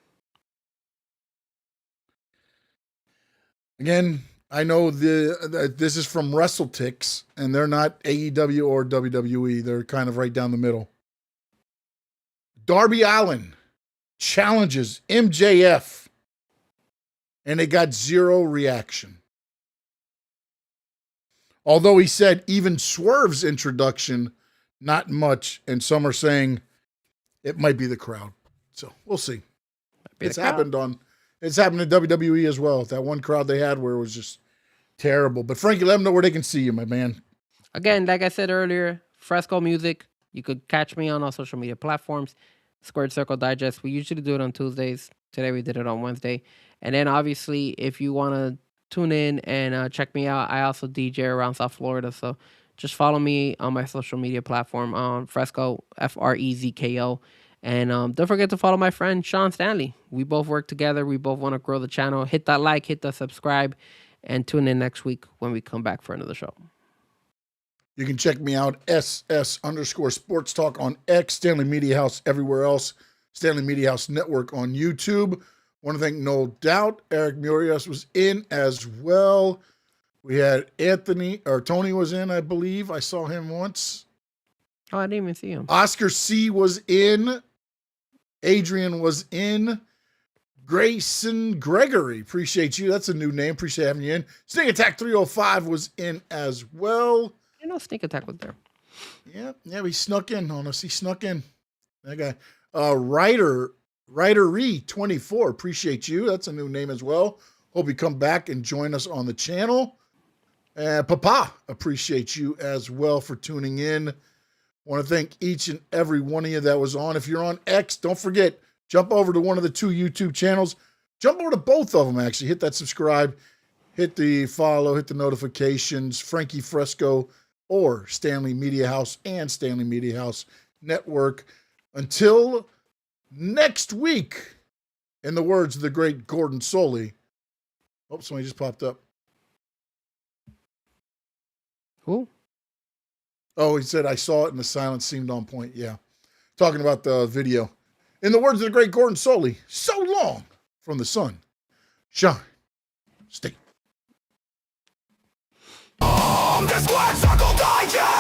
Again, I know this is from WrestleTix, and they're not AEW or WWE. They're kind of right down the middle. Darby Allin challenges MJF, and it got zero reaction. Although he said even Swerve's introduction, not much, and some are saying it might be the crowd. So we'll see. It's happened in WWE as well. That one crowd they had where it was just terrible. But Frankie, let them know where they can see you, my man. Again, like I said earlier, Fresco Music. You could catch me on all social media platforms. Squared Circle Digest. We usually do it on Tuesdays. Today we did it on Wednesday. And then obviously, if you want to tune in and check me out, I also DJ around South Florida. So just follow me on my social media platform on Fresco, Frezko. And don't forget to follow my friend Sean Stanley. We both work together. We both want to grow the channel. Hit that like, hit the subscribe, and tune in next week when we come back for another show. You can check me out, SS_Sports Talk on X, Stanley Media House everywhere else, Stanley Media House Network on YouTube. Want to thank No Doubt. Eric Murias was in as well. We had Tony was in, I believe. I saw him once. Oh, I didn't even see him. Oscar C was in. Adrian was in. Grayson Gregory, appreciate you. That's a new name. Appreciate having you in. Sneak Attack 305 was in as well. You know, Sneak Attack was there. Yeah, he snuck in on us. He snuck in. That guy. Rydery24, appreciate you. That's a new name as well. Hope you come back and join us on the channel. Papa, appreciate you as well for tuning in. Want to thank each and every one of you that was on. If you're on X, don't forget, jump over to one of the two YouTube channels. Jump over to both of them, actually. Hit that subscribe, hit the follow, hit the notifications. Frankie Fresco or Stanley Media House and Stanley Media House Network. Until next week, in the words of the great Gordon Soley. Oh, somebody just popped up. Who? Oh, he said, I saw it and the silence seemed on point. Yeah. Talking about the video. In the words of the great Gordon Soley, so long from the sun. Shine. Stay. The Squared Circle Digest!